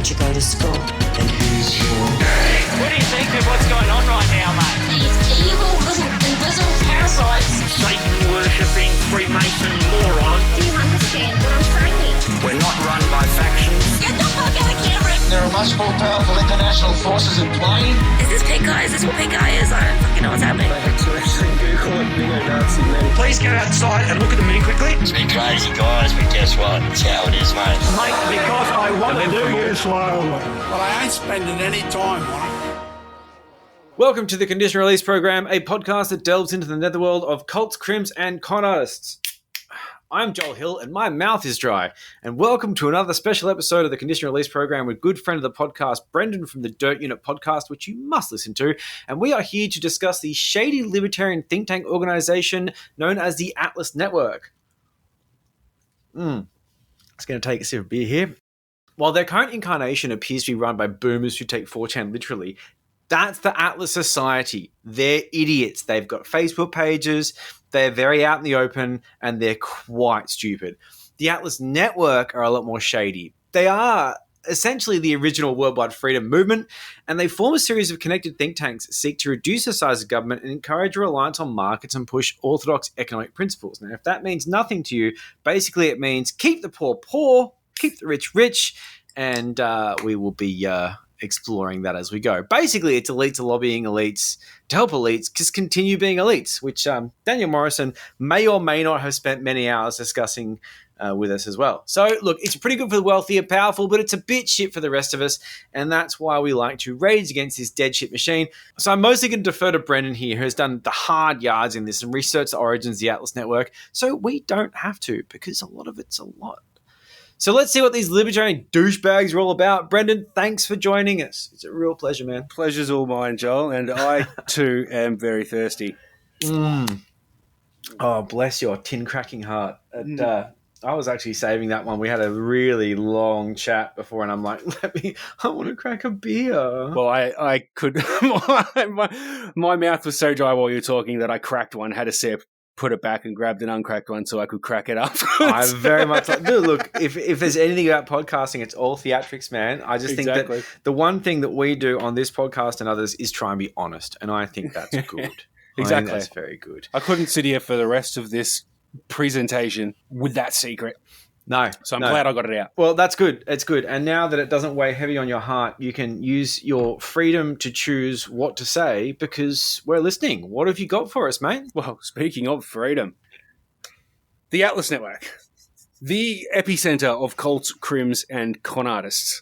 did you go to school? And here's your... What do you think of what's going on right now, mate? These evil little invisible parasites. Satan-worshipping Freemason moron. Do you understand what I'm saying? We're not run by factions. Get the fuck out of camera! There are much more powerful international forces in play. Is this pink eye? Is this what pink eye is? I don't fucking know what's happening. Please go outside and look at the moon quickly. It's been crazy, guys, but guess what? It's how it is, mate. Mate, because I want to do you slowly. But I ain't spending any time on it. Welcome to the Conditional Release Program, a podcast that delves into the netherworld of cults, crims, and con artists. I'm Joel Hill, and my mouth is dry. And welcome to another special episode of the Conditional Release Program with good friend of the podcast, Brendan from the Dirt Unit podcast, which you must listen to. And we are here to discuss the shady libertarian think tank organization known as the Atlas Network. It's going to take a sip of beer here. While their current incarnation appears to be run by boomers who take 4chan literally, that's the Atlas Society. They're idiots. They've got Facebook pages. They're very out in the open, and they're quite stupid. The Atlas Network are a lot more shady. They are essentially the original worldwide freedom movement, and they form a series of connected think tanks that seek to reduce the size of government and encourage a reliance on markets and push orthodox economic principles. Now, if that means nothing to you, basically it means keep the poor poor, keep the rich rich, and we will be exploring that as we go. Basically, it's elites lobbying elites to help elites just continue being elites, which Daniel Morrison may or may not have spent many hours discussing with us as well. So, look, it's pretty good for the wealthy and powerful, but it's a bit shit for the rest of us, and that's why we like to rage against this dead shit machine. So I'm mostly going to defer to Brendan here, who has done the hard yards in this and researched the origins of the Atlas Network, so we don't have to, because a lot of it's a lot. So let's see what these libertarian douchebags are all about. Brendan, thanks for joining us. It's a real pleasure, man. Pleasure's all mine, Joel, and I, too, am very thirsty. Oh, bless your tin-cracking heart. I was actually saving that one. We had a really long chat before, and I'm like, I want to crack a beer. Well, I could... my mouth was so dry while you were talking that I cracked one, had a sip, put it back and grabbed an uncracked one so I could crack it up. I very much like, dude, look, if there's anything about podcasting, it's all theatrics, man. I just think that the one thing that we do on this podcast and others is try and be honest, and I think that's good. Exactly. I think that's very good. I couldn't sit here for the rest of this presentation with that secret. No. So I'm glad I got it out. Well, that's good. It's good. And now that it doesn't weigh heavy on your heart, you can use your freedom to choose what to say because we're listening. What have you got for us, mate? Well, speaking of freedom, the Atlas Network, the epicenter of cults, crims, and con artists.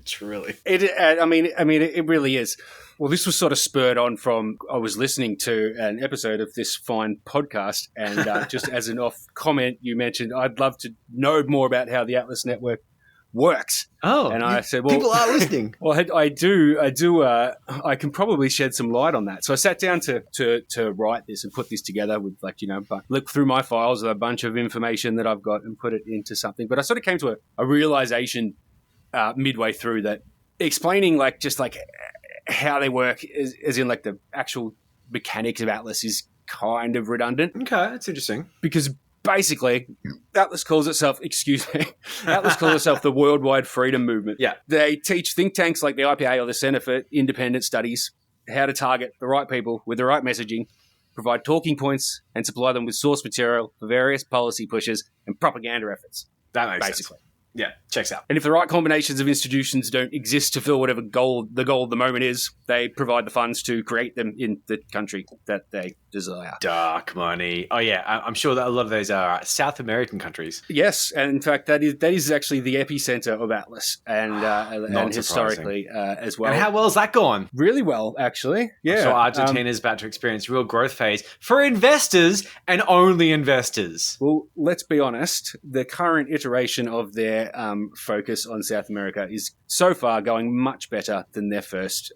Truly. It really is. Well, this was sort of spurred on from I was listening to an episode of this fine podcast, and just as an off comment, you mentioned I'd love to know more about how the Atlas Network works. Oh, and I said, well, people are listening. Well, I do. I can probably shed some light on that. So I sat down to write this and put this together with look through my files with a bunch of information that I've got and put it into something. But I sort of came to a realization midway through that explaining how they work, as in the actual mechanics of Atlas, is kind of redundant. Okay, that's interesting. Because basically, Atlas calls itself the Worldwide Freedom Movement. Yeah. They teach think tanks like the IPA or the Center for Independent Studies how to target the right people with the right messaging, provide talking points, and supply them with source material for various policy pushes and propaganda efforts. That makes sense. Yeah, checks out. And if the right combinations of institutions don't exist to fill whatever the goal of the moment is, they provide the funds to create them in the country that they desire. Dark money. Oh, yeah. I'm sure that a lot of those are South American countries. Yes, and in fact, that is actually the epicenter of Atlas, and historically as well. And how well's that gone? Really well, actually. Yeah. So Argentina's about to experience real growth phase for investors and only investors. Well, let's be honest. The current iteration of their focus on South America is so far going much better than their first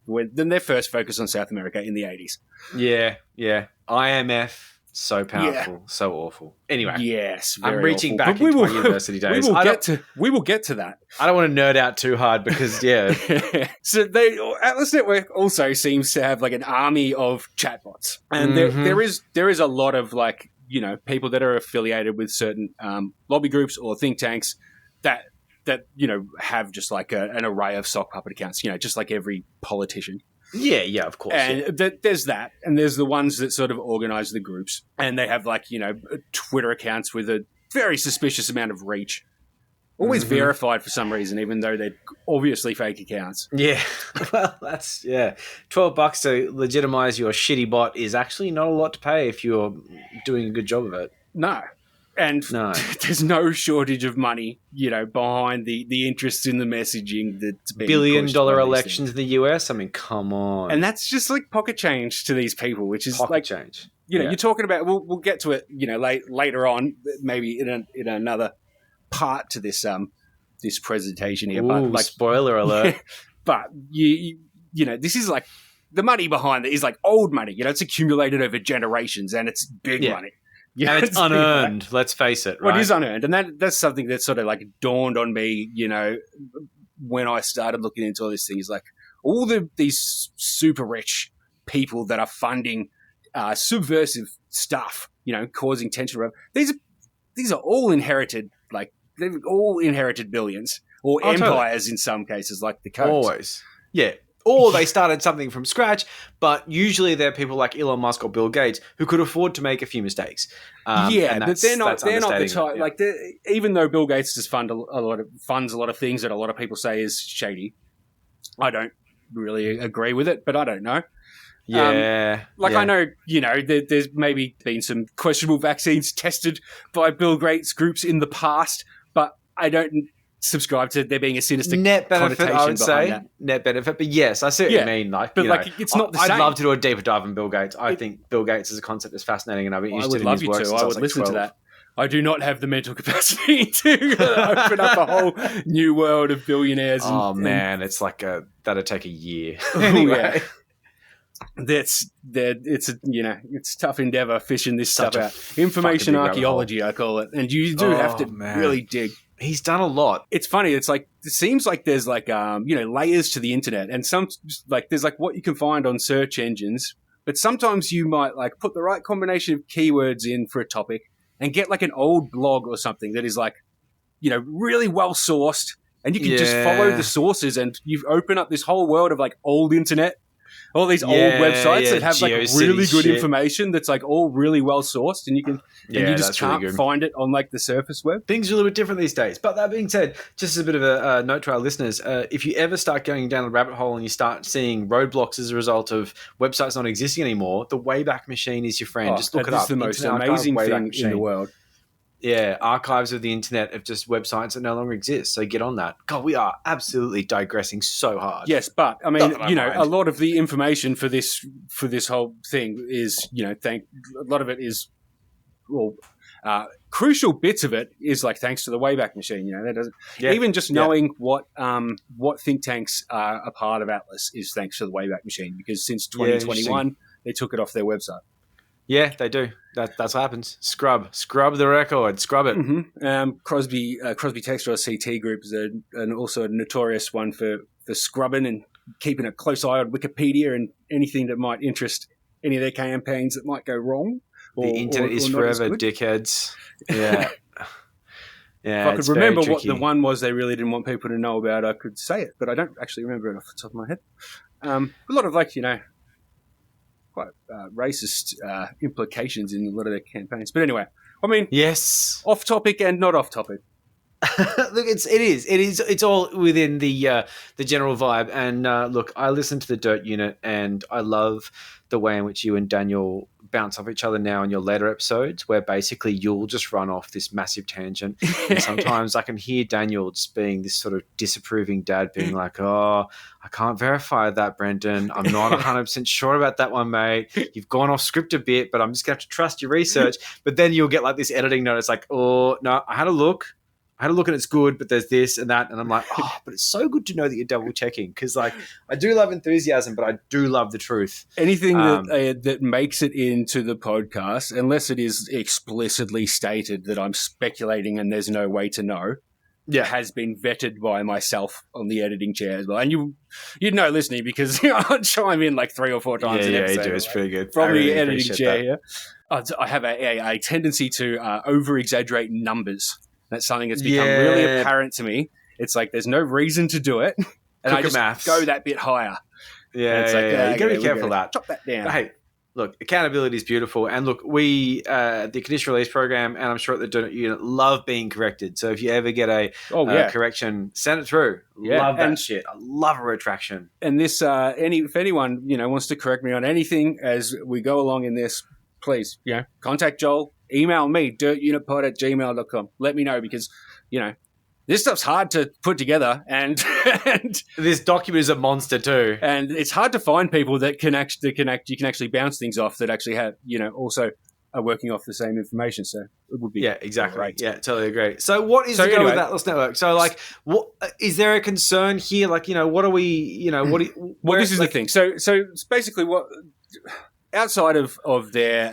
focus on South America in the 80s. Yeah. IMF, so powerful, so awful. Anyway, yes, I'm reaching back into my university days. We will get to that. I don't want to nerd out too hard because, So Atlas Network also seems to have an army of chatbots, and there is a lot of people that are affiliated with certain lobby groups or think tanks that that have just like an array of sock puppet accounts, just like every politician. Yeah, of course. And there's that, and there's the ones that sort of organize the groups, and they have like Twitter accounts with a very suspicious amount of reach, always verified for some reason, even though they're obviously fake accounts. Yeah, well, that's $12 to legitimize your shitty bot is actually not a lot to pay if you're doing a good job of it. No. And there's no shortage of money, behind the interest in the messaging that's being pushed by $1 billion these elections things. in the US. I mean, come on. And that's just like pocket change to these people, which is pocket like change. You're talking about. We'll get to it, later on, maybe in another part to this this presentation here. Ooh, but like, spoiler alert. But this is like the money behind it is like old money. It's accumulated over generations, and it's big money. Yeah, and it's unearned, let's face it, right? Well, it is unearned, and that's something that sort of like dawned on me, when I started looking into all these things, like all these super rich people that are funding subversive stuff, causing tension. These are all inherited, like they've all inherited billions or empires in some cases, like the Codes. Always, yeah. Or they started something from scratch, but usually they're people like Elon Musk or Bill Gates who could afford to make a few mistakes. But they're not the type. Like, even though Bill Gates just funds a lot of things that a lot of people say is shady, I don't really agree with it. But I don't know. Yeah, I know, there's maybe been some questionable vaccines tested by Bill Gates groups in the past, but I don't subscribe to there being a sinister net benefit, I would say. That. Net benefit, but yes, I see what you mean. Like, but it's not the same. I'd love to do a deeper dive on Bill Gates. I think Bill Gates as a concept is fascinating, and I've been interested in his work since I was like 12. I would listen to that. I do not have the mental capacity to open up a whole new world of billionaires. It's like that'd take a year. Anyway. It's a tough endeavor fishing this stuff out. Information archaeology, I call it, and you do have to really dig. He's done a lot. It's funny. It's like it seems like there's like layers to the internet, and some like there's like what you can find on search engines, but sometimes you might like put the right combination of keywords in for a topic and get like an old blog or something that is like really well sourced, and you can just follow the sources, and you open up this whole world of like old internet. All these old websites that have like really good information that's like all really well sourced, and you just can't find it on like the surface web. Things are a little bit different these days. But that being said, just as a bit of a note to our listeners, if you ever start going down a rabbit hole and you start seeing roadblocks as a result of websites not existing anymore, the Wayback Machine is your friend. Just look it up. It's the most amazing thing in the world. Yeah, archives of the internet of just websites that no longer exist. So get on that. God, we are absolutely digressing so hard. Yes, but I mean, a lot of the information for this whole thing is, a lot of it is, crucial bits of it is like thanks to the Wayback Machine. That doesn't even just knowing what think tanks are a part of Atlas is thanks to the Wayback Machine, because since 2021 they took it off their website. Yeah, they do. That's what happens. Scrub the record. Scrub it. Mm-hmm. Crosby Textor CT Group is also a notorious one for scrubbing and keeping a close eye on Wikipedia and anything that might interest any of their campaigns that might go wrong. The internet is forever, dickheads. Yeah. If I could remember what the one was they really didn't want people to know about, I could say it, but I don't actually remember it off the top of my head. A lot of quite racist implications in a lot of their campaigns. But anyway, I mean, yes, off topic and not off topic. Look, it's all within the general vibe. And look, I listen to the Dirt Unit, and I love the way in which you and Daniel bounce off each other now in your later episodes, where basically you'll just run off this massive tangent. And sometimes I can hear Daniel just being this sort of disapproving dad, being like, "Oh, I can't verify that, Brendan. I'm not 100% sure about that one, mate. You've gone off script a bit, but I'm just going to have to trust your research." But then you'll get like this editing note. It's like, "Oh, no, I had a look and it's good, but there's this and that." And I'm like, "Oh, but it's so good to know that you're double checking." Because like, I do love enthusiasm, but I do love the truth. Anything that makes it into the podcast, unless it is explicitly stated that I'm speculating and there's no way to know, has been vetted by myself on the editing chair as well. And you'd know listening, because I'll chime in like 3 or 4 times an episode. Yeah, you do. It's pretty good. From the editing chair here. I have a tendency to over-exaggerate numbers. That's something that's become really apparent to me, It's like there's no reason to do it, and I Crooked just maths. go that bit higher. Yeah, it's like, you got to okay, be careful we're of gonna that. Chop that down. But hey, look, accountability is beautiful. And look, we, the conditional release program, and I'm sure at the donut unit, love being corrected. So if you ever get a correction, send it through. Yeah, Love that and- shit. I love a retraction. And this, if anyone wants to correct me on anything as we go along in this, please, contact Joel, email me, dirtunitpod@gmail.com. Let me know because, this stuff's hard to put together, and This document is a monster too. and it's hard to find people that can actually you can actually bounce things off that actually have also are working off the same information. So it would be Yeah, exactly. great. Yeah, totally agree. So what is So the go with anyway- Atlas Network? So like, what is there a concern here? Like, what are we? Well, this is the thing. So it's basically what outside of their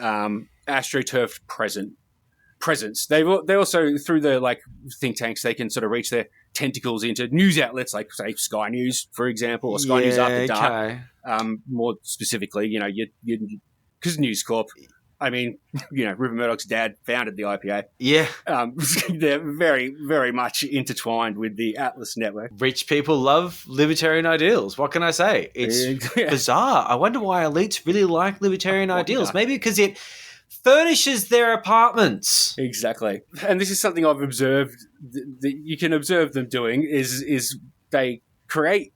astroturf presence, they also through the think tanks they can sort of reach their tentacles into news outlets like say Sky News, for example, or Sky News After Dark. Okay. More specifically, because News Corp. I mean, Rupert Murdoch's dad founded the IPA. Yeah. They're very, very much intertwined with the Atlas Network. Rich people love libertarian ideals. What can I say? It's Yeah. bizarre. I wonder why elites really like libertarian ideals. yeah. Maybe because it furnishes their apartments. Exactly. And this is something I've observed that you can observe them doing is they create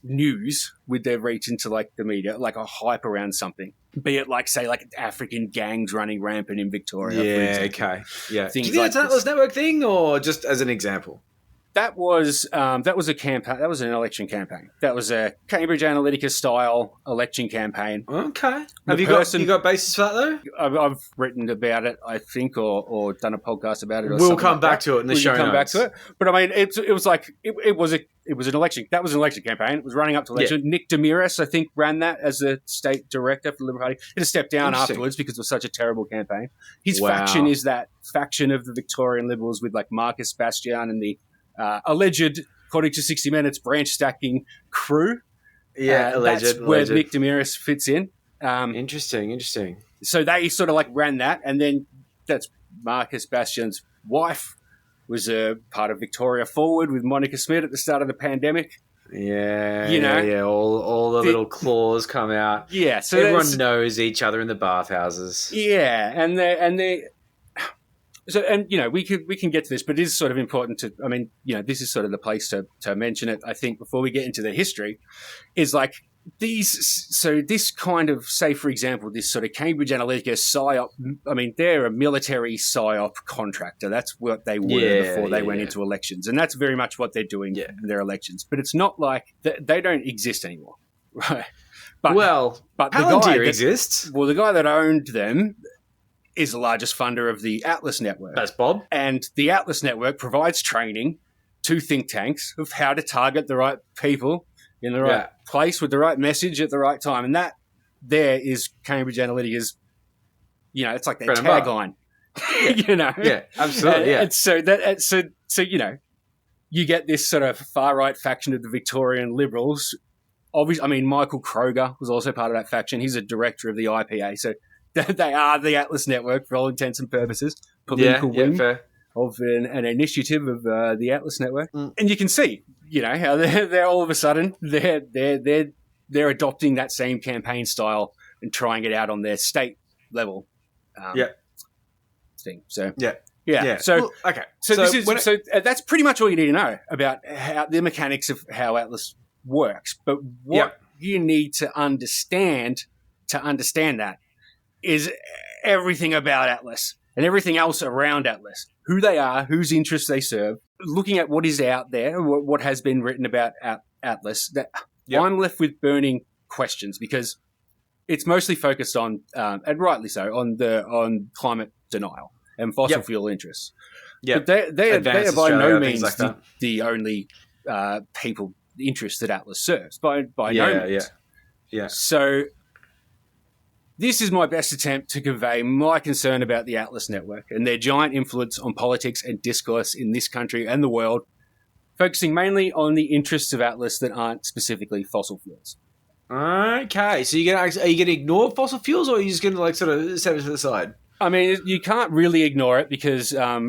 news with their reach into the media, like a hype around something. Be it say African gangs running rampant in Victoria. for Yeah, example. okay. Yeah. Do Things you think like it's an Atlas Network thing or just as an example? That was a campaign. That was an election campaign. That was a Cambridge Analytica style election campaign. Okay. The Have you person- got basis for that though? I've written about it, I think, or done a podcast about it. Or We'll something come like back that. to it in the We show can come back notes. to it. But I mean, it was an election. That was an election campaign. It was running up to election. Nick Demiris, I think, ran that as the state director for the Liberal Party. He had to step down Interesting. afterwards because it was such a terrible campaign. His Wow. faction is that faction of the Victorian Liberals with Marcus Bastian and the alleged, according to 60 Minutes, branch stacking crew. Yeah, That's where Nick Demiris fits in. Interesting. So they sort of ran that, and then that's Marcus Bastian's wife was a part of Victoria Forward with Monica Smith at the start of the pandemic. Yeah, You know? all the little claws come out. Yeah, so Everyone knows each other in the bathhouses. yeah, and they. So we can get to this, but it is sort of important to. I mean, this is sort of the place to mention it. I think before we get into the history, is these. So this kind of, say for example, this sort of Cambridge Analytica psyop. I mean, they're a military psyop contractor. That's what they were before they went into elections, and that's very much what they're doing in their elections. But it's not like they don't exist anymore, right? But the Palantir guy exists. Well, the guy that owned them is the largest funder of the Atlas Network. That's Bob. And the Atlas Network provides training to think tanks of how to target the right people in the right place with the right message at the right time. And that there is Cambridge Analytica's, it's like their Bread and butter. tagline. Yeah, absolutely. And so you get this sort of far right faction of the Victorian Liberals. Obviously, I mean, Michael Kroger was also part of that faction. He's a director of the IPA. So they are the Atlas Network for all intents and purposes. Political wing fair. of an initiative of the Atlas Network, Mm. and you can see, how they're all of a sudden they're adopting that same campaign style and trying it out on their state level. Thing. So Yeah. So Well, okay. so this is that's pretty much all you need to know about how the mechanics of how Atlas works. But what you need to understand that is everything about Atlas and everything else around Atlas, who they are, whose interests they serve, looking at what is out there, what has been written about Atlas. That I'm left with burning questions because it's mostly focused on, and rightly so, on climate denial and fossil fuel interests. Yeah, but they are by no means like that. the only people interest that Atlas serves. By no means. Yeah. So this is my best attempt to convey my concern about the Atlas Network and their giant influence on politics and discourse in this country and the world, focusing mainly on the interests of Atlas that aren't specifically fossil fuels. Okay, so are you going to ignore fossil fuels, or are you just going to sort of set it to the side? I mean, you can't really ignore it because it's a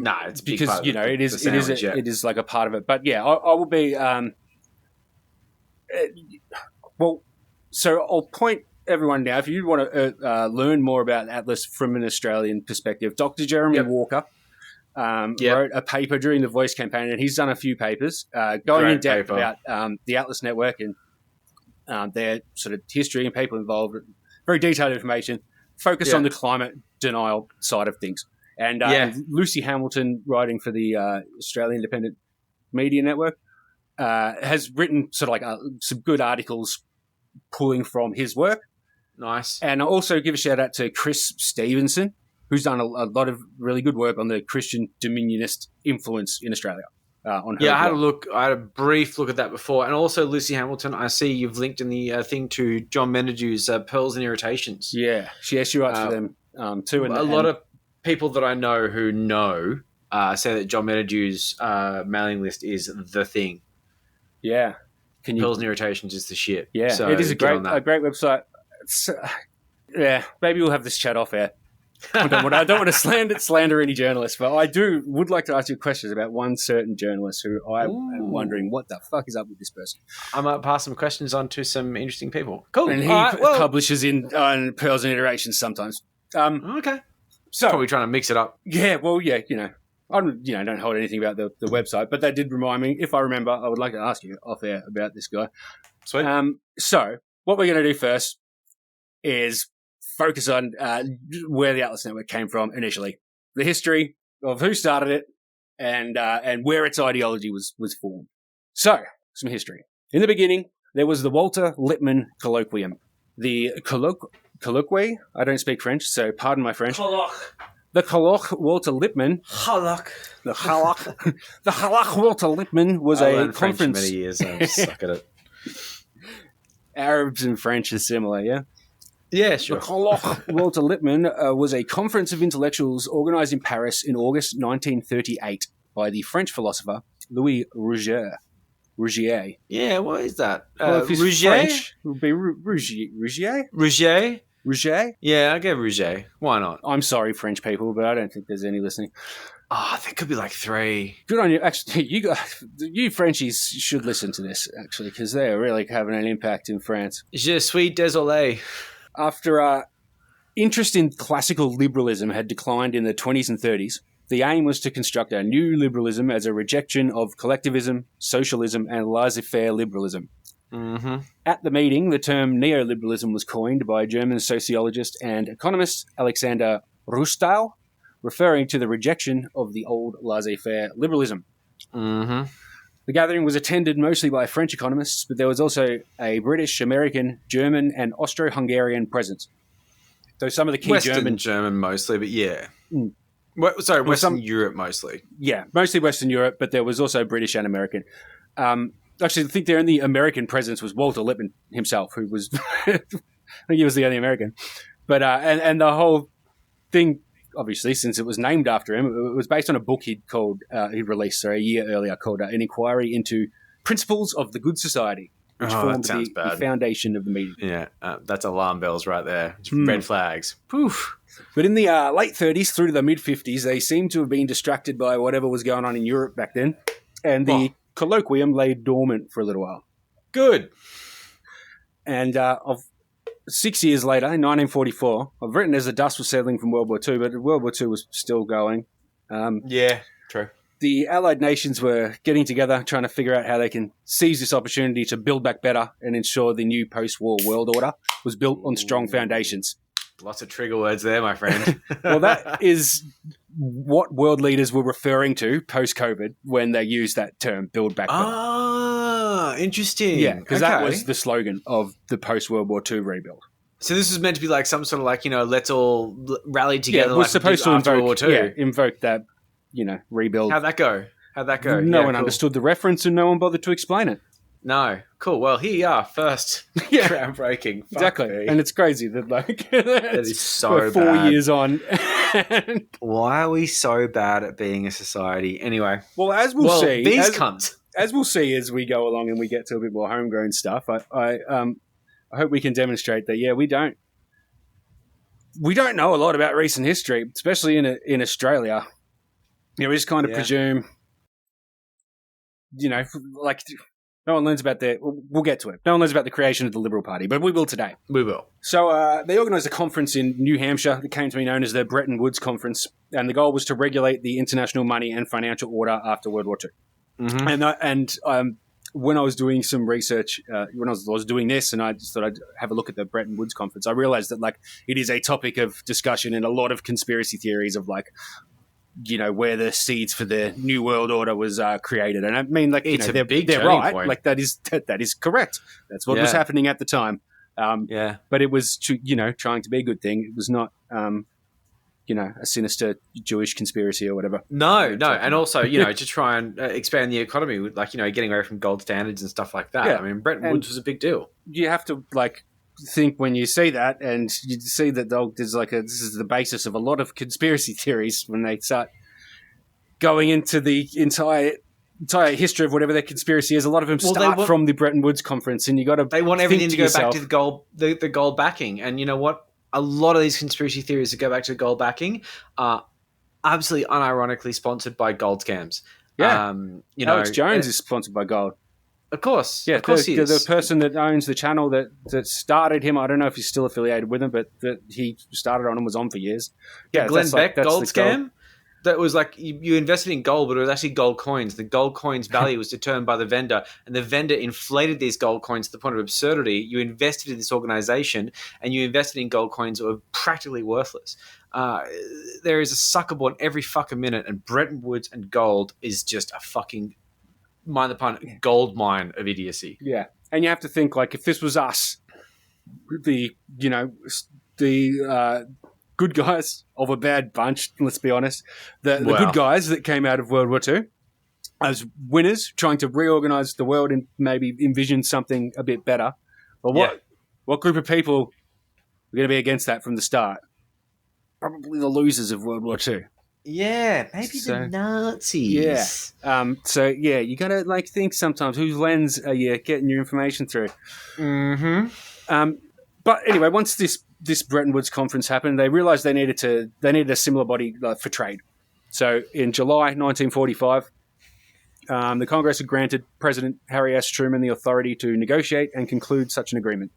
big because part of you know the sandwich, yeah. it is like a part of it. But yeah, I will be well. So I'll point everyone now. If you want to learn more about Atlas from an Australian perspective, Dr. Jeremy Walker wrote a paper during the Voice campaign, and he's done a few papers going in depth about the Atlas network and their sort of history and people involved. Very detailed information, focused on the climate denial side of things. And Lucy Hamilton, writing for the Australian Independent Media Network, has written sort of like some good articles pulling from his work. Nice. And I'll also give a shout out to Chris Stevenson, who's done a lot of really good work on the Christian Dominionist influence in Australia. On her I had a blog. look. I had a brief look at that before, and also Lucy Hamilton. I see you've linked in the thing to John Menadew's Pearls and Irritations. Yeah, she writes for them too. And a lot of people that I know who know say that John Menadew's mailing list is the thing. Yeah, Pearls and Irritations is the shit. Yeah, so it is a great website. Maybe we'll have this chat off air. I don't want to slander any journalists, but I would like to ask you questions about one certain journalist who I'm wondering what the fuck is up with this person. I might pass some questions on to some interesting people. Cool. And he publishes in Pearls and Iterations sometimes. Okay. So probably trying to mix it up. Yeah. Well, yeah. I don't hold anything about the website, but that did remind me. If I remember, I would like to ask you off air about this guy. Sweet. So what we're going to do first is focus on where the Atlas Network came from initially, the history of who started it, and where its ideology was formed. So, some history. In the beginning, there was the Walter Lippmann Colloquium. The colloquy, I don't speak French, so pardon my French. The colloque Walter Lippmann. The colloque Walter Lippmann was a conference. French for many years. I suck at it. Arabs and French are similar, yeah? Yeah, sure. The colloque Walter Lippmann was a conference of intellectuals organised in Paris in August 1938 by the French philosopher Louis Rougier. Yeah, what is that? Rougier? French, it would be Rougier? Rougier? Yeah, I'll go Rougier. Why not? I'm sorry, French people, but I don't think there's any listening. There could be like 3. Good on you. Actually, you Frenchies should listen to this, actually, because they're really having an impact in France. Je suis désolé. After interest in classical liberalism had declined in the 20s and 30s, the aim was to construct a new liberalism as a rejection of collectivism, socialism, and laissez-faire liberalism. Mm-hmm. At the meeting, the term neoliberalism was coined by German sociologist and economist Alexander Rustal, referring to the rejection of the old laissez-faire liberalism. Mm-hmm. The gathering was attended mostly by French economists, but there was also a British, American, German, and Austro-Hungarian presence. So some of the key German mostly, but yeah. Western Europe mostly. Yeah, mostly Western Europe, but there was also British and American. Actually, I think the only American presence was Walter Lippmann himself, who was, I think he was the only American. But and the whole thing, obviously, since it was named after him, it was based on a book he'd released a year earlier called An Inquiry into Principles of the Good Society, which formed the foundation of the meeting. Yeah, that's alarm bells right there. Red flags. Poof. But in the late 30s through to the mid-50s, they seemed to have been distracted by whatever was going on in Europe back then, and the colloquium lay dormant for a little while. Good. And 6 years later, in 1944, I've written as the dust was settling from World War II, but World War II was still going. Yeah, true. The Allied nations were getting together, trying to figure out how they can seize this opportunity to build back better and ensure the new post-war world order was built on strong foundations. Lots of trigger words there, my friend. Well, that is what world leaders were referring to post-COVID when they used that term, build back better. Ah, interesting. Yeah, because that was the slogan of the post-World War II rebuild. So this was meant to be like some sort of like, let's all rally together. Yeah, it was supposed to invoke that, rebuild. How'd that go? No one understood the reference and no one bothered to explain it. No. Cool. Well, here you are, first. Yeah. Groundbreaking. Exactly. And it's crazy that that is so we're 4 years on. Why are we so bad at being a society? Anyway. Well, as we'll see. These cunts. As we'll see as we go along and we get to a bit more homegrown stuff, I hope we can demonstrate that, we don't. we don't know a lot about recent history, especially in Australia. We just kind of presume, like no one learns about we'll get to it. No one learns about the creation of the Liberal Party, but we will today. We will. So they organised a conference in New Hampshire that came to be known as the Bretton Woods Conference, and the goal was to regulate the international money and financial order after World War II. Mm-hmm. When I was doing some research, when I was doing this, and I just thought I'd have a look at the Bretton Woods Conference, I realised that it is a topic of discussion in a lot of conspiracy theories of where the seeds for the New World Order was created. And I mean, it's they're right. Point. That is correct. That's what was happening at the time. But it was, trying to be a good thing. It was not, a sinister Jewish conspiracy or whatever. No. And also, to try and expand the economy with getting away from gold standards and stuff like that. Yeah. I mean, Bretton Woods was a big deal. You have to think when you see that, and you see that there's this is the basis of a lot of conspiracy theories when they start going into the entire history of whatever their conspiracy is. A lot of them start from the Bretton Woods Conference, and they want everything to go back to the gold backing. And you know what? A lot of these conspiracy theories that go back to gold backing are absolutely unironically sponsored by gold scams. Yeah, Alex Jones is sponsored by gold. Of course. Yeah, of course he is. The person that owns the channel that started him, I don't know if he's still affiliated with him, but that he started on and was on for years. Yeah, the Glenn Beck gold scam? That was you invested in gold, but it was actually gold coins. The gold coins' value was determined by the vendor, and the vendor inflated these gold coins to the point of absurdity. You invested in this organization, and you invested in gold coins that were practically worthless. There is a sucker born every fucking minute, and Bretton Woods and gold is just a fucking... mind the pun, gold mine of idiocy. Yeah. And you have to think, if this was us, the good guys of a bad bunch, let's be honest, the good guys that came out of World War II as winners, trying to reorganize the world and maybe envision something a bit better. But what group of people are going to be against that from the start? Probably the losers of World War II. Yeah, maybe the Nazis. Yeah. You got to think sometimes whose lens are you getting your information through. Mm-hmm. But anyway, once this Bretton Woods conference happened, they realised they needed a similar body for trade. So in July 1945, the Congress had granted President Harry S. Truman the authority to negotiate and conclude such an agreement.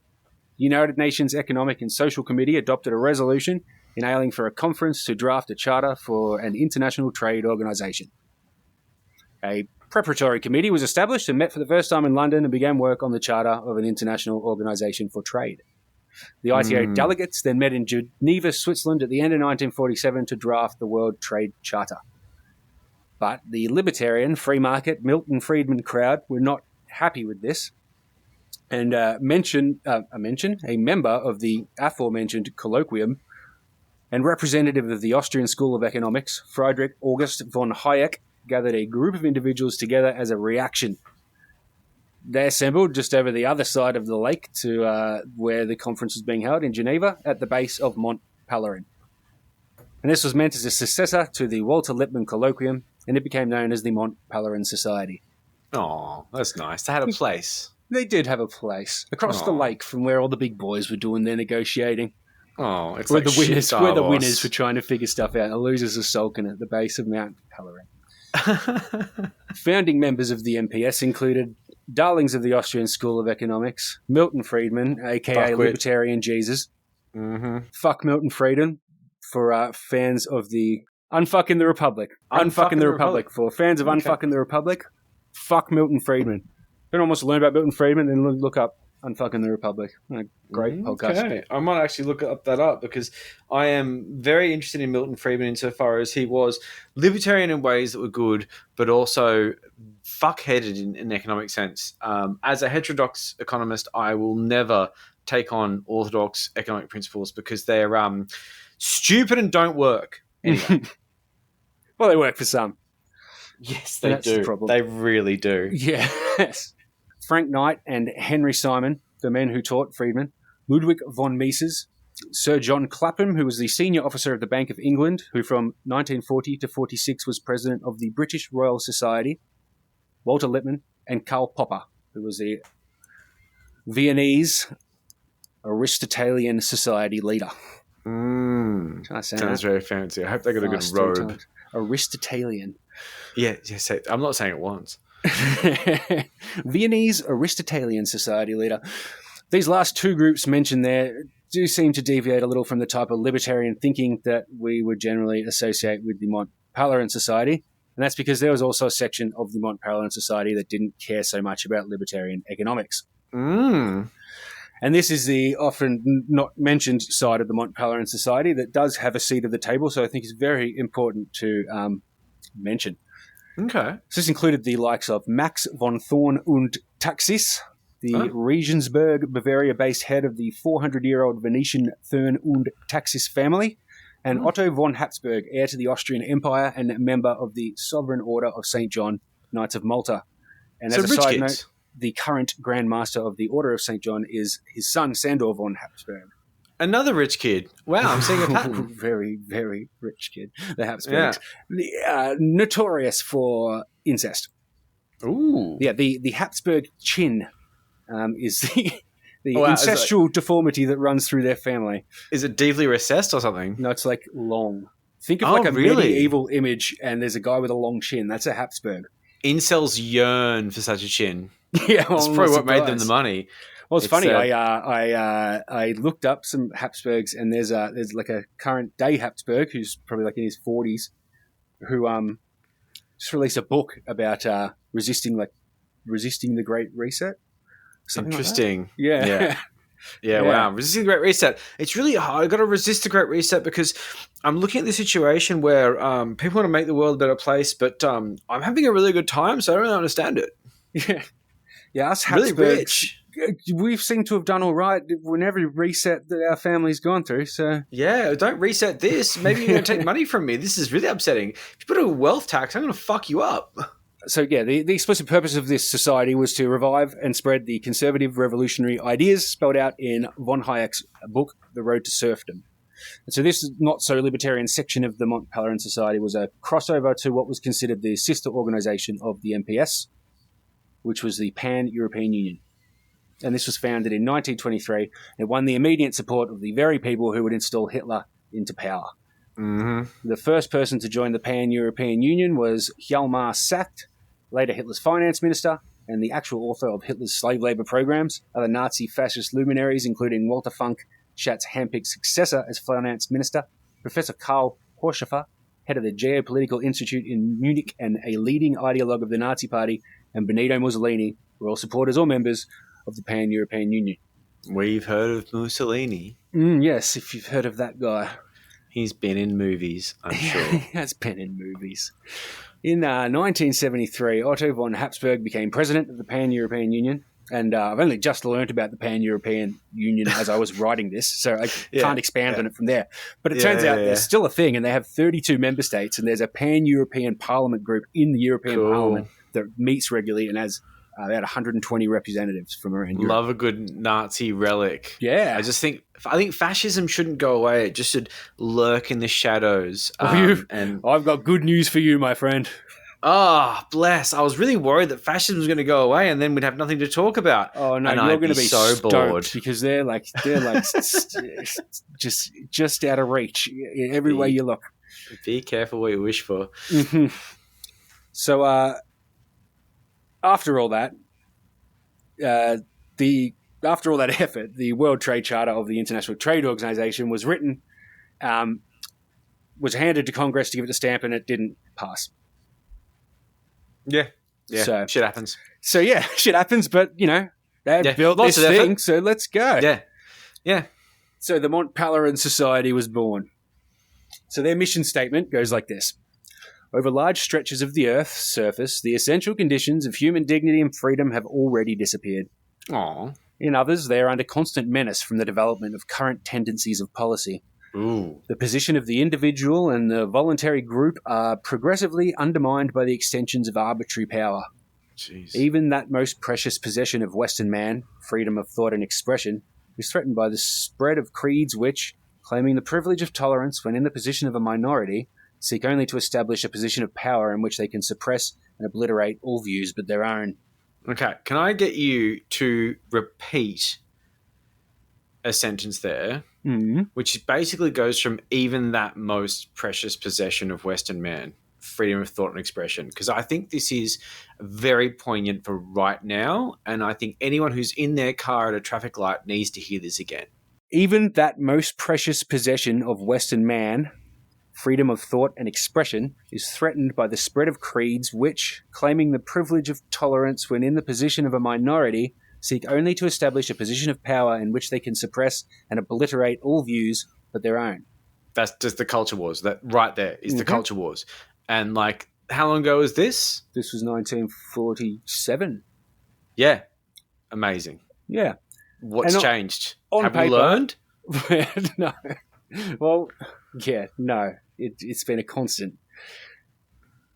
The United Nations Economic and Social Committee adopted a resolution enabling for a conference to draft a charter for an international trade organisation. A preparatory committee was established and met for the first time in London and began work on the charter of an international organisation for trade. The ITO delegates then met in Geneva, Switzerland at the end of 1947 to draft the World Trade Charter. But the libertarian, free market, Milton Friedman crowd were not happy with this, and a member of the aforementioned colloquium and representative of the Austrian School of Economics, Friedrich August von Hayek, gathered a group of individuals together as a reaction. They assembled just over the other side of the lake to where the conference was being held in Geneva at the base of Mont Pelerin. And this was meant as a successor to the Walter Lippmann Colloquium, and it became known as the Mont Pelerin Society. Oh, that's nice. They had a place. They did have a place across the lake from where all the big boys were doing their negotiating. Oh, it's where like the winners, where the winners were trying to figure stuff out. The losers are sulking at the base of Mount Pelerin. Founding members of the MPS included darlings of the Austrian School of Economics, Milton Friedman, a.k.a. Libertarian Jesus. Mm-hmm. Fuck Milton Friedman for fans of the Unfucking the Republic. Unfucking the Republic. For fans of Unfucking the Republic, fuck Milton Friedman. If anyone wants to learn about Milton Friedman, then look up Unfucking the Republic. Great podcast. Okay. I might actually look that up because I am very interested in Milton Friedman insofar as he was libertarian in ways that were good, but also fuck-headed in an economic sense. As a heterodox economist, I will never take on orthodox economic principles because they're stupid and don't work. Anyway. Well, they work for some. Yes, they do. They really do. Yes. Frank Knight and Henry Simon, the men who taught Friedman, Ludwig von Mises, Sir John Clapham, who was the senior officer of the Bank of England, who from 1940 to 46 was president of the British Royal Society, Walter Lippmann, and Karl Popper, who was the Viennese Aristotelian Society leader. Mm. Can I say Sounds that? very fancy. I hope they got a good Fast three robe. times. Aristotelian. Yeah, I'm not saying it once. Viennese Aristotelian Society leader. These last two groups mentioned there do seem to deviate a little from the type of libertarian thinking that we would generally associate with the Mont Pelerin Society. And that's because there was also a section of the Mont Pelerin Society that didn't care so much about libertarian economics. Mm. And this is the often not mentioned side of the Mont Pelerin Society that does have a seat at the table, so I think it's very important to mention. Okay. So this included the likes of Max von Thorn und Taxis, the Regensburg, Bavaria-based head of the 400-year-old Venetian Thurn und Taxis family, and Otto von Habsburg, heir to the Austrian Empire and member of the Sovereign Order of St. John, Knights of Malta. And So as a rich side kids. note, the current Grand Master of the Order of St. John is his son, Sandor von Habsburg. Another rich kid. Wow, I'm seeing a pattern. Very, very rich kid, the Habsburgs. Notorious for incest. Ooh. Yeah, the Habsburg chin is the Oh, wow, is incestual deformity that runs through their family. Is it deeply recessed or something? No, it's like long. Think of Oh, like a really? medieval image, and there's a guy with a long chin. That's a Habsburg. Incels yearn for such a chin. Yeah, That's I'm probably not what made them surprised. the money. Well, it's funny. It's, I looked up some Habsburgs, and there's like a current day Habsburg who's probably like in his 40s, who just released a book about resisting the Great Reset. Something like that. Interesting. Yeah. Yeah. Yeah, wow. Resisting the Great Reset. It's really hard. I've got to resist the Great Reset because I'm looking at the situation where people want to make the world a better place, but I'm having a really good time, so I don't really understand it. Yeah. Yeah, us Really Habsburgs, rich. we've seemed to have done all right in every reset that our family's gone through. So Yeah, don't reset this. Maybe you're going to take money from me. This is really upsetting. If you put a wealth tax, I'm going to fuck you up. the explicit purpose of this society was to revive and spread the conservative revolutionary ideas spelled out in von Hayek's book, The Road to Serfdom. And so this not-so-libertarian section of the Mont Pelerin Society was a crossover to what was considered the sister organization of the MPS, which was the Pan-European Union. And this was founded in 1923. It won the immediate support of the very people who would install Hitler into power. Mm-hmm. The first person to join the Pan-European Union was Hjalmar Schacht, later Hitler's finance minister, and the actual author of Hitler's slave labor programs. Other Nazi fascist luminaries, including Walter Funk, Schacht's handpicked successor as finance minister, Professor Karl Horshofer, head of the Geopolitical Institute in Munich and a leading ideologue of the Nazi Party, and Benito Mussolini were all supporters or members of the Pan-European Union. We've heard of Mussolini. Yes, if you've heard of that guy. He's been in movies, I'm sure. He has been in movies. In 1973, Otto von Habsburg became president of the Pan-European Union. And I've only just learned about the Pan-European Union as I was writing this, so I can't expand on it from there. But it turns out there's still a thing, and they have 32 member states, and there's a Pan-European Parliament group in the European Parliament that meets regularly and has about 120 representatives from around Europe. Love a good Nazi relic. Yeah. I think fascism shouldn't go away. It just should lurk in the shadows. And I've got good news for you, my friend. bless. I was really worried that fascism was going to go away and then we'd have nothing to talk about. Oh no, and you're I'd going to be so stoked bored. because they're like just out of reach every way you look. Be careful what you wish for. Mm-hmm. So after all that, after all that effort, the World Trade Charter of the International Trade Organization was written, was handed to Congress to give it a stamp, and it didn't pass. Yeah. So- shit happens. So yeah, shit happens, but they built lots this of effort. thing, so let's go. Yeah. So the Mont Pelerin Society was born. So their mission statement goes like this. Over large stretches of the Earth's surface, the essential conditions of human dignity and freedom have already disappeared. Aw. In others, they are under constant menace from the development of current tendencies of policy. Ooh. The position of the individual and the voluntary group are progressively undermined by the extensions of arbitrary power. Jeez. Even that most precious possession of Western man, freedom of thought and expression, is threatened by the spread of creeds which, claiming the privilege of tolerance when in the position of a minority, seek only to establish a position of power in which they can suppress and obliterate all views but their own. Okay, can I get you to repeat a sentence there? which basically goes from even that most precious possession of Western man, freedom of thought and expression. Because I think this is very poignant for right now, and I think anyone who's in their car at a traffic light needs to hear this again. Even that most precious possession of Western man, freedom of thought and expression, is threatened by the spread of creeds which, claiming the privilege of tolerance when in the position of a minority, seek only to establish a position of power in which they can suppress and obliterate all views but their own. That's just the culture wars. That right there is the culture wars. And like, how long ago was this? This was 1947. Yeah. Amazing. Yeah. What's changed? On Have paper, we learned? No. Well, yeah, no. It's been a constant.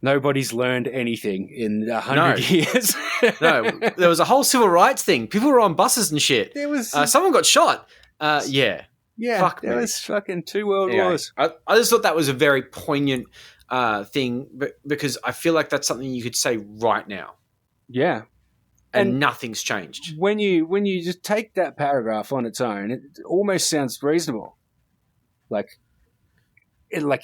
Nobody's learned anything in 100 years. No, there was a whole civil rights thing. People were on buses and shit. There was someone got shot. Yeah. Yeah, There was fucking 2 world wars. I just thought that was a very poignant thing because I feel like that's something you could say right now. Yeah. And nothing's changed. When you just take that paragraph on its own, it almost sounds reasonable. Like, of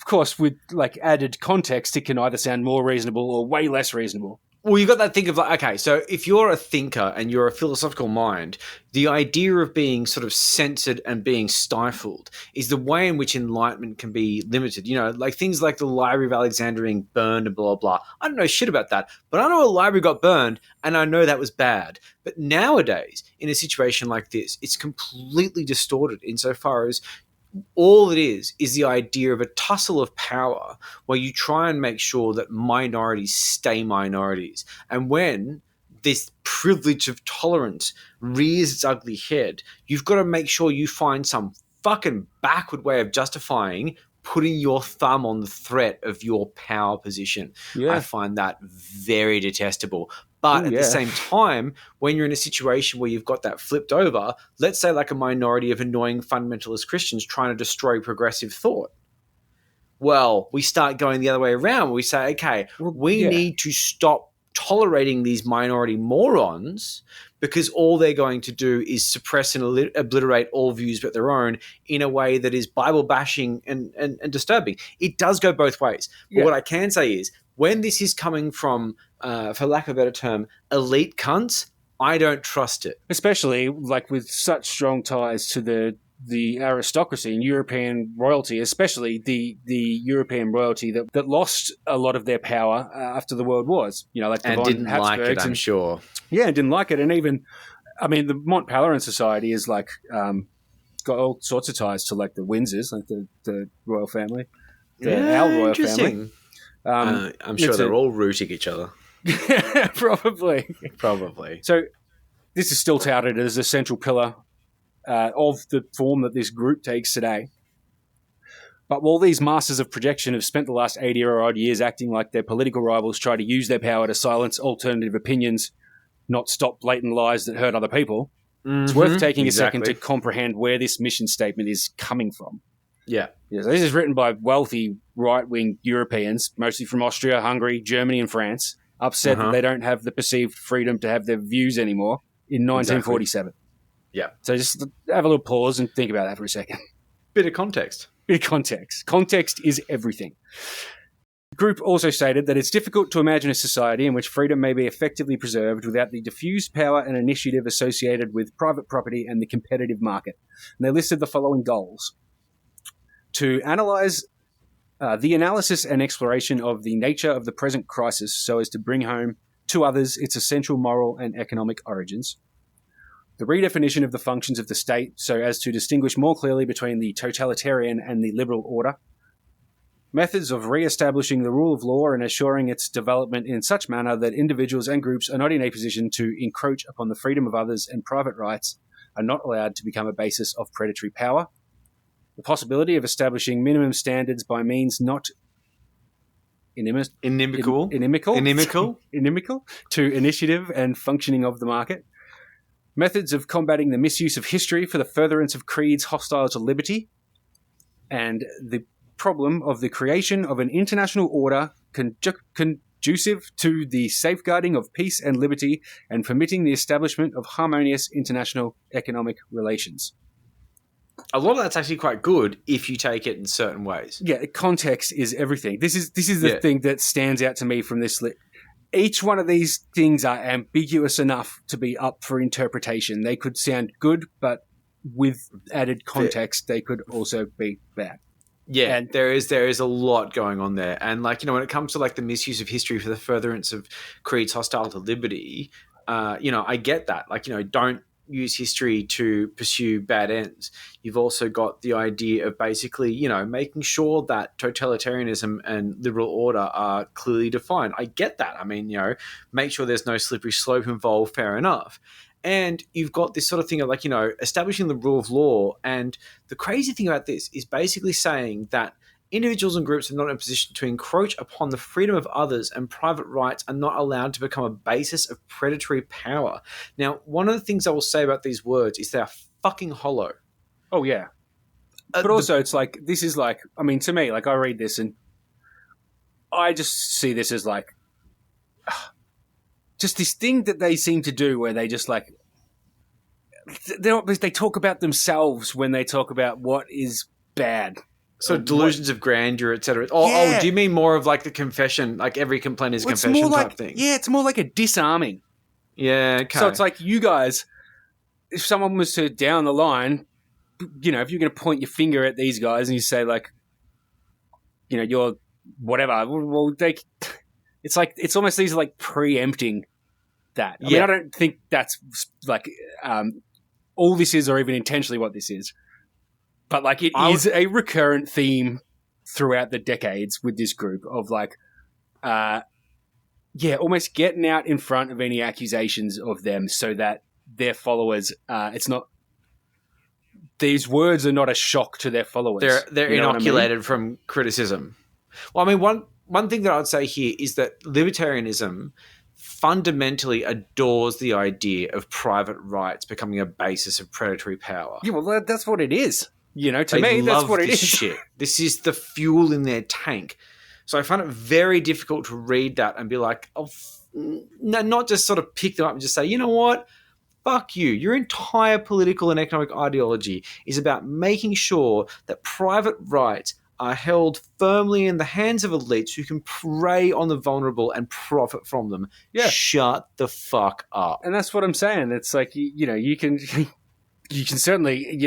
course, with like added context, it can either sound more reasonable or way less reasonable. Well, you got that thing of like, okay, so if you're a thinker and you're a philosophical mind, the idea of being sort of censored and being stifled is the way in which enlightenment can be limited. You know, like things like the Library of Alexandria being burned and blah, blah. I don't know shit about that, but I know a library got burned and I know that was bad. But nowadays, in a situation like this, it's completely distorted insofar as all it is the idea of a tussle of power where you try and make sure that minorities stay minorities. And when this privilege of tolerance rears its ugly head, you've got to make sure you find some fucking backward way of justifying putting your thumb on the threat of your power position. Yeah. I find that very detestable. But at the same time, when you're in a situation where you've got that flipped over, let's say like a minority of annoying fundamentalist Christians trying to destroy progressive thought. Well, we start going the other way around. We say, okay, we need to stop tolerating these minority morons because all they're going to do is suppress and obliterate all views but their own in a way that is Bible bashing and disturbing. It does go both ways. But what I can say is when this is coming from, for lack of a better term, elite cunts, I don't trust it. Especially like with such strong ties to the aristocracy and European royalty, especially the European royalty that lost a lot of their power after the world wars. You know, like the and didn't like it, I'm sure. Yeah, didn't like it. And even, I mean, the Mont Pelerin Society is like got all sorts of ties to like the Windsors, like the royal family, our royal family. I'm sure they're all rooting each other. Probably. So this is still touted as a central pillar of the form that this group takes today. But while these masters of projection have spent the last 80 or odd years acting like their political rivals try to use their power to silence alternative opinions, not stop blatant lies that hurt other people, it's worth taking a second to comprehend where this mission statement is coming from. Yeah. So this is written by wealthy right-wing Europeans, mostly from Austria, Hungary, Germany and France, upset that they don't have the perceived freedom to have their views anymore in 1947. Yeah. So just have a little pause and think about that for a second. Bit of context. Context is everything. The group also stated that it's difficult to imagine a society in which freedom may be effectively preserved without the diffused power and initiative associated with private property and the competitive market. And they listed the following goals. To analyze the analysis and exploration of the nature of the present crisis so as to bring home to others its essential moral and economic origins. The redefinition of the functions of the state so as to distinguish more clearly between the totalitarian and the liberal order. Methods of re-establishing the rule of law and assuring its development in such manner that individuals and groups are not in a position to encroach upon the freedom of others and private rights are not allowed to become a basis of predatory power. The possibility of establishing minimum standards by means not inimical to initiative and functioning of the market. Methods of combating the misuse of history for the furtherance of creeds hostile to liberty. And the problem of the creation of an international order conducive to the safeguarding of peace and liberty and permitting the establishment of harmonious international economic relations. a lot of that's actually quite good if you take it in certain ways. Yeah, context is everything. This is the thing that stands out to me from this list. Each one of these things are ambiguous enough to be up for interpretation. They could sound good, but with added context, they could also be bad. Yeah, and there is a lot going on there. And when it comes to the misuse of history for the furtherance of creeds hostile to liberty, I get that. Don't use history to pursue bad ends. You've also got the idea of basically, making sure that totalitarianism and liberal order are clearly defined. I get that. I mean, make sure there's no slippery slope involved, fair enough. And you've got this sort of thing of establishing the rule of law. And the crazy thing about this is basically saying that individuals and groups are not in a position to encroach upon the freedom of others, and private rights are not allowed to become a basis of predatory power. Now, one of the things I will say about these words is they are fucking hollow. Oh, yeah. But also, it's this is I mean, to me, I read this and I just see this as just this thing that they seem to do where they just they talk about themselves when they talk about what is bad. So delusions of grandeur, etc. Oh, do you mean more of the confession, every complaint is confession type thing? Yeah, it's more like a disarming. Yeah, okay. So it's you guys, if someone was to down the line, if you're going to point your finger at these guys and you say you're whatever, well, it's almost these are preempting that. I mean, I don't think that's all this is or even intentionally what this is. But it is a recurrent theme throughout the decades with this group of almost getting out in front of any accusations of them so that their followers, these words are not a shock to their followers. They're inoculated from criticism. Well, I mean, one thing that I would say here is that libertarianism fundamentally adores the idea of private rights becoming a basis of predatory power. Yeah, well, that's what it is. To me, that's what it is. Shit. This is the fuel in their tank. So I find it very difficult to read that and be not just sort of pick them up and just say, you know what? Fuck you. Your entire political and economic ideology is about making sure that private rights are held firmly in the hands of elites who can prey on the vulnerable and profit from them. Yeah. Shut the fuck up. And that's what I'm saying. It's you can... You can certainly,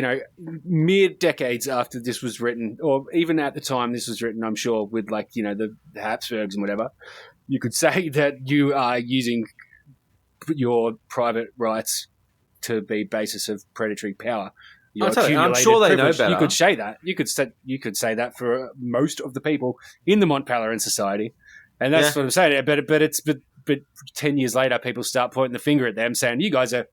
mere decades after this was written, or even at the time this was written, I'm sure, with the Habsburgs and whatever, you could say that you are using your private rights to be basis of predatory power. I'm sure they know better. You could say that. You could say that for most of the people in the Mont Pelerin Society, and that's what I'm saying. But 10 years later, people start pointing the finger at them, saying, "You guys are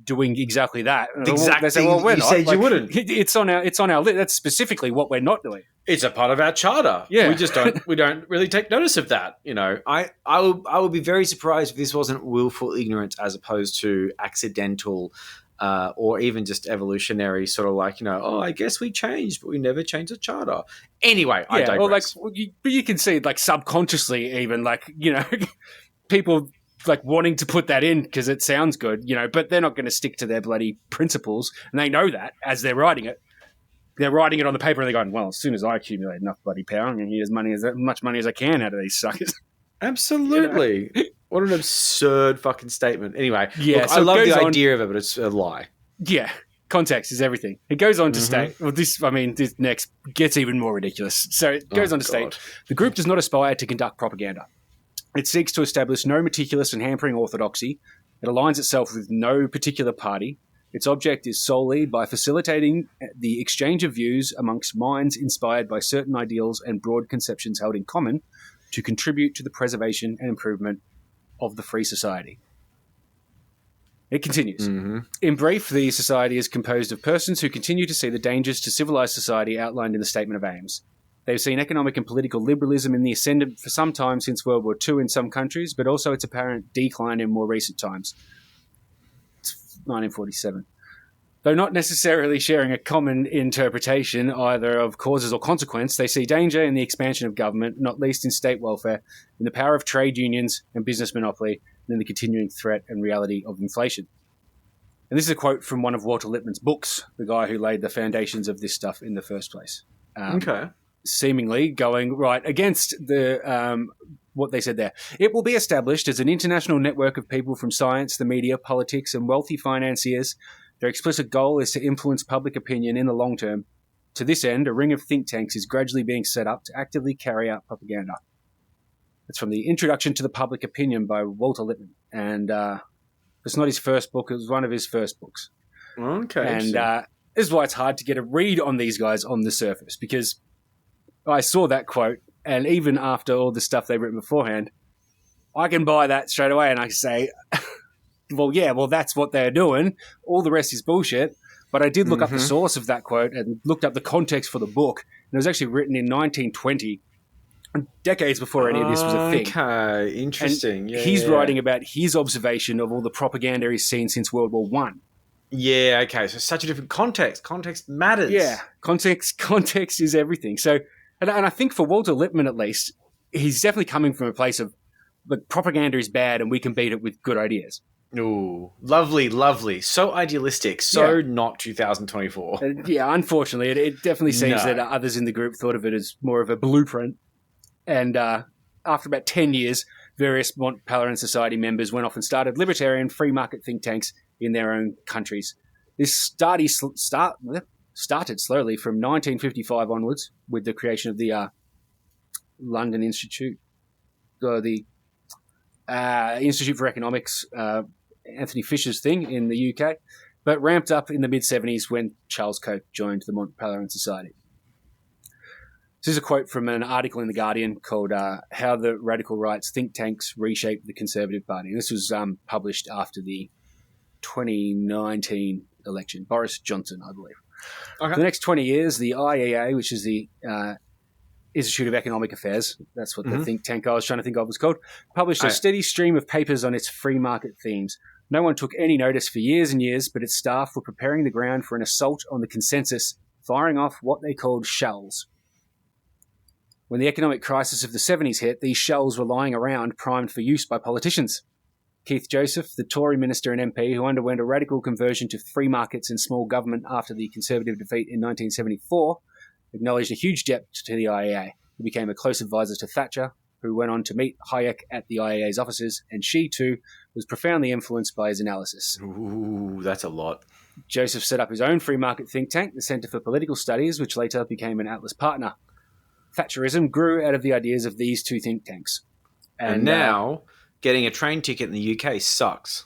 doing exactly that." The exact thing you said you wouldn't. It's on our list. That's specifically what we're not doing. It's a part of our charter. Yeah. We just don't really take notice of that. I would be very surprised if this wasn't willful ignorance as opposed to accidental or even just evolutionary sort of I guess we changed, but we never changed the charter. Anyway, I digress. But you can see subconsciously even people wanting to put that in because it sounds good, but they're not going to stick to their bloody principles, and they know that as they're writing it. They're writing it on the paper and they're going, well, as soon as I accumulate enough bloody power, I'm going to get as much money as I can out of these suckers. Absolutely. What an absurd fucking statement. Anyway, yeah, I love the idea of it, but it's a lie. Yeah, context is everything. It goes on to state, this next gets even more ridiculous. So it goes on to state, the group does not aspire to conduct propaganda. It seeks to establish no meticulous and hampering orthodoxy. It aligns itself with no particular party. Its object is solely by facilitating the exchange of views amongst minds inspired by certain ideals and broad conceptions held in common to contribute to the preservation and improvement of the free society. It continues. In brief, the society is composed of persons who continue to see the dangers to civilized society outlined in the Statement of Aims. They've seen economic and political liberalism in the ascendant for some time since World War II in some countries, but also its apparent decline in more recent times. It's 1947. Though not necessarily sharing a common interpretation either of causes or consequence, they see danger in the expansion of government, not least in state welfare, in the power of trade unions and business monopoly, and in the continuing threat and reality of inflation. And this is a quote from one of Walter Lippmann's books, the guy who laid the foundations of this stuff in the first place. Okay. Seemingly going right against the what they said there. It will be established as an international network of people from science, the media, politics, and wealthy financiers. Their explicit goal is to influence public opinion in the long term. To this end, a ring of think tanks is gradually being set up to actively carry out propaganda. It's from the Introduction to the Public Opinion by Walter Lippmann. And it's not his first book. It was one of his first books. Okay. And this is why it's hard to get a read on these guys on the surface, because I saw that quote, and even after all the stuff they've written beforehand, I can buy that straight away and I can say, well, that's what they're doing. All the rest is bullshit. But I did look up the source of that quote and looked up the context for the book. And it was actually written in 1920, decades before any of this was a thing. Okay, interesting. And he's writing about his observation of all the propaganda he's seen since World War One. Yeah, okay. So such a different context. Context matters. Yeah, context is everything. So, and I think for Walter Lippmann at least, he's definitely coming from a place of, like, propaganda is bad and we can beat it with good ideas. Ooh, lovely, lovely. So idealistic. So not 2024. Yeah, unfortunately, it definitely seems that others in the group thought of it as more of a blueprint. And after about 10 years, various Mont Pelerin Society members went off and started libertarian free market think tanks in their own countries. This started slowly from 1955 onwards with the creation of the London Institute, the Institute for Economics, Anthony Fisher's thing in the UK, but ramped up in the mid-70s when Charles Koch joined the Mont Pelerin Society. This is a quote from an article in The Guardian called How the Radical Right's Think Tanks Reshaped the Conservative Party. And this was published after the 2019 election. Boris Johnson, I believe. Okay. For the next 20 years, the IEA, which is the Institute of Economic Affairs, that's what the think tank I was trying to think of was called, published a steady stream of papers on its free market themes. No one took any notice for years and years, but its staff were preparing the ground for an assault on the consensus, firing off what they called shells. When the economic crisis of the 70s hit, these shells were lying around, primed for use by politicians. Keith Joseph, the Tory minister and MP who underwent a radical conversion to free markets and small government after the Conservative defeat in 1974, acknowledged a huge debt to the IEA. He became a close advisor to Thatcher, who went on to meet Hayek at the IEA's offices, and she, too, was profoundly influenced by his analysis. Ooh, that's a lot. Joseph set up his own free market think tank, the Centre for Political Studies, which later became an Atlas partner. Thatcherism grew out of the ideas of these two think tanks. And now, getting a train ticket in the UK sucks.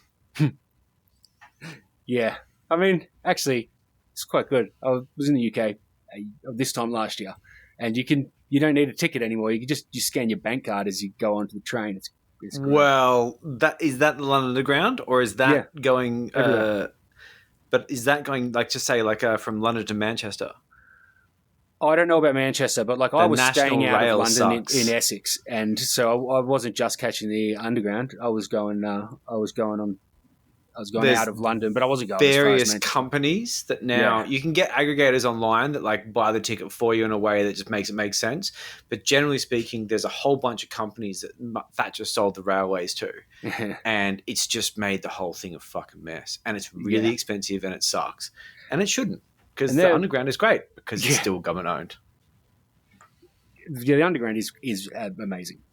Yeah. I mean, actually, it's quite good. I was in the UK this time last year, and you don't need a ticket anymore. You scan your bank card as you go onto the train. It's great. Well, is that the London Underground, or is that going? But is that going from London to Manchester? I don't know about Manchester, but I was staying out of London in Essex, and so I wasn't just catching the Underground. I was going out of London, but I wasn't going various companies that now you can get aggregators online that buy the ticket for you in a way that just makes it make sense. But generally speaking, there's a whole bunch of companies that Thatcher sold the railways to, and it's just made the whole thing a fucking mess. And it's really expensive, and it sucks, and it shouldn't, because the Underground is great because it's still government owned. Yeah, the Underground is amazing.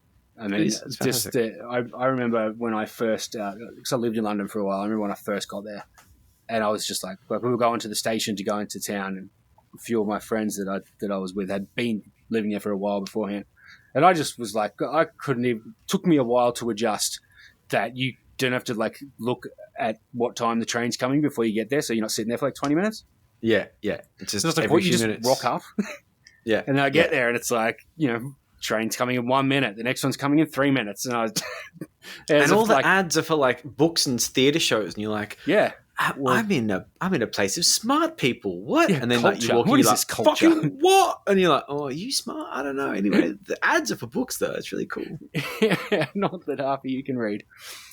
I mean, it's just I remember when I first, because I lived in London for a while. I remember when I first got there, and I was just like we were going to the station to go into town, and a few of my friends that I was with had been living there for a while beforehand, and I just was like, I couldn't even. It took me a while to adjust that you don't have to look at what time the train's coming before you get there, so you're not sitting there for 20 minutes. Yeah. It's just every few minutes. Rock up. Yeah, and then I get there, and it's train's coming in 1 minute. The next one's coming in 3 minutes. And all the ads are for books and theater shows. And you're like, I'm in a place of smart people. What? Yeah, and then culture. you walk what in, is this culture? Fucking what? And you're like, oh, are you smart? I don't know. Anyway, the ads are for books though. It's really cool. Yeah, not that half of you can read.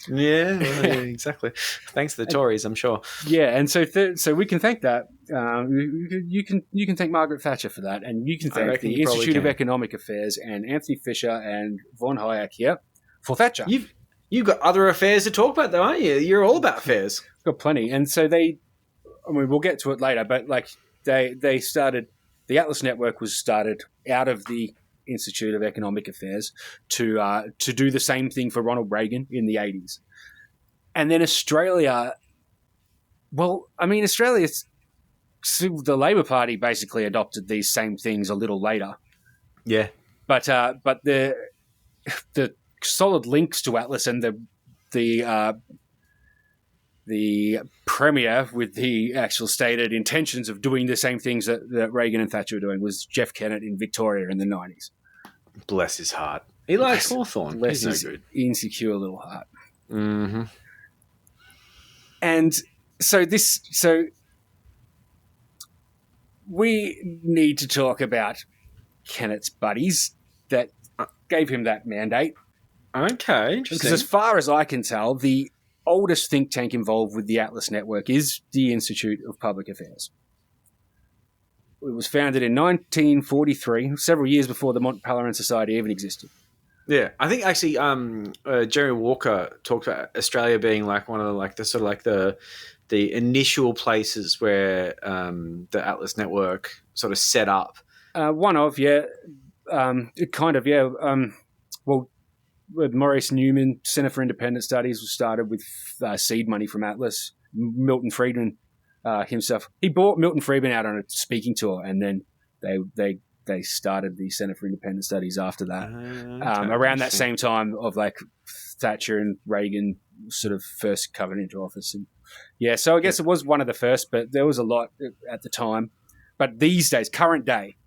Yeah, exactly. Thanks to the Tories, I'm sure. Yeah, and so we can thank that. You can thank Margaret Thatcher for that, and you can thank the Institute of Economic Affairs and Anthony Fisher and von Hayek here for Thatcher. You've got other affairs to talk about, though, aren't you? You're all about affairs. Got plenty. And so we'll get to it later, but like they started, the Atlas Network was started out of the Institute of Economic Affairs to do the same thing for Ronald Reagan in the 80s. And then Australia, Australia's, the Labor Party basically adopted these same things a little later. Yeah. But the solid links to Atlas and the premier with the actual stated intentions of doing the same things that Reagan and Thatcher were doing was Jeff Kennett in Victoria in the 90s. Bless his heart. He likes Hawthorne. Bless He's his no good. insecure little heart. Mm-hmm. And so we need to talk about Kennett's buddies that gave him that mandate. Okay, interesting. Because as far as I can tell, the oldest think tank involved with the Atlas Network is the Institute of Public Affairs. It was founded in 1943, several years before the Mont Pelerin Society even existed. Yeah, I think actually Jerry Walker talked about Australia being like one of the the initial places where the Atlas Network sort of set up. With Maurice Newman, Center for Independent Studies was started with seed money from Atlas. Milton Friedman himself, he bought Milton Friedman out on a speaking tour, and then they started the Center for Independent Studies after that. Around that same time of like Thatcher and Reagan sort of first coming into office. And so I guess it was one of the first, but there was a lot at the time. But these days, current day,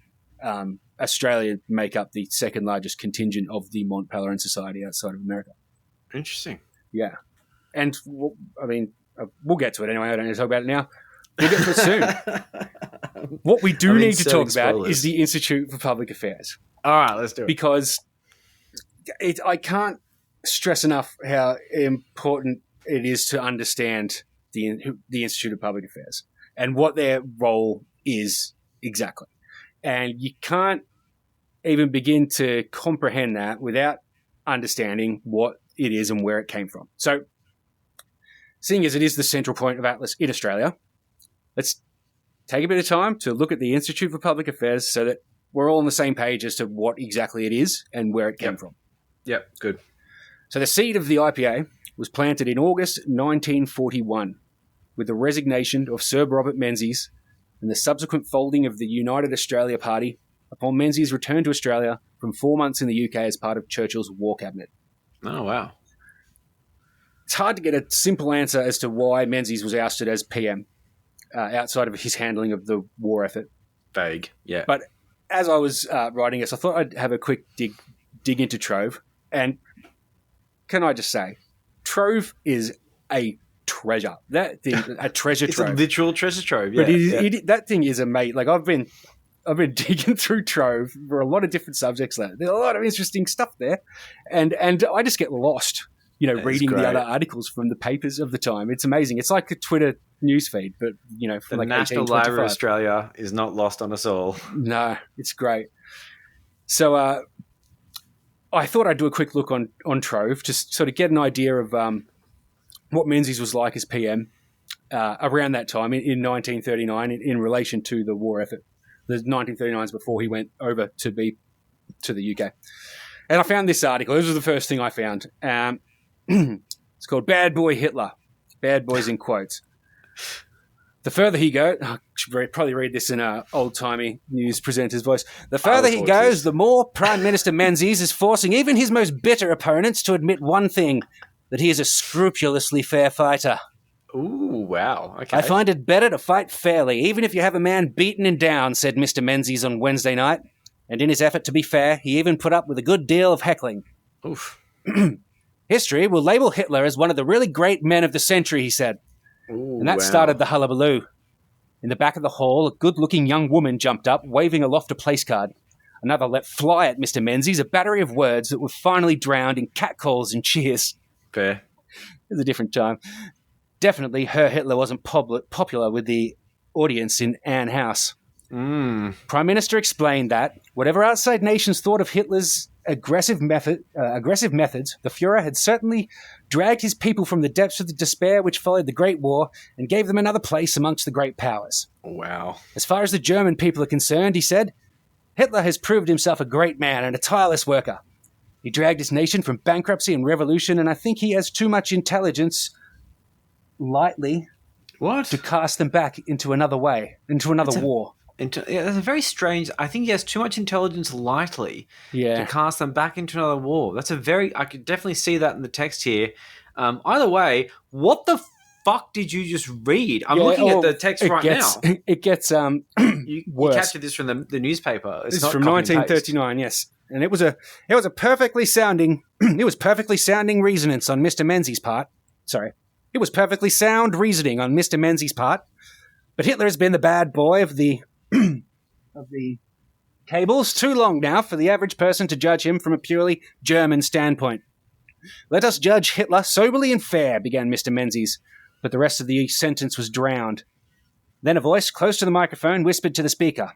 Australia make up the second largest contingent of the Mont Pelerin Society outside of America. Interesting. Yeah. And, we'll get to it anyway. I don't need to talk about it now. We'll get to it soon. What we do need to talk about is the Institute for Public Affairs. All right, let's do it. Because I can't stress enough how important it is to understand the Institute of Public Affairs and what their role is exactly. And you can't even begin to comprehend that without understanding what it is and where it came from. So, seeing as it is the central point of Atlas in Australia, let's take a bit of time to look at the Institute for Public Affairs so that we're all on the same page as to what exactly it is and where it came from. Yep, good. So the seed of the IPA was planted in August 1941 with the resignation of Sir Robert Menzies and the subsequent folding of the United Australia Party upon Menzies' return to Australia from 4 months in the UK as part of Churchill's war cabinet. Oh, wow. It's hard to get a simple answer as to why Menzies was ousted as PM outside of his handling of the war effort. Vague, yeah. But as I was writing this, I thought I'd have a quick dig into Trove. And can I just say, Trove is a treasure. That thing, a treasure it's trove. It's a literal treasure trove, yeah. But that thing is amazing. Like, I've been digging through Trove for a lot of different subjects there. There's a lot of interesting stuff there. And I just get lost, reading the other articles from the papers of the time. It's amazing. It's like a Twitter newsfeed, but, from the like National Library of Australia is not lost on us all. No, it's great. So I thought I'd do a quick look on Trove to sort of get an idea of what Menzies was like as PM around that time in 1939 in relation to the war effort. The 1939 is before he went over to the UK. And I found this article. This was the first thing I found. It's called Bad Boy Hitler. Bad boys in quotes. The further he goes, I should probably read this in an old-timey news presenter's voice. The further he goes, the more Prime Minister Menzies is forcing even his most bitter opponents to admit one thing, that he is a scrupulously fair fighter. Ooh, wow. Okay. I find it better to fight fairly, even if you have a man beaten and down, said Mr. Menzies on Wednesday night. And in his effort to be fair, he even put up with a good deal of heckling. Oof. History will label Hitler as one of the really great men of the century, he said. Ooh, and that started the hullabaloo. In the back of the hall, a good-looking young woman jumped up, waving aloft a place card. Another let fly at Mr. Menzies a battery of words that were finally drowned in catcalls and cheers. Fair. It was a different time. Definitely, her Hitler wasn't popular with the audience in Anne House. Prime Minister explained that whatever outside nations thought of Hitler's aggressive methods, the Fuhrer had certainly dragged his people from the depths of the despair which followed the Great War and gave them another place amongst the great powers. Wow. As far as the German people are concerned, he said, Hitler has proved himself a great man and a tireless worker. He dragged his nation from bankruptcy and revolution, and I think he has too much intelligence lightly to cast them back into another war. Yeah, that's a very strange. I think he has too much intelligence lightly to cast them back into another war. That's a very. I could definitely see that in the text here. Either way, what the fuck did you just read? I'm looking at the text now. It gets You worse. captured this from the newspaper. It's from 1939. Yes, and it was a perfectly sounding. It was perfectly sounding resonance on Mr. Menzies' part. Sorry, it was perfectly sound reasoning on Mr. Menzies' part. But Hitler has been the bad boy of the cables too long now for the average person to judge him from a purely German standpoint. Let us judge Hitler soberly and fair, began Mr. Menzies, but the rest of the sentence was drowned. Then a voice close to the microphone whispered to the speaker,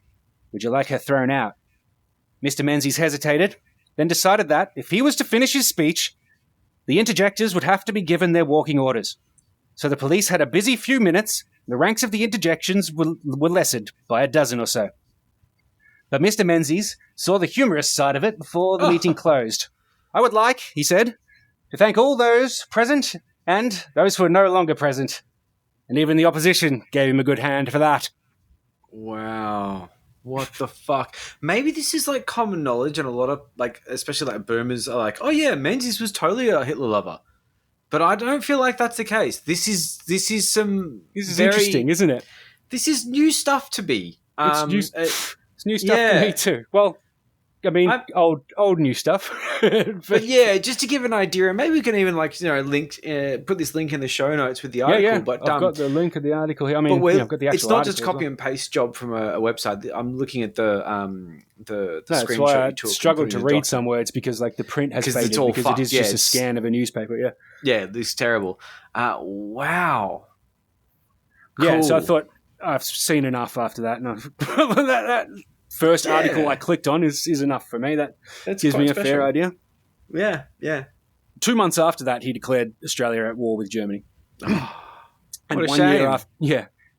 "Would you like her thrown out?" Mr. Menzies hesitated, then decided that, if he was to finish his speech, the interjectors would have to be given their walking orders. So the police had a busy few minutes. The ranks of the interjections were lessened by a dozen or so. But Mr. Menzies saw the humorous side of it before the meeting closed. "I would like," he said, "to thank all those present and those who are no longer present. And even the opposition gave him a good hand for that." Wow. What the fuck? Maybe this is like common knowledge, and a lot of especially boomers are like, "Oh yeah, Menzies was totally a Hitler lover." But I don't feel like that's the case. This is interesting, isn't it? This is new stuff to me. It's new stuff to me too. Well, I mean, old new stuff. but yeah, just to give an idea, and maybe we can even link, put this link in the show notes with the article. Yeah. But I've got the link of the article here. I mean, I've got the actual it's not article just copy and paste job from a website. I'm looking at the screenshot. That's why I you took struggled to read some words because the print has faded it's all because fucked. it is just a scan of a newspaper. Yeah. Yeah, this is terrible. Wow. Cool. Yeah, so I Cool. thought I've seen enough after that. And that first article I clicked on is enough for me. That gives me a fair idea. Yeah, yeah. 2 months after that, he declared Australia at war with Germany. What a shame.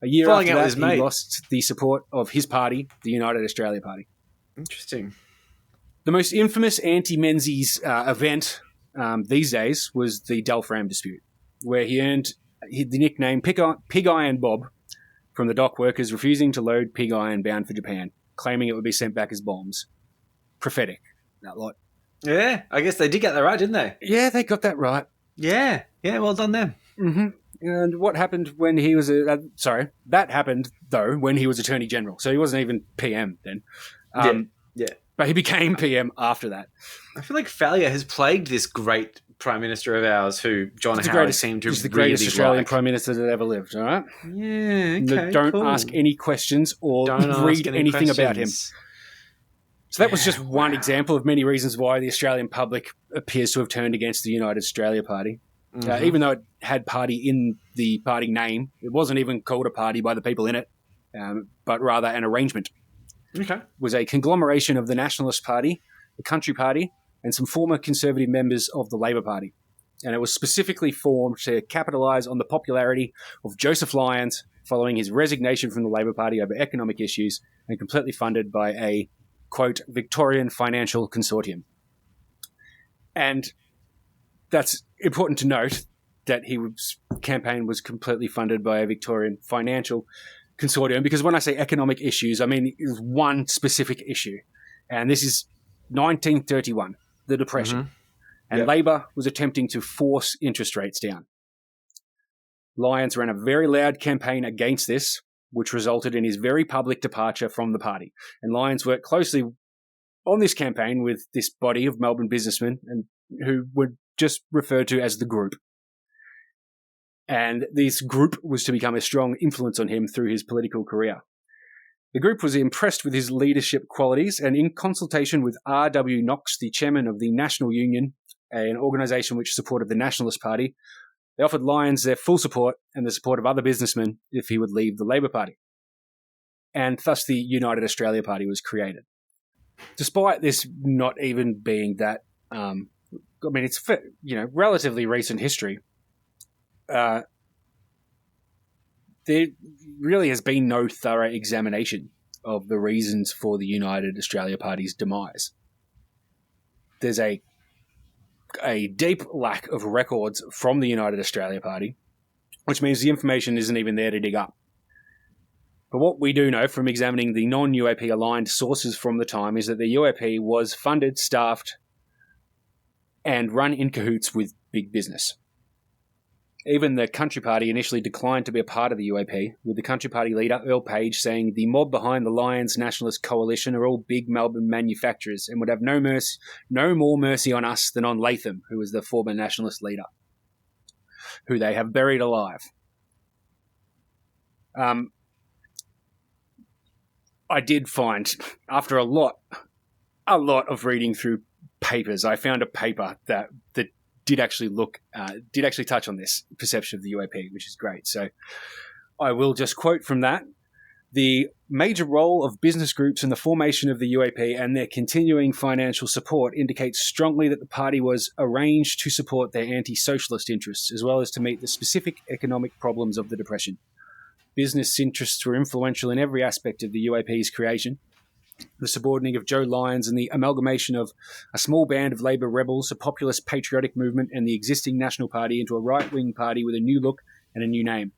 A year Falling after out with his that, mate. he lost the support of his party, the United Australia Party. Interesting. The most infamous anti-Menzies event these days was the Dulfram dispute, where he earned the nickname Pig Iron Bob from the dock workers refusing to load pig iron bound for Japan, claiming it would be sent back as bombs. Prophetic, that lot. Yeah, I guess they did get that right, didn't they? Yeah, they got that right. Yeah, well done them. Mm-hmm. And what happened when he was that happened, though, when he was Attorney General. So he wasn't even PM then. Yeah. But he became PM after that. I feel like failure has plagued this great Prime Minister of ours who John Howard seemed to He's the really greatest Australian like. Prime Minister that ever lived, all right? Yeah, okay, Don't cool. ask any questions or Don't read ask any anything about him. questions. So that was just one example of many reasons why the Australian public appears to have turned against the United Australia Party. Mm-hmm. Even though it had party in the party name, it wasn't even called a party by the people in it, but rather an arrangement. Okay. It was a conglomeration of the Nationalist Party, the Country Party, and some former Conservative members of the Labor Party. And it was specifically formed to capitalise on the popularity of Joseph Lyons following his resignation from the Labor Party over economic issues, and completely funded by a, quote, Victorian financial consortium. And that's important to note that his campaign was completely funded by a Victorian financial consortium, because when I say economic issues, I mean it was one specific issue. And this is 1931, the Depression. Mm-hmm. And Labor was attempting to force interest rates down. Lyons ran a very loud campaign against this, which resulted in his very public departure from the party. And Lyons worked closely on this campaign with this body of Melbourne businessmen, and who were just referred to as the Group. And this group was to become a strong influence on him through his political career. The group was impressed with his leadership qualities, and in consultation with R.W. Knox, the chairman of the National Union, an organisation which supported the Nationalist Party, they offered Lyons their full support and the support of other businessmen if he would leave the Labor Party. And thus the United Australia Party was created. despite this not even being that, it's relatively recent history. There really has been no thorough examination of the reasons for the United Australia Party's demise. There's a deep lack of records from the United Australia Party, which means the information isn't even there to dig up. But what we do know from examining the non-UAP aligned sources from the time is that the UAP was funded, staffed, and run in cahoots with big business. Even the Country Party initially declined to be a part of the UAP, with the Country Party leader, Earl Page, saying the mob behind the Lions Nationalist Coalition are all big Melbourne manufacturers and would have no more mercy on us than on Latham, who was the former nationalist leader, who they have buried alive. I did find, after a lot of reading through papers, I found a paper that did actually touch on this perception of the UAP, which is great. So I will just quote from that. The major role of business groups in the formation of the UAP and their continuing financial support indicates strongly that the party was arranged to support their anti-socialist interests, as well as to meet the specific economic problems of the Depression. Business interests were influential in every aspect of the UAP's creation. The subordinating of Joe Lyons and the amalgamation of a small band of Labor rebels, a populist patriotic movement, and the existing National Party into a right-wing party with a new look and a new name.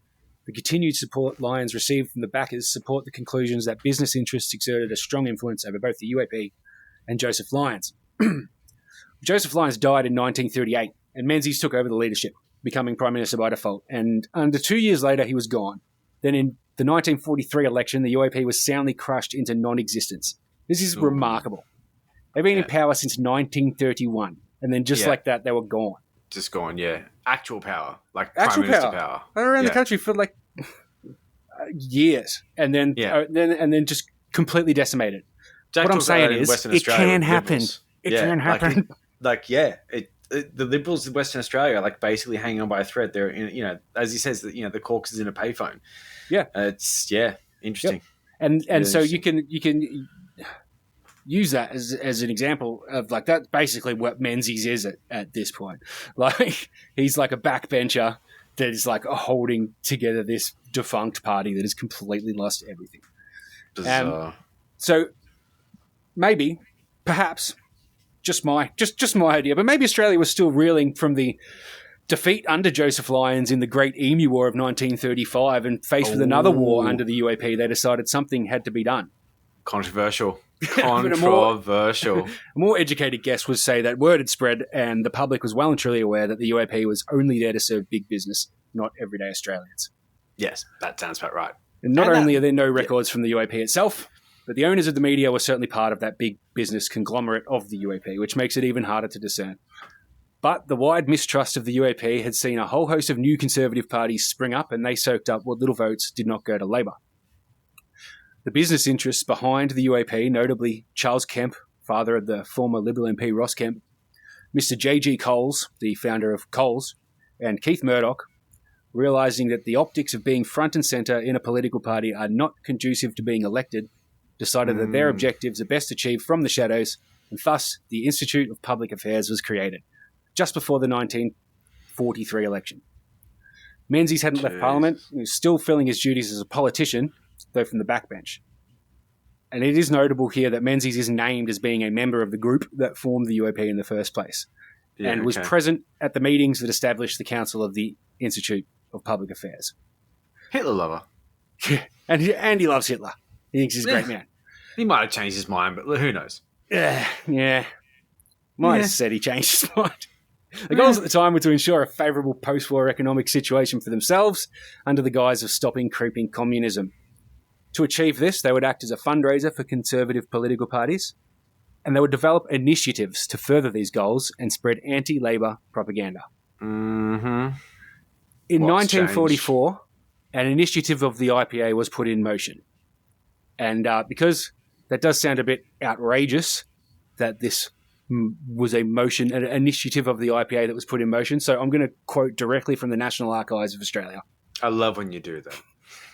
The continued support Lyons received from the backers support the conclusions that business interests exerted a strong influence over both the UAP and Joseph Lyons. Joseph Lyons died in 1938, and Menzies took over the leadership, becoming Prime Minister by default, and under 2 years later he was gone. Then in the 1943 election, the UAP was soundly crushed into non-existence. This is remarkable. They've been in power since 1931, and then just like that, they were gone. Just gone, yeah. Actual power, like Actual Prime Minister power. Around the country for like years, and then just completely decimated. What I'm saying is, it can happen. It can happen. The Liberals in Western Australia are like basically hanging on by a thread. They're in, as he says, the caucus is in a payphone. Yeah, it's interesting. Yep. And so you can use that as an example of like that's basically what Menzies is at this point. Like he's like a backbencher that is like holding together this defunct party that has completely lost everything. So maybe, perhaps. Just my idea, but maybe Australia was still reeling from the defeat under Joseph Lyons in the Great Emu War of 1935 and faced with another war under the UAP. They decided something had to be done. Controversial. A more educated guess would say that word had spread and the public was well and truly aware that the UAP was only there to serve big business, not everyday Australians. Yes, that sounds about right. And not only are there no records from the UAP itself, but the owners of the media were certainly part of that big business conglomerate of the UAP, which makes it even harder to discern. But the wide mistrust of the UAP had seen a whole host of new conservative parties spring up, and they soaked up what little votes did not go to Labor. The business interests behind the UAP, notably Charles Kemp, father of the former Liberal MP Ross Kemp, Mr. J.G. Coles, the founder of Coles, and Keith Murdoch, realising that the optics of being front and centre in a political party are not conducive to being elected, decided that their objectives are best achieved from the shadows, and thus the Institute of Public Affairs was created, just before the 1943 election. Menzies hadn't left Parliament. He was still filling his duties as a politician, though from the backbench. And it is notable here that Menzies is named as being a member of the group that formed the UAP in the first place, and was present at the meetings that established the Council of the Institute of Public Affairs. Hitler lover. And he loves Hitler. He thinks he's a great man. He might have changed his mind, but who knows? Yeah. Might have said he changed his mind. The goals at the time were to ensure a favourable post-war economic situation for themselves under the guise of stopping creeping communism. To achieve this, they would act as a fundraiser for conservative political parties, and they would develop initiatives to further these goals and spread anti-Labor propaganda. Mm-hmm. In 1944, an initiative of the IPA was put in motion. And because that does sound a bit outrageous that this was an initiative of the IPA that was put in motion, so I'm going to quote directly from the National Archives of Australia. I love when you do that.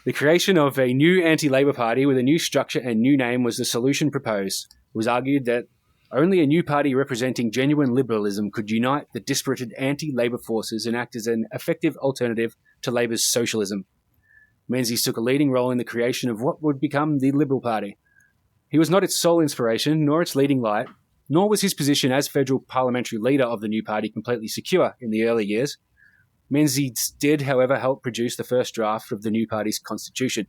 The creation of a new anti-Labor party with a new structure and new name was the solution proposed. was argued that only a new party representing genuine liberalism could unite the disparate anti-Labour forces and act as an effective alternative to Labour's socialism. Menzies took a leading role in the creation of what would become the Liberal Party. He was not its sole inspiration, nor its leading light, nor was his position as federal parliamentary leader of the new party completely secure in the early years. Menzies did, however, help produce the first draft of the new party's constitution.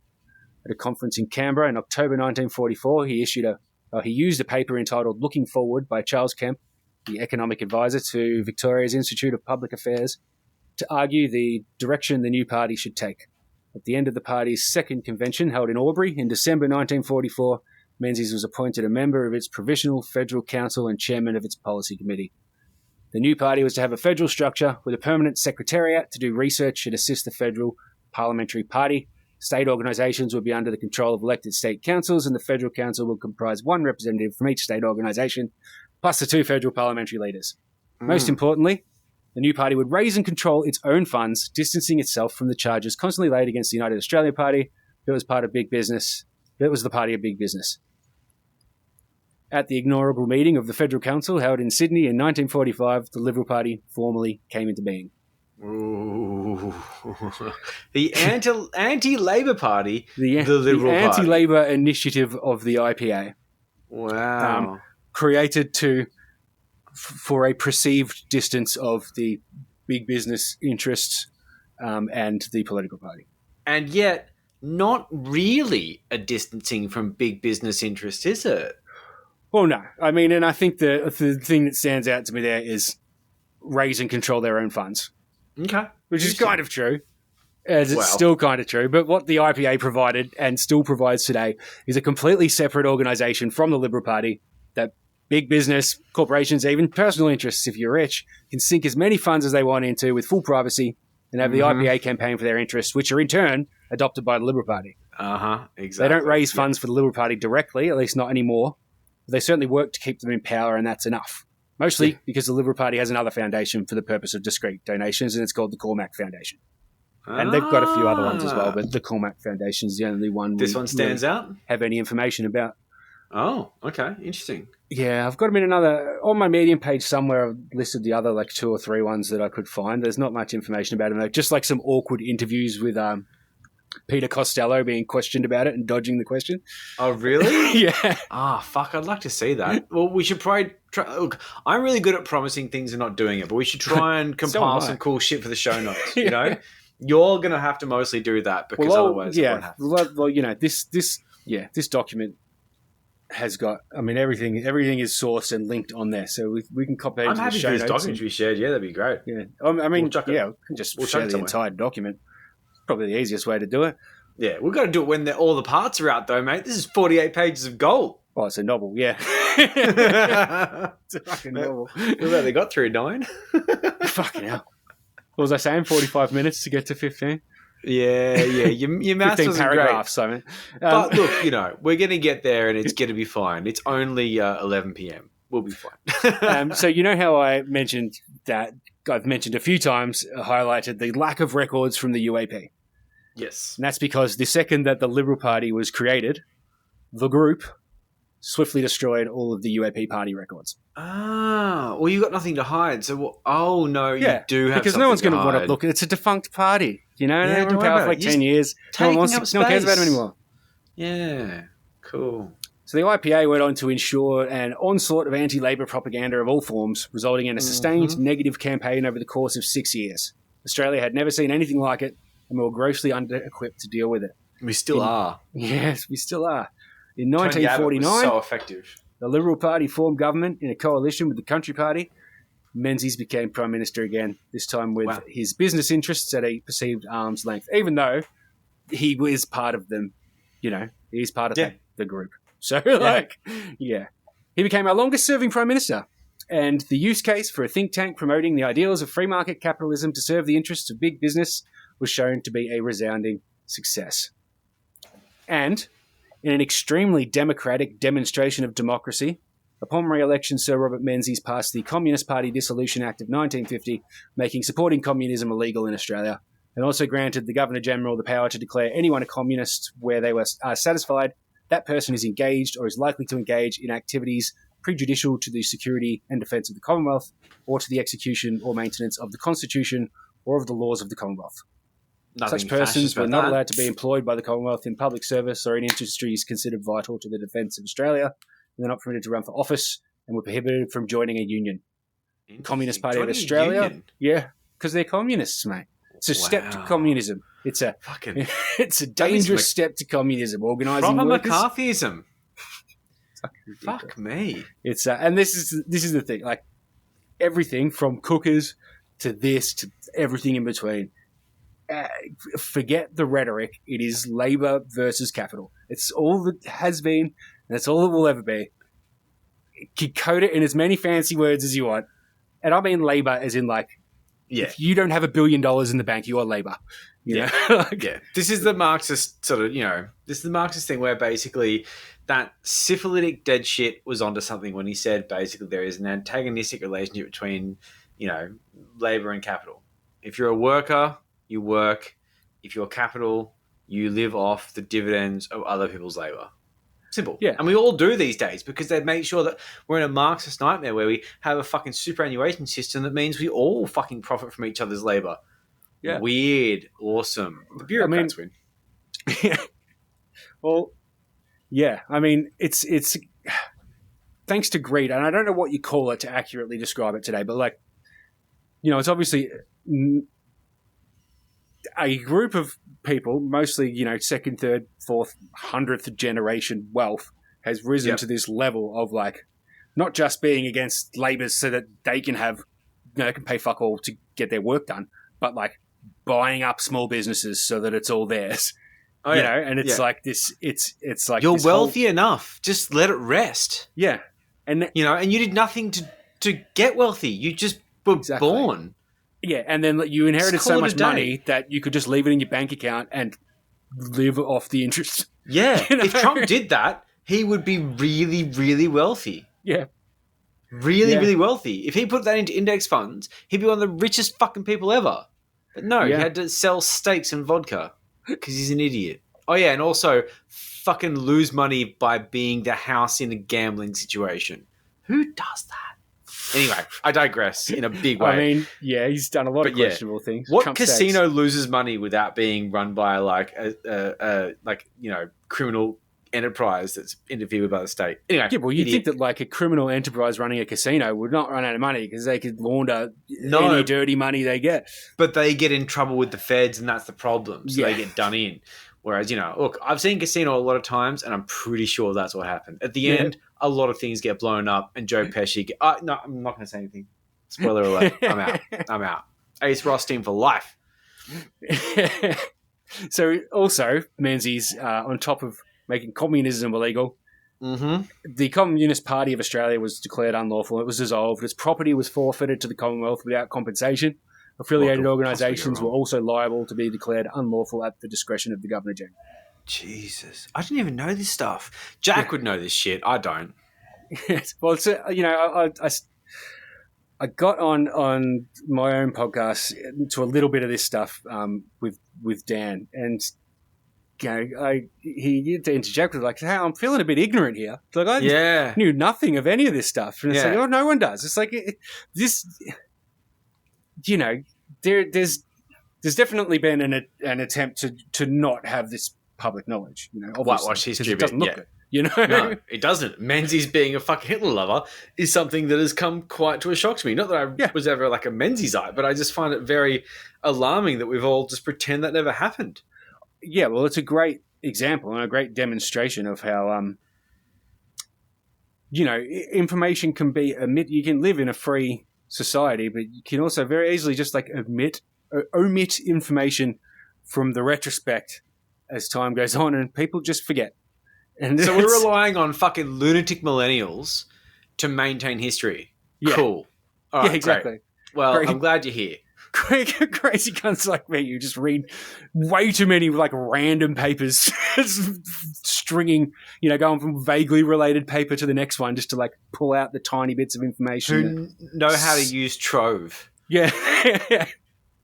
At a conference in Canberra in October 1944, he used a paper entitled Looking Forward by Charles Kemp, the economic advisor to Victoria's Institute of Public Affairs, to argue the direction the new party should take. At the end of the party's second convention held in Albury in December 1944, Menzies was appointed a member of its Provisional Federal Council and chairman of its policy committee. The new party was to have a federal structure with a permanent secretariat to do research and assist the federal parliamentary party. State organisations would be under the control of elected state councils, and the federal council would comprise one representative from each state organisation, plus the 2 federal parliamentary leaders. Most importantly, the new party would raise and control its own funds, distancing itself from the charges constantly laid against the United Australia Party. It was part of big business. It was the party of big business. At the inaugural meeting of the Federal Council held in Sydney in 1945, the Liberal Party formally came into being. Ooh. The anti-Labour Party, the Liberal the Party. anti-Labour initiative of the IPA. Wow. Created for a perceived distance of the big business interests and the political party. And yet, not really a distancing from big business interests, is it? Well, no. I mean, and I think the thing that stands out to me there is raise and control their own funds. Okay. Which is kind of true, as it's Well. still kind of true. But what the IPA provided and still provides today is a completely separate organisation from the Liberal Party that big business, corporations, even personal interests, if you're rich, can sink as many funds as they want into with full privacy and have the IPA campaign for their interests, which are in turn adopted by the Liberal Party. Exactly. They don't raise funds for the Liberal Party directly, at least not anymore. But they certainly work to keep them in power, and that's enough. Mostly because the Liberal Party has another foundation for the purpose of discreet donations, and it's called the Cormack Foundation. And they've got a few other ones as well, but the Cormack Foundation is the only one This one stands out? Have any information about. Oh, okay. Interesting. Yeah, I've got them in another... On my Medium page somewhere, I've listed the other 2 or 3 ones that I could find. There's not much information about them, though. Just some awkward interviews with Peter Costello being questioned about it and dodging the question. Oh, really? Yeah. Fuck. I'd like to see that. Well, we should probably try. Look, I'm really good at promising things and not doing it, but we should try and compile some cool shit for the show notes, you know? You're going to have to mostly do that because otherwise it won't happen. Well, this document has got, I mean, everything is sourced and linked on there, so we can copy into the show notes. I'm happy for this document to be shared. Yeah, that'd be great. Yeah. I mean, we can just share the entire document. Probably the easiest way to do it. Yeah, we've got to do it when all the parts are out, though, mate. This is 48 pages of gold. Oh, it's a novel, yeah. It's a fucking novel. We've only got through 9. Fucking hell. What was I saying? 45 minutes to get to 15? Yeah. Your maths 15 wasn't paragraphs, great. Simon. But look, we're going to get there and it's going to be fine. It's only 11 p.m. We'll be fine. So you know how I mentioned that, I've mentioned a few times, highlighted the lack of records from the UAP. Yes. And that's because the second that the Liberal Party was created, the group swiftly destroyed all of the UAP party records. Well, you got nothing to hide. So, you do have because no one's going to hide. want to look. It's a defunct party. They've been in power for 10 years. No one cares about them anymore. Yeah, cool. So the IPA went on to ensure an onslaught of anti-Labour propaganda of all forms, resulting in a sustained negative campaign over the course of 6 years. Australia had never seen anything like it, and we were grossly under-equipped to deal with it. We still are. Yes, we still are. In Tony Abbott 1949, was so effective. The Liberal Party formed government in a coalition with the Country Party. Menzies became Prime Minister again, this time with his business interests at a perceived arm's length, even though he was part of them, he's part of the group. So, he became our longest-serving Prime Minister. And the use case for a think tank promoting the ideals of free market capitalism to serve the interests of big business was shown to be a resounding success. And in an extremely democratic demonstration of democracy, upon re-election, Sir Robert Menzies passed the Communist Party Dissolution Act of 1950, making supporting communism illegal in Australia, and also granted the Governor-General the power to declare anyone a communist where they were satisfied that person is engaged or is likely to engage in activities prejudicial to the security and defence of the Commonwealth or to the execution or maintenance of the Constitution or of the laws of the Commonwealth. Nothing Such persons fascist were about not that. allowed to be employed by the Commonwealth in public service or in industries considered vital to the defence of Australia. They're not permitted to run for office and were prohibited from joining a union. Communist Party of Joining a Australia. union? Yeah, because they're communists, mate. It's a step to Wow. communism. It's a Fucking it's a That means dangerous step to communism. Organising proper workers. McCarthyism. Ridiculous. Fuck me. It's and this is the thing. Like everything from cookers to this to everything in between. Forget the rhetoric. It is Labor versus capital. It's all that has been, and that's all it will ever be. You can code it in as many fancy words as you want, and I mean Labor as in like, Yeah. if you don't have $1 billion in the bank, you are Labor. You know? Like, Yeah, this is the Marxist sort of, this is the Marxist thing where basically that syphilitic dead shit was onto something when he said basically there is an antagonistic relationship between, labor and capital. If you're a worker, you work. If you're capital, you live off the dividends of other people's labor. Simple. Yeah. And we all do these days because they make sure that we're in a Marxist nightmare where we have a fucking superannuation system that means we all fucking profit from each other's labor. Yeah. Weird. Awesome. The bureaucrats win. Well, yeah. I mean, it's thanks to greed, and I don't know what you call it to accurately describe it today, but like, it's obviously a group of people, mostly, second, third, fourth, 100th generation wealth has risen to this level of like, not just being against labour so that they can have, they can pay fuck all to get their work done, but like buying up small businesses so that it's all theirs. Oh, you yeah. know, and it's Yeah. like this, it's like You're this whole- wealthy enough. Just let it rest. yeah. And And you did nothing to get wealthy. You just were Exactly. born. yeah, and then you inherited Just call so it a much day. money that you could just leave it in your bank account and live off the interest. Yeah. You know? If Trump did that, he would be really, really wealthy. Yeah. Really, Yeah. really wealthy. If he put that into index funds, he'd be one of the richest fucking people ever. But no, he Yeah. had to sell steaks and vodka because he's an idiot. Oh, yeah, and also fucking lose money by being the house in a gambling situation. Who does that? Anyway, I digress in a big way. I mean, yeah, he's done a lot of But yeah, questionable things. What Trump casino states. loses money without being run by like a criminal enterprise that's interfered by the state? Anyway, Yeah, well, you'd idiot. think that like a criminal enterprise running a casino would not run out of money because they could launder No. any dirty money they get. But they get in trouble with the feds, and that's the problem. So Yeah. they get done in. Whereas, look, I've seen casino a lot of times, and I'm pretty sure that's what happened. At the Yeah. end, a lot of things get blown up, and Joe Pesci. No, I'm not going to say anything. Spoiler alert. I'm out. Ace Rothstein for life. So also, Menzies, on top of making communism illegal, Mm-hmm. the Communist Party of Australia was declared unlawful. It was dissolved. Its property was forfeited to the Commonwealth without compensation. Affiliated What could organisations possibly go were also liable to be declared unlawful at the discretion of the Governor-General. Jesus. I didn't even know this stuff. Jack would know this shit. I don't. Yes. Well, it's, I got on my own podcast to a little bit of this stuff with Dan, and he had to interject with like, "Hey, I'm feeling a bit ignorant here. Like I Yeah. knew nothing of any of this stuff." And it's Yeah. like, "Oh, no one does." It's like this, there's definitely been an attempt to not have this public knowledge. Obviously, Whitewash 'cause history, it doesn't but look yeah. good. You know, No, it doesn't. Menzies being a fucking Hitler lover is something that has come quite to a shock to me. Not that I was ever like a Menziesite, but I just find it very alarming that we've all just pretend that never happened. Yeah, well, it's a great example and a great demonstration of how, information can be you can live in a free society, but you can also very easily just like omit information from the retrospect as time goes on, and people just forget. And So we're relying on fucking lunatic millennials to maintain history. Yeah. Cool. All right, yeah, exactly. great. Well, Great. I'm glad you're here. Crazy cunts like me, you just read way too many like random papers, stringing, going from vaguely related paper to the next one just to like pull out the tiny bits of information. Who know how to use Trove? Yeah.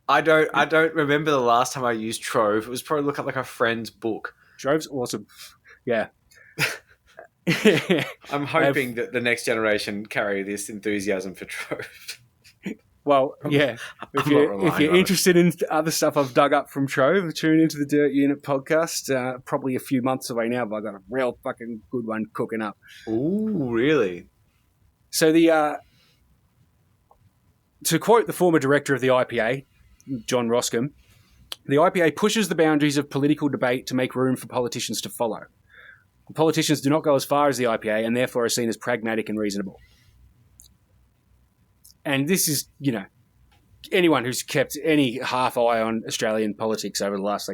I don't remember the last time I used Trove. It was probably look up like a friend's book. Trove's awesome. Yeah. I'm hoping that the next generation carry this enthusiasm for Trove. Well, yeah. If I'm not you're relying on it. interested in other stuff I've dug up from Trove, tune into the Dirt Unit podcast. Probably a few months away now, but I've got a real fucking good one cooking up. Ooh, really? So to quote the former director of the IPA, John Roscombe, the IPA pushes the boundaries of political debate to make room for politicians to follow. The politicians do not go as far as the IPA and therefore are seen as pragmatic and reasonable. And this is, anyone who's kept any half eye on Australian politics over the last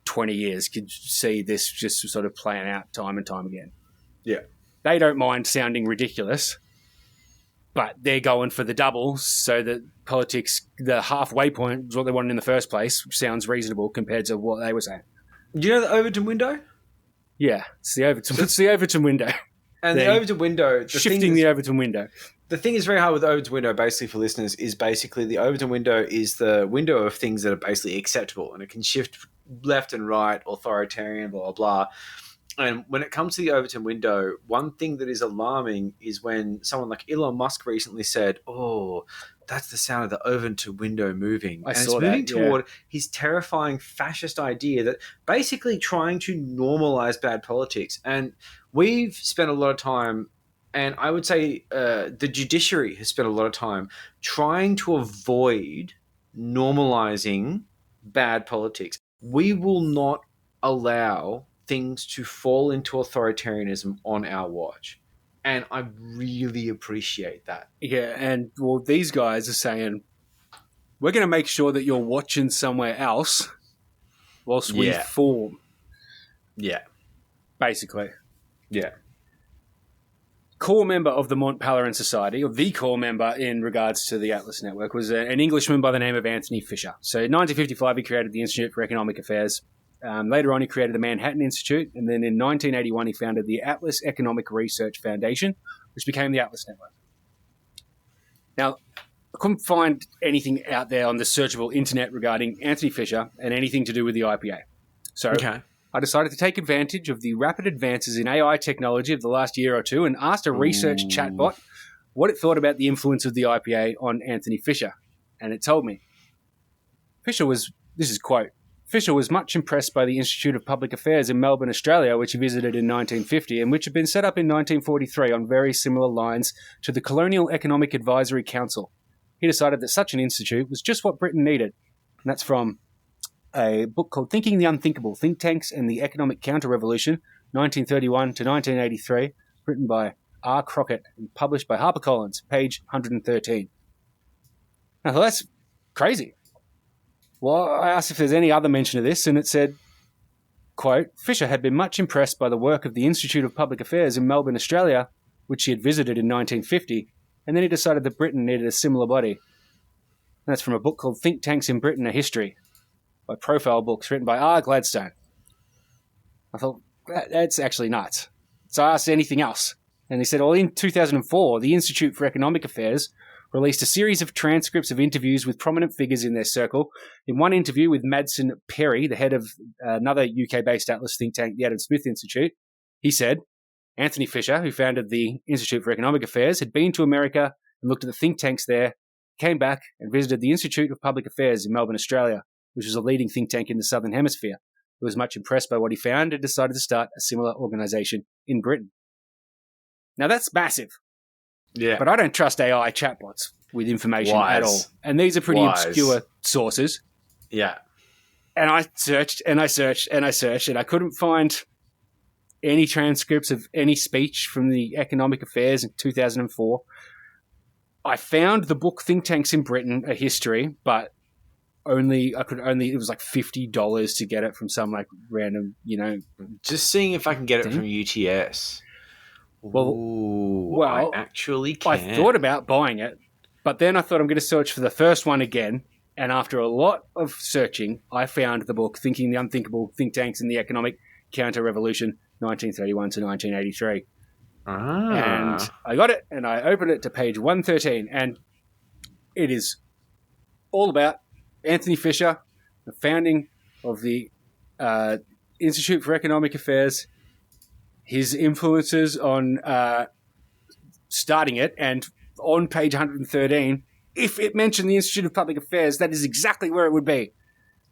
20 years could see this just sort of playing out time and time again. Yeah. They don't mind sounding ridiculous, but they're going for the double so that politics, the halfway point, is what they wanted in the first place, sounds reasonable compared to what they were saying. Do you know the Overton window? Yeah, it's the Overton window. And the Overton window... The Overton window. The thing is very hard with the Overton window, basically, for listeners, is basically the Overton window is the window of things that are basically acceptable, and it can shift left and right, authoritarian, blah, blah, blah. And when it comes to the Overton window, one thing that is alarming is when someone like Elon Musk recently said, "Oh, that's the sound of the Overton window moving." And it's moving toward his terrifying fascist idea that basically trying to normalize bad politics. And we've spent a lot of time, and I would say the judiciary has spent a lot of time trying to avoid normalizing bad politics. We will not allow things to fall into authoritarianism on our watch. And I really appreciate that. Yeah, and well, these guys are saying, we're going to make sure that you're watching somewhere else whilst we form. Yeah. Basically. Yeah. Core member of the Mont Pelerin Society, or the core member in regards to the Atlas Network, was an Englishman by the name of Anthony Fisher. So in 1955, he created the Institute for Economic Affairs. Later on, he created the Manhattan Institute, and then in 1981, he founded the Atlas Economic Research Foundation, which became the Atlas Network. Now, I couldn't find anything out there on the searchable internet regarding Anthony Fisher and anything to do with the IPA. So I decided to take advantage of the rapid advances in AI technology of the last year or two and asked a research chatbot what it thought about the influence of the IPA on Anthony Fisher. And it told me, Fisher was much impressed by the Institute of Public Affairs in Melbourne, Australia, which he visited in 1950 and which had been set up in 1943 on very similar lines to the Colonial Economic Advisory Council. He decided that such an institute was just what Britain needed. And that's from a book called Thinking the Unthinkable, Thinktanks and the Economic Counter-Revolution, 1931 to 1983, written by R. Crockett and published by HarperCollins, page 113. Now, that's crazy. Well, I asked if there's any other mention of this, and it said, quote, Fisher had been much impressed by the work of the Institute of Public Affairs in Melbourne, Australia, which he had visited in 1950, and then he decided that Britain needed a similar body. And that's from a book called Think Tanks in Britain, A History, by Profile Books, written by R. Gladstone. I thought, that's actually nuts. So I asked anything else, and he said, well, in 2004, the Institute for Economic Affairs released a series of transcripts of interviews with prominent figures in their circle. In one interview with Madsen Perry, the head of another UK-based Atlas think tank, the Adam Smith Institute, he said, Anthony Fisher, who founded the Institute for Economic Affairs, had been to America and looked at the think tanks there, came back and visited the Institute of Public Affairs in Melbourne, Australia, which was a leading think tank in the Southern Hemisphere. He was much impressed by what he found and decided to start a similar organisation in Britain. Now, that's massive. Yeah. But I don't trust AI chatbots with information at all. And these are pretty obscure sources. Yeah. And I searched and I searched and I searched, and I couldn't find any transcripts of any speech from the Economic Affairs in 2004. I found the book Think Tanks in Britain, A History, but it was like $50 to get it from some random, Just seeing if I can get it from UTS. Well, I actually can. I thought about buying it, but then I thought I'm going to search for the first one again. And after a lot of searching, I found the book Thinking the Unthinkable, Think Tanks and the Economic Counter-Revolution, 1931 to 1983. And I got it, and I opened it to page 113, and it is all about Anthony Fisher, the founding of the Institute for Economic Affairs, his influences on starting it, and on page 113, if it mentioned the Institute of Public Affairs, that is exactly where it would be.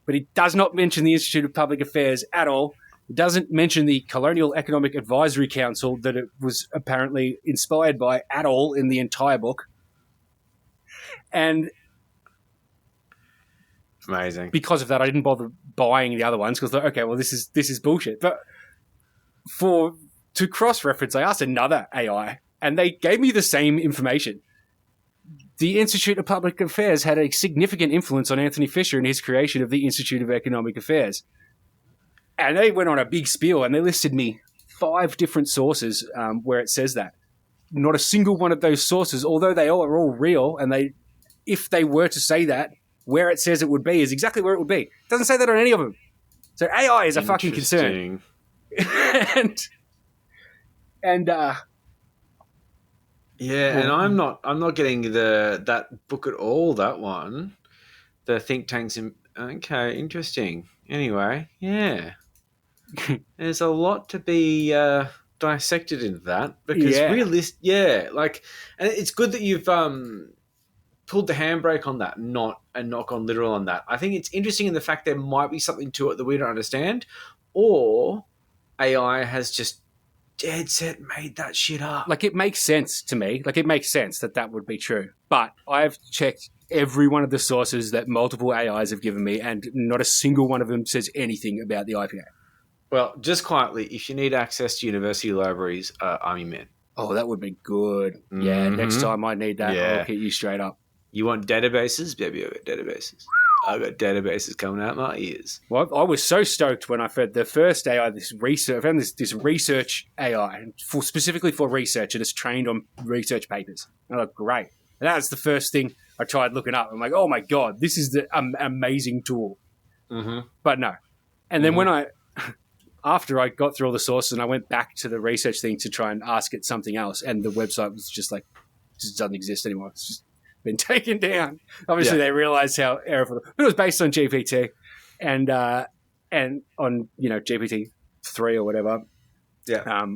But it does not mention the Institute of Public Affairs at all. It doesn't mention the Colonial Economic Advisory Council that it was apparently inspired by at all in the entire book. And Amazing. because of that, I didn't bother buying the other ones because I thought, okay, well, this is bullshit. But to cross-reference, I asked another AI, and they gave me the same information. The Institute of Public Affairs had a significant influence on Anthony Fisher in his creation of the Institute of Economic Affairs. And they went on a big spiel, and they listed me 5 different sources where it says that. Not a single one of those sources, although they all are all real, and if they were to say that, where it says it would be is exactly where it would be. It doesn't say that on any of them. So AI is a fucking concern. and yeah, and I'm not getting that book at all. That one, the think tanks. Okay, interesting. Anyway, yeah, there's a lot to be dissected into that because and it's good that you've pulled the handbrake on that, and not gone literal on that. I think it's interesting in the fact there might be something to it that we don't understand, or AI has just dead set made that shit up. Like, it makes sense to me. Like, it makes sense that would be true. But I've checked every one of the sources that multiple AIs have given me, and not a single one of them says anything about the IPA. Well, just quietly, if you need access to university libraries, I'm your man. Oh, that would be good. Yeah, next time I need that, Yeah. I'll hit you straight up. You want databases? Baby, I got databases. I got databases coming out my ears. Well, I was so stoked when I found the first AI, this research AI, specifically for research, and it's trained on research papers. And I thought, great. And that's the first thing I tried looking up. I'm like, oh my God, this is the amazing tool. Mm-hmm. But no. And then after I got through all the sources and I went back to the research thing to try and ask it something else, and the website was just like, just doesn't exist anymore. It's just been taken down. Obviously, they realized how errorful. But it was based on GPT and on GPT-3 or whatever. Yeah.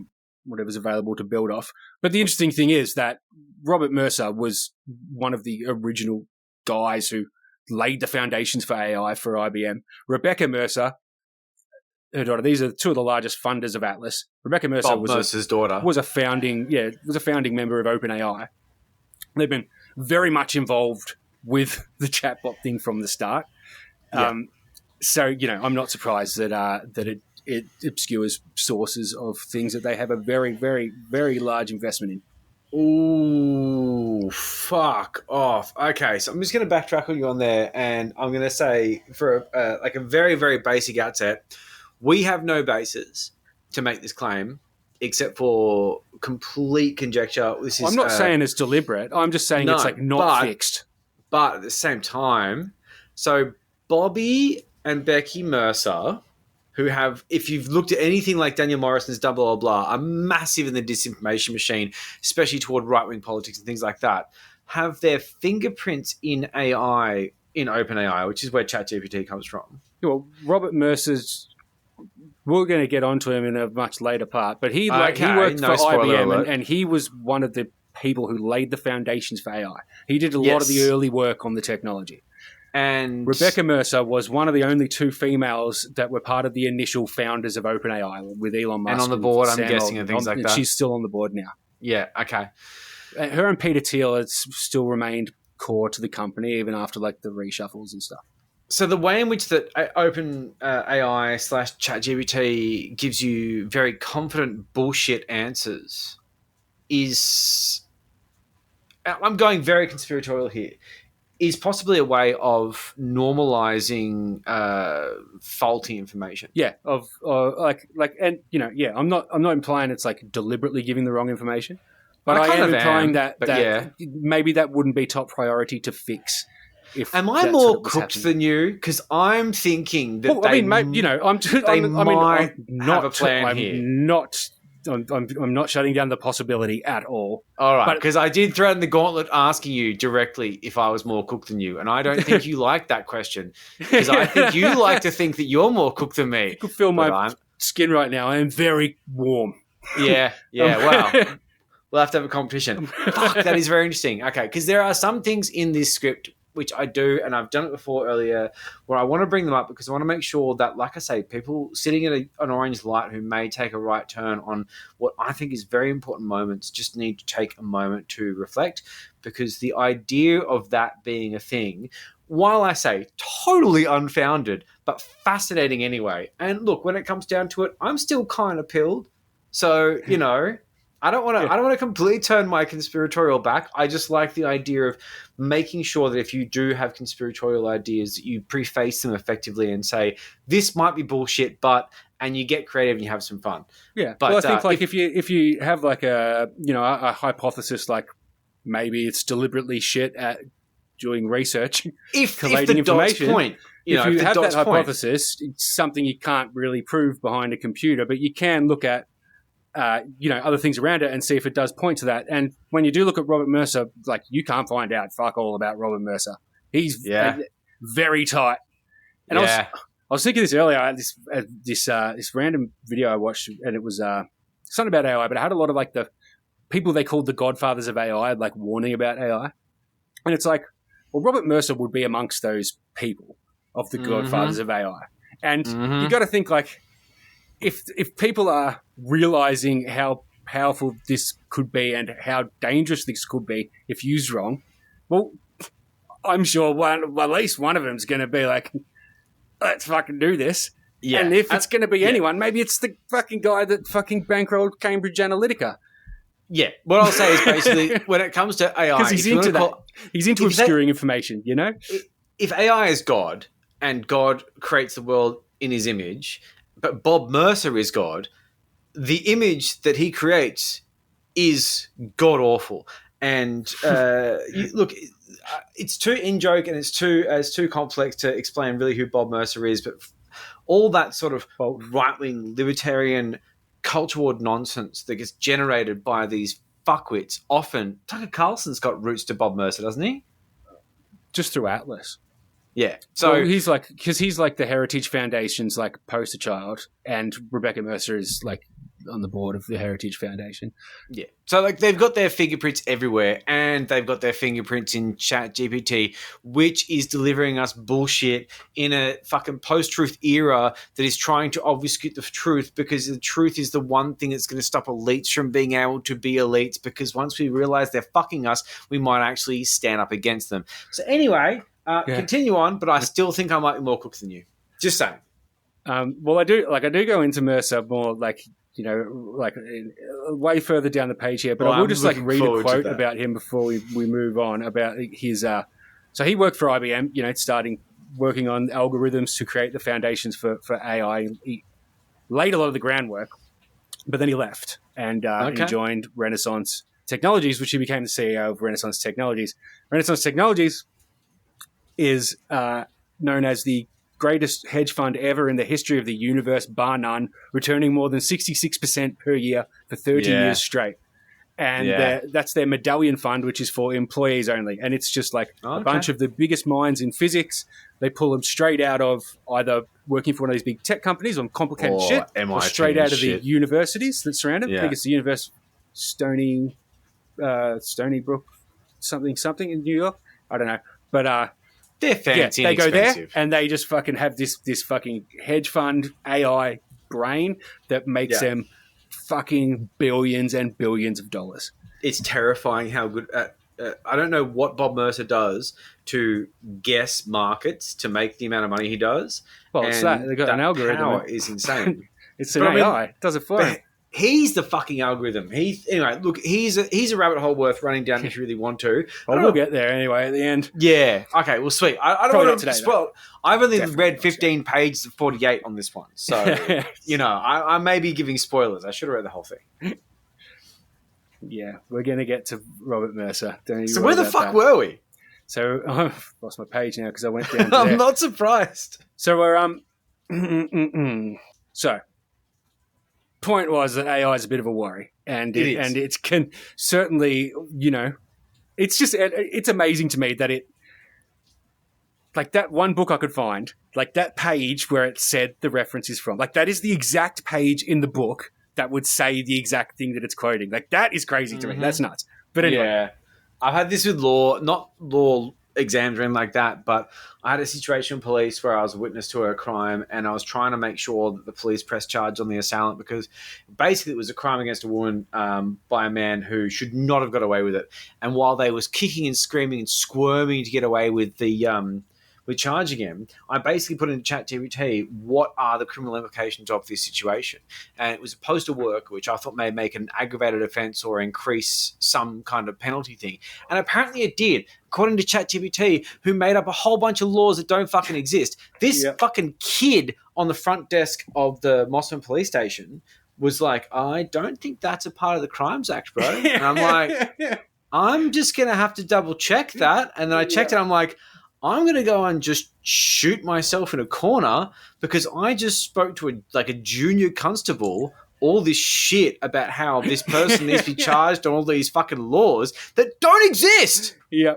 Whatever's available to build off. But the interesting thing is that Robert Mercer was one of the original guys who laid the foundations for AI for IBM. Rebecca Mercer, her daughter, these are 2 of the largest funders of Atlas. Rebecca Mercer Mercer's daughter was a founding member of OpenAI. They've been very much involved with the chatbot thing from the start. Yeah. So, I'm not surprised that it obscures sources of things that they have a very, very, very large investment in. Ooh, fuck off. Okay, so I'm just going to backtrack on you on there, and I'm going to say for a very, very basic outset, we have no basis to make this claim except for complete conjecture. I'm not saying it's deliberate. I'm just saying it's not fixed. But at the same time, so Bobby and Becky Mercer, who have, if you've looked at anything like Daniel Morrison's blah, blah, blah, are massive in the disinformation machine, especially toward right-wing politics and things like that, have their fingerprints in AI, in OpenAI, which is where ChatGPT comes from. Well, Robert Mercer's... We're going to get onto him in a much later part, but he worked for IBM, and he was one of the people who laid the foundations for AI. He did a lot of the early work on the technology. And Rebecca Mercer was one of the only 2 females that were part of the initial founders of OpenAI with Elon Musk. And on the board, I'm guessing, and things like that. She's still on the board now. Yeah, okay. Her and Peter Thiel has still remained core to the company, even after the reshuffles and stuff. So the way in which that OpenAI / ChatGPT gives you very confident bullshit answers is, I'm going very conspiratorial here, is possibly a way of normalizing faulty information. Yeah, I'm not implying it's deliberately giving the wrong information, but I am implying that maybe that wouldn't be top priority to fix. Am I more cooked than you? Because I'm thinking that I'm not shutting down the possibility at all. All right, because I did throw in the gauntlet asking you directly if I was more cooked than you, and I don't think you like that question because I think you like to think that you're more cooked than me. You could feel my skin right now. I am very warm. Yeah. Wow. We'll have to have a competition. Fuck, that is very interesting. Okay, because there are some things in this script which I do, and I've done it before earlier, where I want to bring them up because I want to make sure that, like I say, people sitting at an orange light who may take a right turn on what I think is very important moments just need to take a moment to reflect, because the idea of that being a thing, while I say totally unfounded, but fascinating anyway. And look, when it comes down to it, I'm still kind of pilled. So, you know, I don't want to completely turn my conspiratorial back. I just like the idea of making sure that if you do have conspiratorial ideas, you preface them effectively and say, this might be bullshit, and you get creative and you have some fun. Yeah. But well, I think like if you have like a hypothesis, like maybe it's deliberately shit at doing research, collating information. Point, if you have that hypothesis, it's something you can't really prove behind a computer, but you can look at other things around it and see if it does point to that. And when you do look at Robert Mercer, like, you can't find out fuck all about Robert Mercer. He's very tight. And I was thinking this earlier. I had this random video I watched, and it was something about AI, but it had a lot of like the people they called the godfathers of AI, like warning about AI. And it's like, well, Robert Mercer would be amongst those people of the godfathers of AI. And you got to think, like, if people are realizing how powerful this could be and how dangerous this could be if used wrong, well, I'm sure at least one of them is going to be like, let's fucking do this. Yeah. And if it's going to be anyone, maybe it's the fucking guy that fucking bankrolled Cambridge Analytica. Yeah. What I'll say is basically when it comes to AI, because he's into that. He's into obscuring information, you know? If AI is God and God creates the world in his image, but Bob Mercer is God, the image that he creates is god awful. And look, it's too in joke and it's too complex to explain really who Bob Mercer is. But all that sort of right wing libertarian culture war nonsense that gets generated by these fuckwits, often Tucker Carlson's got roots to Bob Mercer, doesn't he? Just through Atlas. Yeah. So he's like the Heritage Foundation's like poster child, and Rebecca Mercer is like on the board of the Heritage Foundation. Yeah. So like they've got their fingerprints everywhere, and they've got their fingerprints in ChatGPT, which is delivering us bullshit in a fucking post-truth era that is trying to obfuscate the truth, because the truth is the one thing that's going to stop elites from being able to be elites, because once we realize they're fucking us, we might actually stand up against them. So anyway, continue on, but I still think I might be more cooked than you. Just saying. Well, I do go into Mercer more like, you know, like way further down the page here, but I will just like read a quote about him before we move on about his. So he worked for IBM, you know, working on algorithms to create the foundations for AI. He laid a lot of the groundwork, but then he left and he joined Renaissance Technologies, which he became the CEO of Renaissance Technologies. Renaissance Technologies is known as the greatest hedge fund ever in the history of the universe, bar none, returning more than 66% per year for 30 years straight. And that's their medallion fund, which is for employees only. And it's just like a bunch of the biggest minds in physics. They pull them straight out of either working for one of these big tech companies on complicated shit, or straight out of the universities that surround it. I think it's the University Stony Brook something in New York. I don't know. But they're fancy. They go there and they just fucking have this fucking hedge fund AI brain that makes them fucking billions and billions of dollars. It's terrifying how good. I don't know what Bob Mercer does to guess markets to make the amount of money he does. Well, it's that they've got an algorithm. Power is insane. It's an AI. It does it for him. He's the fucking algorithm. Anyway, look, he's a rabbit hole worth running down if you really want to. Well, we'll get there anyway at the end. Yeah. Okay. Well, sweet. I don't want to spoil. I've only read 15 pages of 48 on this one, so you know I may be giving spoilers. I should have read the whole thing. Yeah, we're gonna get to Robert Mercer. So where the fuck were we? So I've lost my page now because I went down. I'm not surprised. So we're so. Point was that AI is a bit of a worry, and it can certainly, you know, it's amazing to me that it, like that one book I could find, like that page where it said the reference is from, like that is the exact page in the book that would say the exact thing that it's quoting. Like, that is crazy to me. That's nuts. But anyway. Yeah. I've had this with not law exams or anything like that, but I had a situation with police where I was a witness to a crime and I was trying to make sure that the police pressed charge on the assailant because basically it was a crime against a woman by a man who should not have got away with it. And while they was kicking and screaming and squirming to get away with with charging him, I basically put in ChatGPT, what are the criminal implications of this situation? And it was a postal worker, which I thought may make an aggravated offence or increase some kind of penalty thing. And apparently it did, according to ChatGPT, who made up a whole bunch of laws that don't fucking exist. This fucking kid on the front desk of the Mossman police station was like, I don't think that's a part of the Crimes Act, bro. And I'm like, I'm just going to have to double check that. And then I checked it. I'm like, I'm going to go and just shoot myself in a corner because I just spoke to a junior constable all this shit about how this person needs to be charged on all these fucking laws that don't exist. Yeah.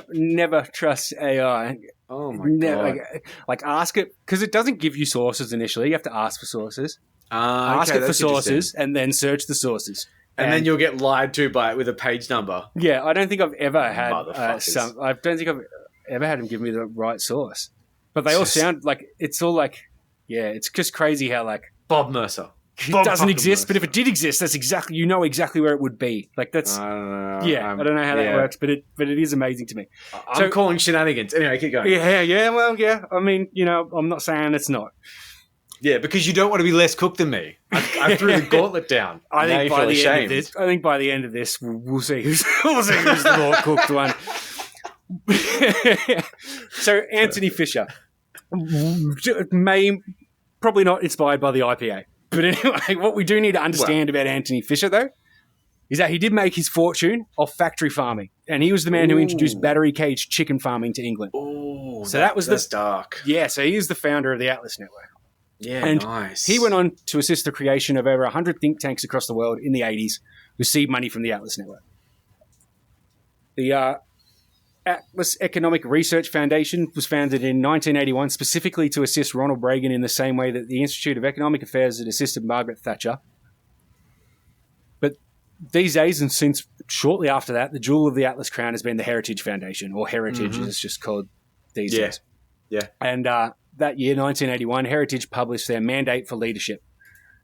Never trust AI. Oh my God. Like ask it, because it doesn't give you sources initially. You have to ask for sources. Ask it for sources and then search the sources. And then you'll get lied to by it with a page number. Yeah, I don't think I've ever had I don't think I've ever had him give me the right source. But they all sound like it's all like, it's just crazy how like Bob Mercer. It doesn't exist, but if it did exist, that's exactly exactly where it would be. Like that's I don't know. I don't know how that works, but it is amazing to me. I'm calling shenanigans. Anyway, keep going. Yeah. I mean, I'm not saying it's not. Yeah, because you don't want to be less cooked than me. I threw the gauntlet down. I think by the end of this, we'll see who's the more cooked one. So Anthony Fisher probably not inspired by the IPA, but anyway, what we do need to understand about Anthony Fisher though is that he did make his fortune off factory farming, and he was the man who introduced battery cage chicken farming to England. Oh, so that's dark. Yeah, so he is the founder of the Atlas Network. Yeah, and nice. He went on to assist the creation of over 100 think tanks across the world in the 80s with seed money from the Atlas Network. The Atlas Economic Research Foundation was founded in 1981 specifically to assist Ronald Reagan in the same way that the Institute of Economic Affairs had assisted Margaret Thatcher. But these days, and since shortly after that, the jewel of the Atlas crown has been the Heritage Foundation, or Heritage as it's just called these days. Yeah. And that year, 1981, Heritage published their Mandate for Leadership.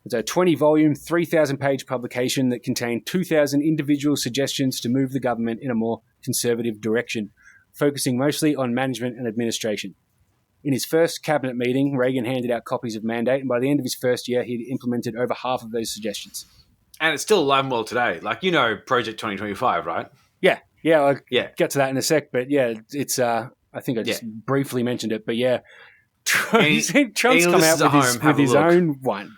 It's a 20-volume, 3,000-page publication that contained 2,000 individual suggestions to move the government in a more conservative direction, focusing mostly on management and administration. In his first cabinet meeting, Reagan handed out copies of Mandate, and by the end of his first year, he'd implemented over half of those suggestions. And it's still alive and well today. Like, Project 2025, right? Yeah, I'll get to that in a sec, but it's I think I just briefly mentioned it, but yeah, Trump's come out with his own one.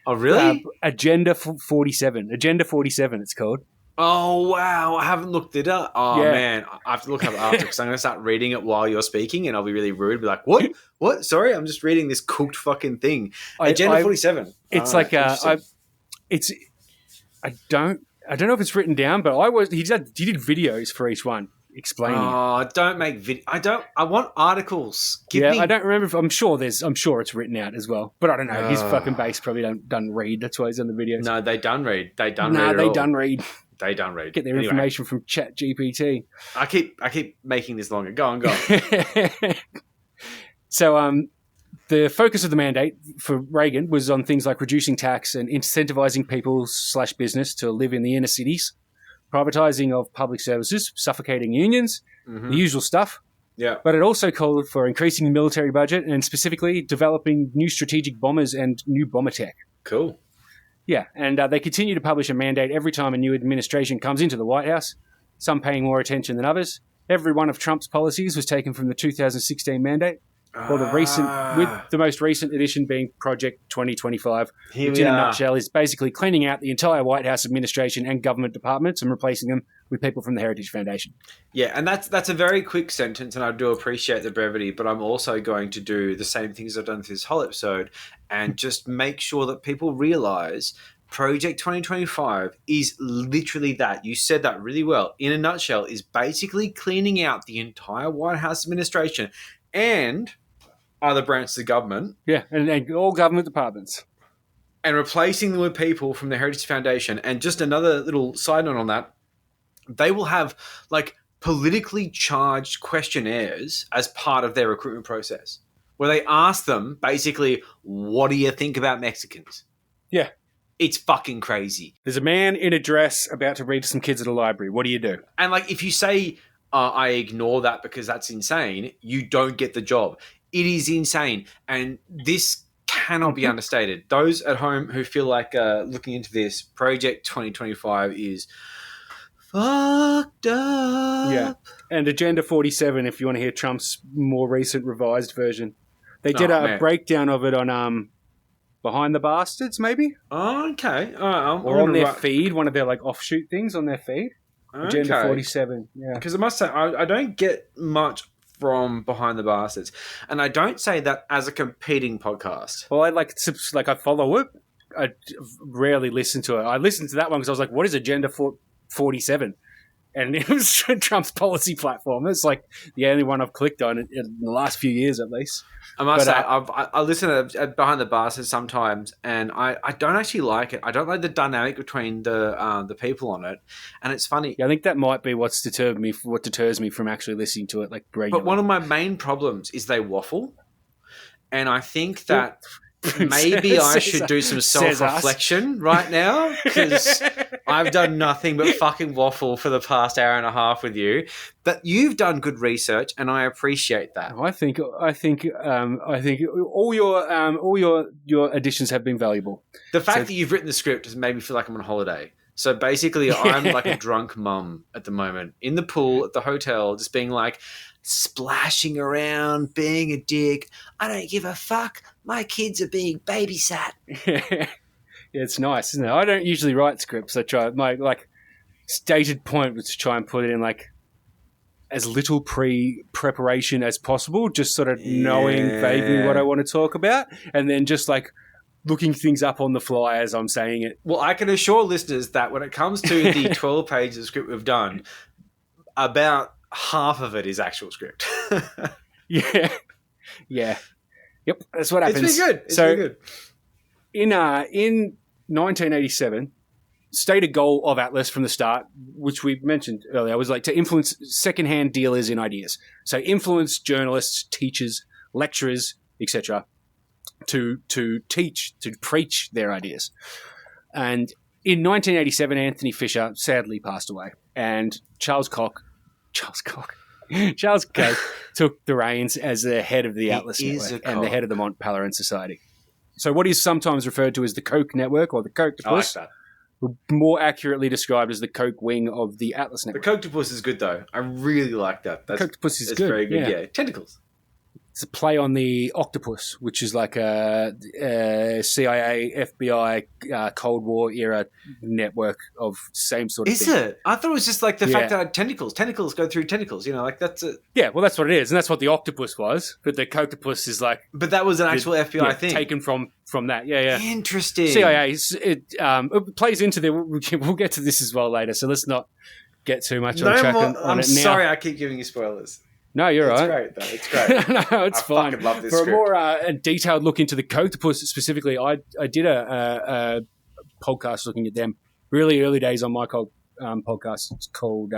Oh, really? Agenda 47. Agenda 47, it's called. Oh, wow. I haven't looked it up. Oh, man. I have to look up after because I'm going to start reading it while you're speaking and I'll be really rude. Be like, what? What? Sorry, I'm just reading this cooked fucking thing. Agenda 47. It's I don't know if it's written down, but he did videos for each one explaining. Oh, don't make video. I want articles. I don't remember. I'm sure it's written out as well, but I don't know. His fucking base probably done read. That's why he's on the videos. No, they done read. They done read. They done read. Get their information from ChatGPT. I keep making this longer. Go on. So, the focus of the mandate for Reagan was on things like reducing tax and incentivizing people/business to live in the inner cities, privatizing of public services, suffocating unions, the usual stuff. Yeah. But it also called for increasing the military budget and specifically developing new strategic bombers and new bomber tech. Cool. Yeah, and they continue to publish a mandate every time a new administration comes into the White House, some paying more attention than others. Every one of Trump's policies was taken from the 2016 mandate, or the most recent edition being Project 2025, which in a nutshell is basically cleaning out the entire White House administration and government departments and replacing them with people from the Heritage Foundation. Yeah, and that's a very quick sentence, and I do appreciate the brevity, but I'm also going to do the same things I've done for this whole episode and just make sure that people realize Project 2025 is literally that. You said that really well. In a nutshell, is basically cleaning out the entire White House administration and other branches of government. Yeah, and all government departments. and replacing them with people from the Heritage Foundation. And just another little side note on that, they will have like politically charged questionnaires as part of their recruitment process, where they ask them basically, what do you think about Mexicans? Yeah. It's fucking crazy. There's a man in a dress about to read to some kids at a library. What do you do? And like, if you say, I ignore that because that's insane, you don't get the job. It is insane. And this cannot be understated. Those at home who feel like looking into this, Project 2025 is fucked up. Yeah. And Agenda 47, if you want to hear Trump's more recent revised version. They did a breakdown of it on Behind the Bastards, maybe? Oh, okay. Or on their feed, one of their like offshoot things on their feed. Agenda 47, yeah. Because I must say, I don't get much from Behind the Bastards. And I don't say that as a competing podcast. Well, I follow it. I rarely listen to it. I listened to that one because I was like, what is Agenda 47? And it was Trump's policy platform. It's like the only one I've clicked on in the last few years, at least. I must say, I listen to Behind the Bastards sometimes, and I don't actually like it. I don't like the dynamic between the people on it, and it's funny. Yeah, I think that might be what deters me from actually listening to it like regularly. But one of my main problems is they waffle, and I think that maybe I should do some self-reflection right now, because I've done nothing but fucking waffle for the past hour and a half with you. But you've done good research, and I appreciate that. I think all your additions have been valuable. The fact that you've written the script has made me feel like I'm on holiday. So basically, I'm like a drunk mum at the moment in the pool at the hotel, just being like, splashing around, being a dick. I don't give a fuck. My kids are being babysat. Yeah, it's nice, isn't it? I don't usually write scripts. I try. My stated point was to try and put it in like as little preparation as possible, just sort of knowing vaguely what I want to talk about, and then just like looking things up on the fly as I'm saying it. Well, I can assure listeners that when it comes to the 12 pages of script we've done, about half of it is actual script. Yeah. Yep, that's what happens. It's been good. It's been good. In 1987, stated goal of Atlas from the start, which we mentioned earlier, was like to influence secondhand dealers in ideas. So influence journalists, teachers, lecturers, etc., to teach, to preach their ideas. And in 1987, Anthony Fisher sadly passed away, and Charles Koch took the reins as the head of the Atlas Network and the head of the Mont Pelerin Society. So what is sometimes referred to as the Koch Network or the Kochtopus, more accurately described as the Koch wing of the Atlas Network. The Kochtopus is good, though. I really like that. The Kochtopus is good. It's very good, yeah. Tentacles. It's a play on the octopus, which is like a CIA, FBI, Cold War era network of same sort of thing. Is it? I thought it was just like the fact that it had tentacles. Tentacles go through tentacles, like that's it. Yeah, well, that's what it is, and that's what the octopus was. But the Kochtopus is like... But that was an actual FBI thing. Taken from that, yeah. Interesting. CIA, it plays into the... We'll get to this as well later, so let's not get too much on track on it now. I'm sorry I keep giving you spoilers. No, you're right. It's great, though. It's great. No, it's fine. I fucking love this For script. a more detailed look into the Kochtopus specifically, I did a podcast looking at them really early days on my podcast. It's called,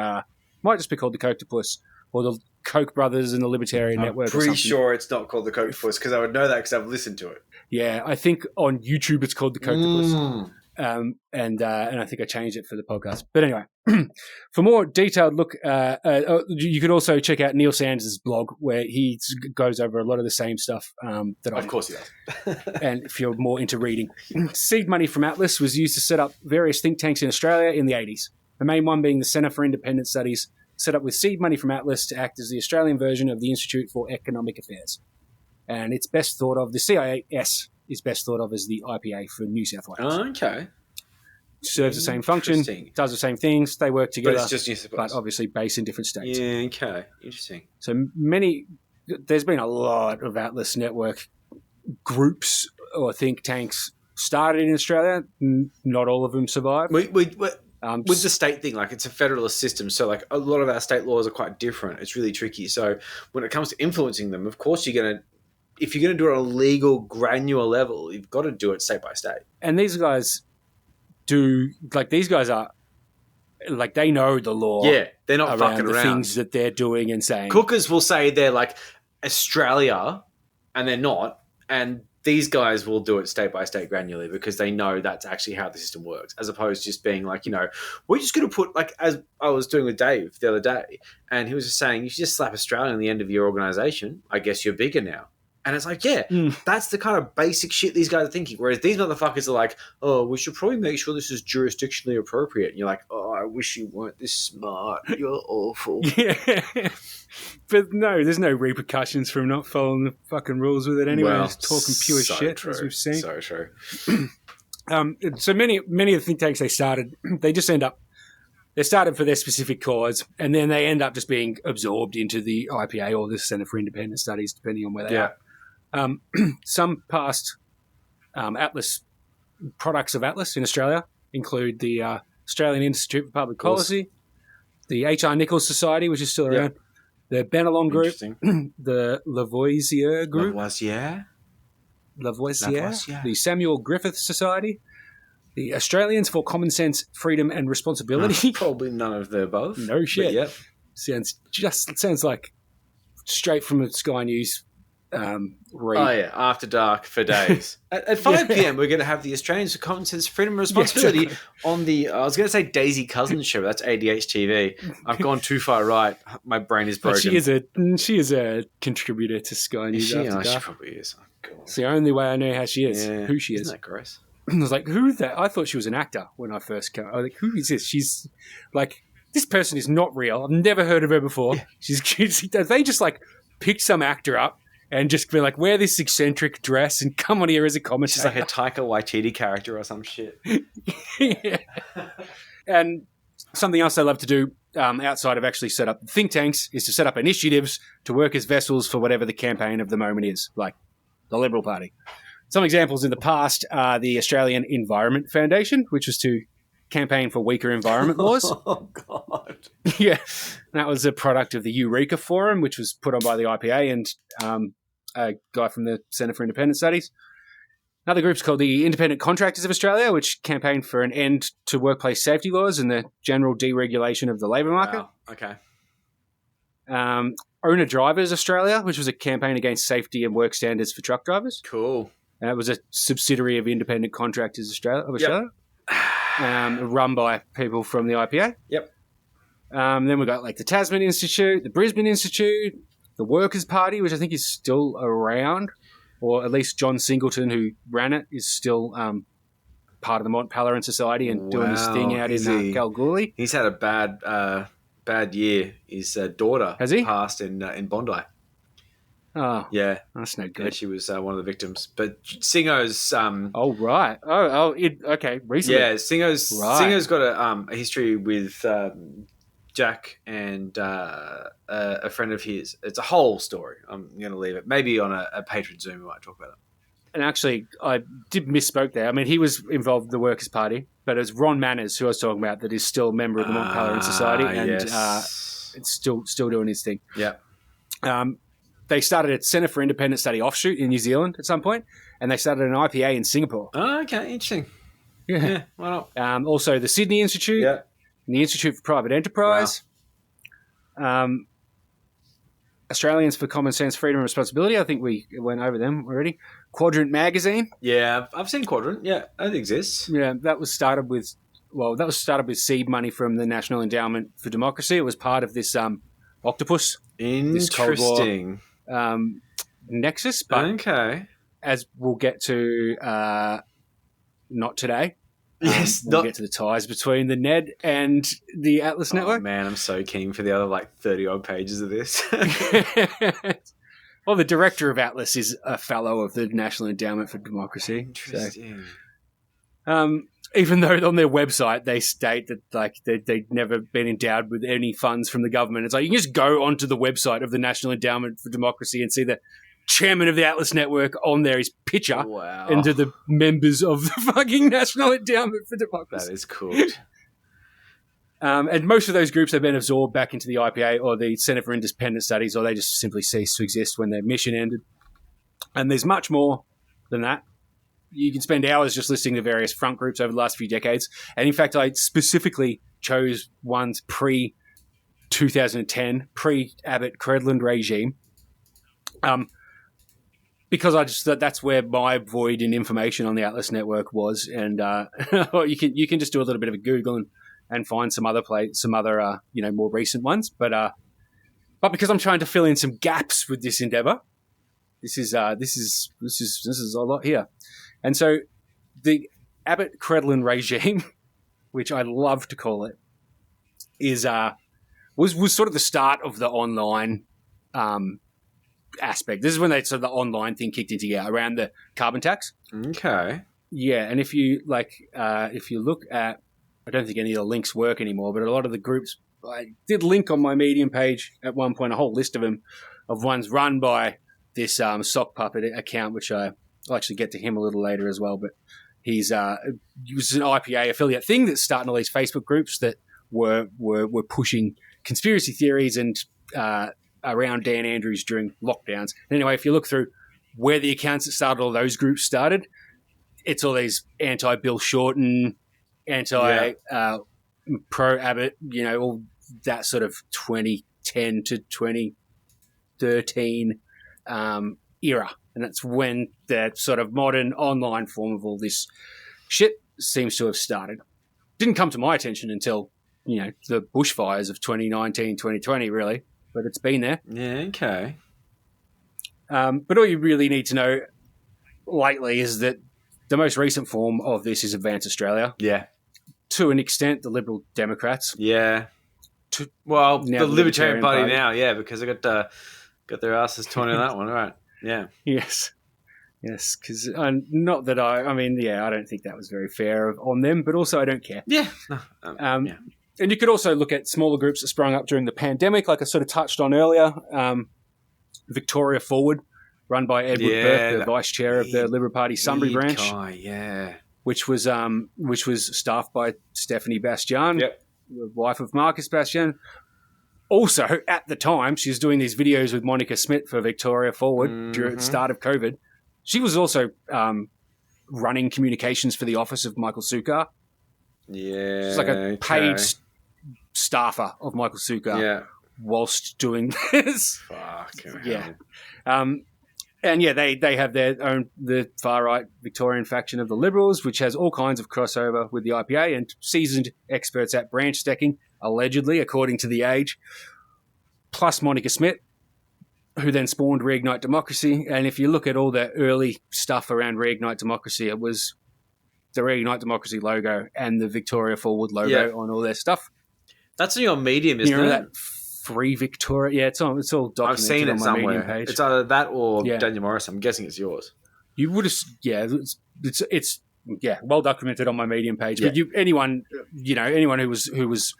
might just be called the Kochtopus or the Koch Brothers and the Libertarian Network. I'm pretty sure it's not called the Kochtopus because I would know that because I've listened to it. Yeah, I think on YouTube it's called the Kochtopus. And I think I changed it for the podcast. But anyway, for more detailed look, you could also check out Neil Sanders' blog where he goes over a lot of the same stuff that I do. Of course he does. And if you're more into reading. Seed money from Atlas was used to set up various think tanks in Australia in the 80s. The main one being the Centre for Independent Studies, set up with seed money from Atlas to act as the Australian version of the Institute for Economic Affairs. And it's best thought of, the CIS is best thought of as the IPA for New South Wales. Oh, okay. Serves the same function, does the same things, they work together, but it's just New South Wales. But obviously based in different states. Yeah, okay. Interesting. So there's been a lot of Atlas Network groups or think tanks started in Australia. Not all of them survived. With the state thing, like it's a federalist system, so like a lot of our state laws are quite different. It's really tricky. So when it comes to influencing them, of course you're going to if you're going to do it on a legal, granular level, you've got to do it state by state. And these guys are like, they know the law. Yeah, they're not around fucking the around. things that they're doing and saying. Cookers will say they're like Australia, and they're not. And these guys will do it state by state granularly because they know that's actually how the system works, as opposed to just being like, we're just going to put, like, as I was doing with Dave the other day, and he was just saying, you should just slap Australia on the end of your organisation. I guess you're bigger now. And it's like, that's the kind of basic shit these guys are thinking. Whereas these motherfuckers are like, oh, we should probably make sure this is jurisdictionally appropriate. And you're like, oh, I wish you weren't this smart. You're awful. Yeah. But no, there's no repercussions from not following the fucking rules with it anyway. Well, Just talking pure so shit, true. as we've seen. So true. So many of the think tanks they just end up, they started for their specific cause, and then they end up just being absorbed into the IPA or the Centre for Independent Studies, depending on where they are. Some past Atlas products of Atlas in Australia include the Australian Institute for Public Policy, the H.R. Nichols Society, which is still around, the Bennelong Group, the Lavoisier Group, Lavoisier, the Samuel Griffith Society, the Australians for Common Sense, Freedom and Responsibility. Probably none of the above. No shit. Yep. Sounds like straight from a Sky News read. Oh, yeah. After dark for days. At 5 p.m, we're going to have the Australians for Common Sense, Freedom and Responsibility on the, I was going to say Daisy Cousins show, but that's ADHTV. I've gone too far right. My brain is broken. But she is a contributor to Sky News. She probably is. Oh, God. It's the only way I know how she is, who she is. Isn't that gross? I was like, who is that? I thought she was an actor when I first came. I was like, who is this? She's like, this person is not real. I've never heard of her before. Yeah. They just like pick some actor up and just be like, wear this eccentric dress and come on here as a commentator. She's like a Taika Waititi character or some shit. Yeah. And something else they love to do outside of actually set up think tanks is to set up initiatives to work as vessels for whatever the campaign of the moment is, like the Liberal Party. Some examples in the past are the Australian Environment Foundation, which was to campaign for weaker environment laws. Oh, God. Yeah. That was a product of the Eureka Forum, which was put on by the IPA and a guy from the Centre for Independent Studies. Another group's called the Independent Contractors of Australia, which campaigned for an end to workplace safety laws and the general deregulation of the labour market. Wow. Okay. Owner Drivers Australia, which was a campaign against safety and work standards for truck drivers. Cool. It was a subsidiary of Independent Contractors Australia, run by people from the IPA. Yep. Then we've got like the Tasman Institute, the Brisbane Institute, the Workers' Party, which I think is still around, or at least John Singleton, who ran it, is still part of the Mont Pelerin Society and doing his thing out in Kalgoorlie. He's had a bad year. His daughter has he passed in Bondi. Oh, yeah, that's no good. Yeah, she was one of the victims. But Singo's. Oh right. Okay. Recently. Yeah, Singo's got a history with Jack and a friend of his. It's a whole story. I'm going to leave it. Maybe on a Patreon Zoom we might talk about it. And actually, I did misspoke there. I mean, he was involved in the Workers' Party, but it's Ron Manners, who I was talking about, that is still a member of the Mont Pelerin Society and it's still doing his thing. Yeah. They started a Centre for Independent Study offshoot in New Zealand at some point, and they started an IPA in Singapore. Oh, okay, interesting. Yeah, why not? Also, the Sydney Institute, and the Institute for Private Enterprise, Australians for Common Sense, Freedom and Responsibility. I think we went over them already. Quadrant Magazine. Yeah, I've seen Quadrant. Yeah, that exists. Yeah, that was started with seed money from the National Endowment for Democracy. It was part of this octopus. Interesting. This Cold War, nexus, but okay, as we'll get to, not today. Yes, we'll get to the ties between the NED and the Atlas Network. Man, I'm so keen for the other 30 odd pages of this. Well, the director of Atlas is a fellow of the National Endowment for Democracy. Interesting. So, even though on their website they state that they've never been endowed with any funds from the government, it's like you can just go onto the website of the National Endowment for Democracy and see the chairman of the Atlas Network on there, his picture, into the members of the fucking National Endowment for Democracy. That is cool. And most of those groups have been absorbed back into the IPA or the Centre for Independent Studies, or they just simply ceased to exist when their mission ended. And there's much more than that. You can spend hours just listening to various front groups over the last few decades. And in fact, I specifically chose ones pre-2010, pre-Abbott Credland regime, because I just thought that's where my void in information on the Atlas network was. And you can just do a little bit of a Google and find some other more recent ones. But because I'm trying to fill in some gaps with this endeavor, this is a lot here. And so the Abbott Credland regime, which I love to call it, was sort of the start of the online aspect. This is when the online thing kicked into gear around the carbon tax. Okay. Yeah, and if you look at, I don't think any of the links work anymore, but a lot of the groups, I did link on my Medium page at one point a whole list of them, of ones run by this sock puppet account, which I'll actually get to him a little later as well. But he was an IPA affiliate thing that's starting all these Facebook groups that were pushing conspiracy theories and around Dan Andrews during lockdowns. And anyway, if you look through where the accounts that started all those groups started, it's all these anti-Bill Shorten, pro-Abbott, all that sort of 2010 to 2013 era. And that's when the sort of modern online form of all this shit seems to have started. Didn't come to my attention until, the bushfires of 2019, 2020, really. But it's been there. Yeah, okay. But all you really need to know lately is that the most recent form of this is Advance Australia. Yeah. To an extent, the Liberal Democrats. Yeah. The Libertarian Party now, yeah, because they got their asses torn in that one, right? Yeah. Yes, because not that I don't think that was very fair on them, but also I don't care. Yeah. Yeah. And you could also look at smaller groups that sprung up during the pandemic, like I sort of touched on earlier. Victoria Forward, run by Edward Burke, the vice chair of the Liberal Party Sunbury branch. Which was staffed by Stephanie Bastian, the wife of Marcus Bastian. Also, at the time, she was doing these videos with Monica Smith for Victoria Forward during the start of COVID. She was also running communications for the office of Michael Sukar. Yeah. She's like a paid staffer of Michael Sukar whilst doing this. Fucking yeah. And they have their own, the far-right Victorian faction of the Liberals, which has all kinds of crossover with the IPA and seasoned experts at branch stacking, allegedly, according to The Age, plus Monica Smith, who then spawned Reignite Democracy. And if you look at all the early stuff around Reignite Democracy, it was the Reignite Democracy logo and the Victoria Forward logo on all their stuff. That's on your Medium, isn't it? That Free Victoria. Yeah, it's all documented. I've seen it on my somewhere. Medium page. It's either that or Daniel Morris. I'm guessing it's yours. You would have, it's well documented on my Medium page. But anyone who was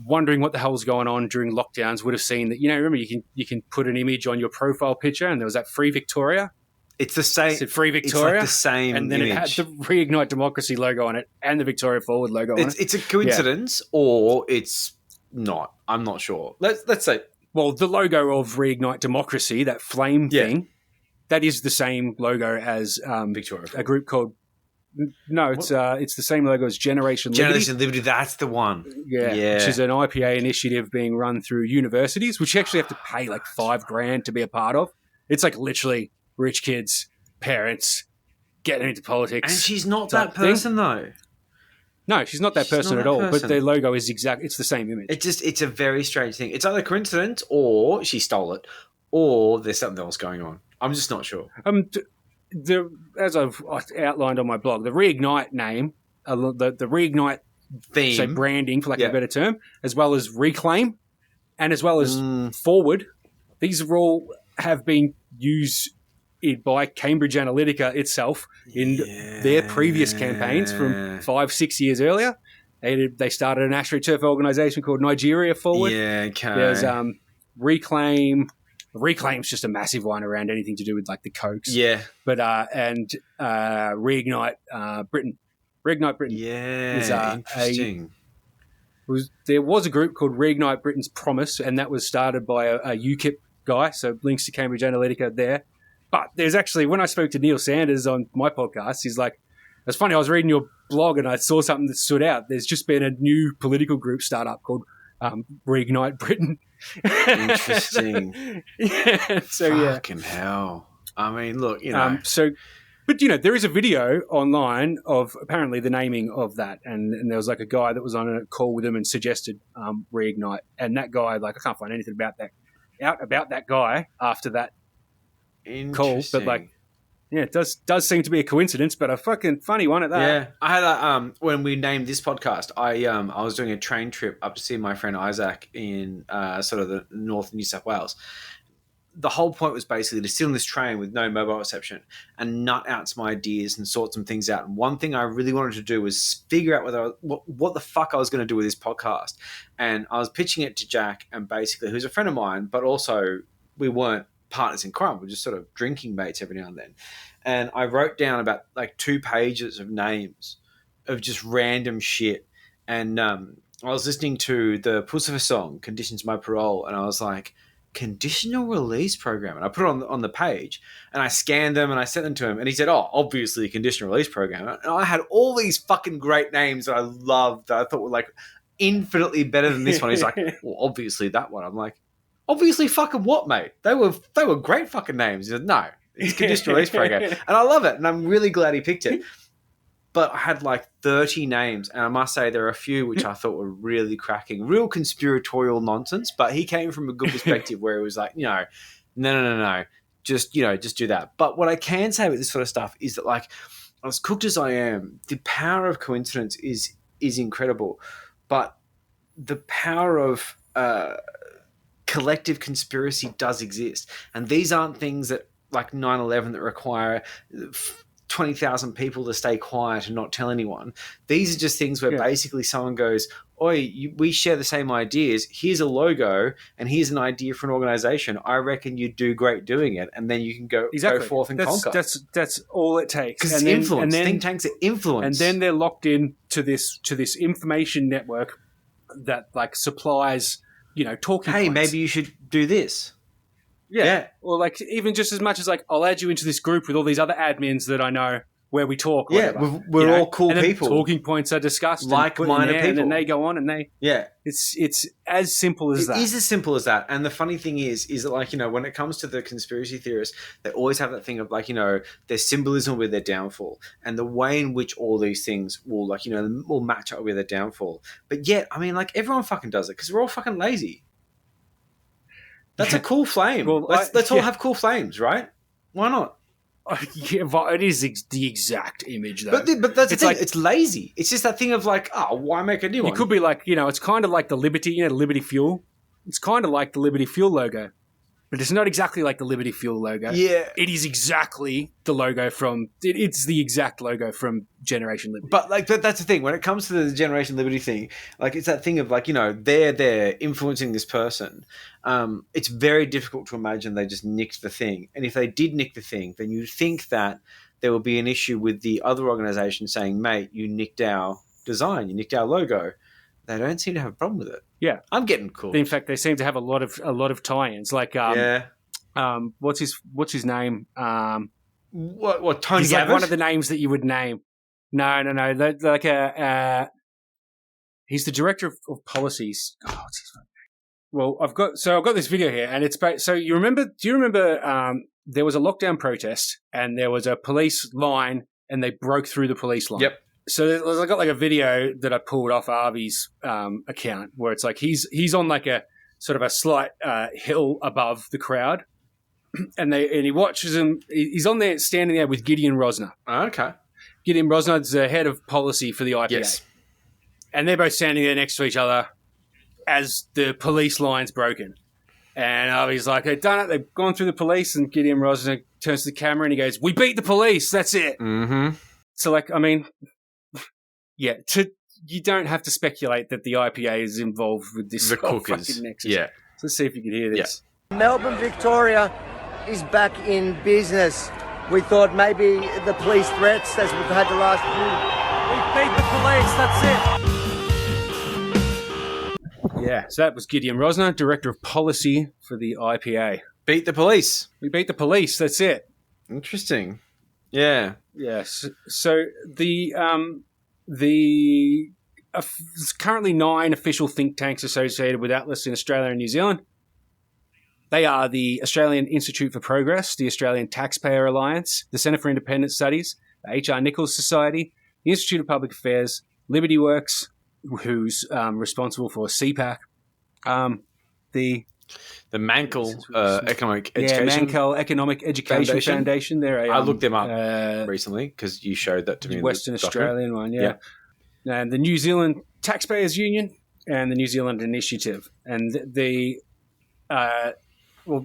wondering what the hell was going on during lockdowns would have seen that. Remember you can put an image on your profile picture, and there was that Free Victoria. It's the same. It's Free Victoria. It's like the same and then image. It had the Reignite Democracy logo on it and the Victoria Forward logo on it. It's a coincidence, or it's not. I'm not sure. Let's say. Well, the logo of Reignite Democracy, that flame thing, that is the same logo as Victoria Forward. A group called. No, it's the same logo as Generation Liberty. Generation Liberty, that's the one. Yeah, which is an IPA initiative being run through universities, which you actually have to pay like $5,000 to be a part of. It's like literally rich kids, parents, getting into politics. And she's not that person, though. No, she's not that person at all. But their logo is it's the same image. It's a very strange thing. It's either coincidence, or she stole it, or there's something else going on. I'm just not sure. As I've outlined on my blog, the Reignite name, the Reignite theme, so branding, for lack of a better term, as well as Reclaim, and as well as Forward, these are all have been used by Cambridge Analytica itself in their previous campaigns from 5-6 years earlier. They started an AstroTurf organisation called Nigeria Forward. Yeah, okay. There's Reclaim. Reclaim's just a massive one around anything to do with like the Cokes. Yeah. But Reignite Britain. Reignite Britain. Yeah. Interesting. There was a group called Reignite Britain's Promise, and that was started by a UKIP guy, so links to Cambridge Analytica there. But there's actually, when I spoke to Neil Sanders on my podcast, he's like, it's funny, I was reading your blog and I saw something that stood out. There's just been a new political group start up called Reignite Britain. Interesting. Fucking hell. I mean, look, you know. But, you know, there is a video online of apparently the naming of that. And there was like a guy that was on a call with him and suggested Reignite. And that guy, like, I can't find anything about that guy after that call. But, like, yeah, it does seem to be a coincidence, but a fucking funny one at that. Yeah. I had when we named this podcast, I was doing a train trip up to see my friend Isaac in sort of the north of New South Wales. The whole point was basically to sit on this train with no mobile reception and nut out some ideas and sort some things out. And one thing I really wanted to do was figure out what the fuck I was going to do with this podcast. And I was pitching it to Jack, and basically, who's a friend of mine, but also we weren't partners in crime. We're just sort of drinking mates every now and then. And I wrote down about like 2 pages of names of just random shit. And I was listening to the Pussifer song, Conditions My Parole, and I was like, conditional release program. And I put it on the page and I scanned them and I sent them to him. And he said, oh, obviously a conditional release program. And I had all these fucking great names that I loved that I thought were like infinitely better than this one. He's like, well, obviously that one. I'm like, obviously fucking what, mate? They were great fucking names. He said, no, it's conditional release program. And I love it. And I'm really glad he picked it. But I had like 30 names, and I must say there are a few which I thought were really cracking, real conspiratorial nonsense. But he came from a good perspective where he was like, no, just do that. But what I can say with this sort of stuff is that, like, as cooked as I am, the power of coincidence is incredible, but the power of collective conspiracy does exist, and these aren't things that like 9/11 that require 20,000 people to stay quiet and not tell anyone. These are just things where basically someone goes, oi, we share the same ideas. Here's a logo and here's an idea for an organization. I reckon you'd do great doing it. And then you can go forth and conquer. That's all it takes. Because it's influence. Think tanks are influence. And then they're locked in to this information network that like supplies, talking Hey, points. maybe you should do this. Yeah. Or like even just as much as like I'll add you into this group with all these other admins that I know where we talk. We're all cool and people. Talking points are discussed. Like-minded people. And then they go on and they... Yeah. It's as simple as that. It is as simple as that. And the funny thing is that like, when it comes to the conspiracy theorists, they always have that thing of like, there's symbolism with their downfall and the way in which all these things will like, will match up with their downfall. But yet, I mean, like everyone fucking does it because we're all fucking lazy. That's a cool flame. Well, let's all have cool flames, right? Why not? Yeah, but it is the exact image, though. But that's the thing. It's lazy. It's just that thing of like, oh, why make a new one? It could be like, it's kind of like the Liberty, Liberty Fuel. It's kind of like the Liberty Fuel logo. But it's not exactly like the Liberty Fuel logo. Yeah. It is exactly the logo it's the exact logo from Generation Liberty. But that's the thing. When it comes to the Generation Liberty thing, like it's that thing of like, they're influencing this person. It's very difficult to imagine they just nicked the thing. And if they did nick the thing, then you'd think that there will be an issue with the other organization saying, mate, you nicked our design, you nicked our logo. They don't seem to have a problem with it. Yeah, I'm getting cool. In fact, they seem to have a lot of tie-ins. Like, what's his name? What Tony he's Abbott? Like one of the names that you would name. No. He's the director of policies. Oh, what's his name? Well, I've got this video here, and it's so you remember? Do you remember? There was a lockdown protest, and there was a police line, and they broke through the police line. Yep. So I got like a video that I pulled off Arby's account where it's like he's on like a sort of a slight hill above the crowd, and he watches him. He's on there standing there with Gideon Rosner. Okay. Gideon Rosner's the head of policy for the IPA. Yes. And they're both standing there next to each other as the police line's broken. And Arby's like, they've done it. They've gone through the police, and Gideon Rosner turns to the camera and he goes, "We beat the police. That's it." Mm-hmm. So like, I mean. Yeah, you don't have to speculate that the IPA is involved with this the cookers. Nexus. Yeah. So let's see if you can hear this. Yeah. Melbourne, Victoria is back in business. We thought maybe the police threats, as we've had the last few. We beat the police, that's it. Yeah, so that was Gideon Rosner, Director of Policy for the IPA. Beat the police. We beat the police, that's it. Interesting. Yeah. Yes. So there's currently 9 official think tanks associated with Atlas in Australia and New Zealand. They are the Australian Institute for Progress, the Australian Taxpayer Alliance, the Centre for Independent Studies, the H.R. Nichols Society, the Institute of Public Affairs, Liberty Works, who's responsible for CPAC, the Mankel Economic Education. Yeah, Mankel Economic Education Foundation. They're I looked them up recently because you showed that to me. Western Australian one, yeah. And the New Zealand Taxpayers Union and the New Zealand Initiative. And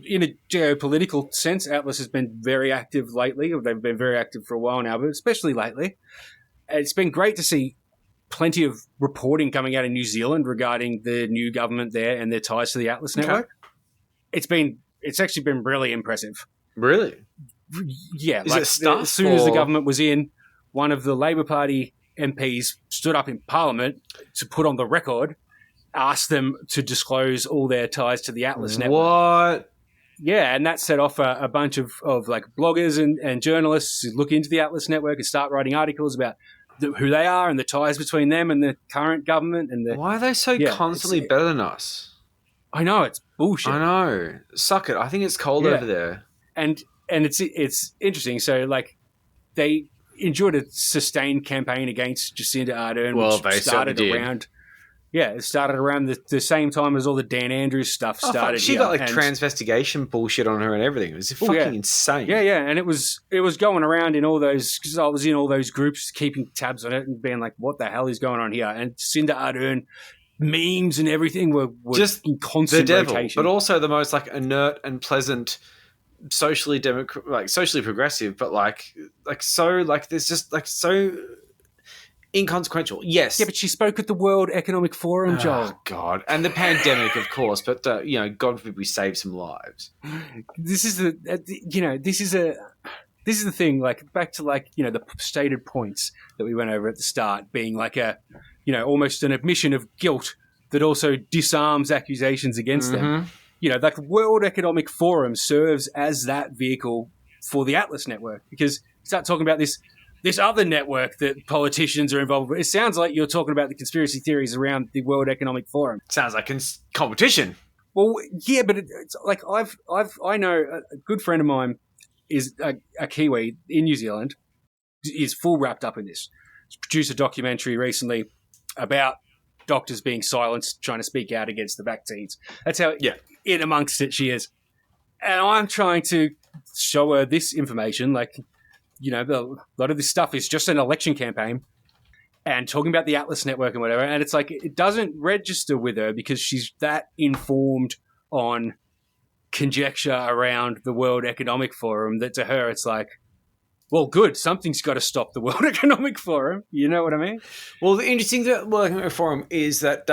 in a geopolitical sense, Atlas has been very active lately. They've been very active for a while now, but especially lately. It's been great to see plenty of reporting coming out of New Zealand regarding the new government there and their ties to the Atlas network. It's actually been really impressive. Really? Yeah. Is it stuff? As soon as the government was in, one of the Labor Party MPs stood up in Parliament to put on the record, asked them to disclose all their ties to the Atlas network. What? Yeah, and that set off a bunch of like bloggers and journalists who look into the Atlas network and start writing articles about who they are and the ties between them and the current government. And why are they so constantly better than us? I know, it's bullshit. I know. Suck it. I think it's cold over there. And it's interesting. So like they enjoyed a sustained campaign against Jacinda Ardern, which started around. Yeah, it started around the same time as all the Dan Andrews stuff started. She got like transvestigation bullshit on her and everything. It was fucking insane. Yeah, and it was going around in all those, because I was in all those groups keeping tabs on it and being like, what the hell is going on here? And Jacinda Ardern memes and everything were just in constant rotation. But also the most like inert and pleasant, socially progressive, but there's just like so inconsequential. Yes. Yeah, but she spoke at the World Economic Forum, Joel. Oh, God. And the pandemic, of course, but, God forbid we save some lives. This is the thing, like, back to, like, the stated points that we went over at the start, being like almost an admission of guilt that also disarms accusations against them. Like the World Economic Forum serves as that vehicle for the Atlas network, because start talking about this other network that politicians are involved with. It sounds like you're talking about the conspiracy theories around the World Economic Forum. Sounds like competition. Well, yeah, but it's like I know a good friend of mine is a Kiwi in New Zealand, is full wrapped up in this. He's produced a documentary recently about doctors being silenced, trying to speak out against the vaccines. That's how in amongst it she is. And I'm trying to show her this information, like, a lot of this stuff is just an election campaign and talking about the Atlas network and whatever. And it's like, it doesn't register with her because she's that informed on conjecture around the World Economic Forum that to her, it's like, well, good, something's got to stop the World Economic Forum. You know what I mean? Well, the interesting thing about the World Economic Forum is that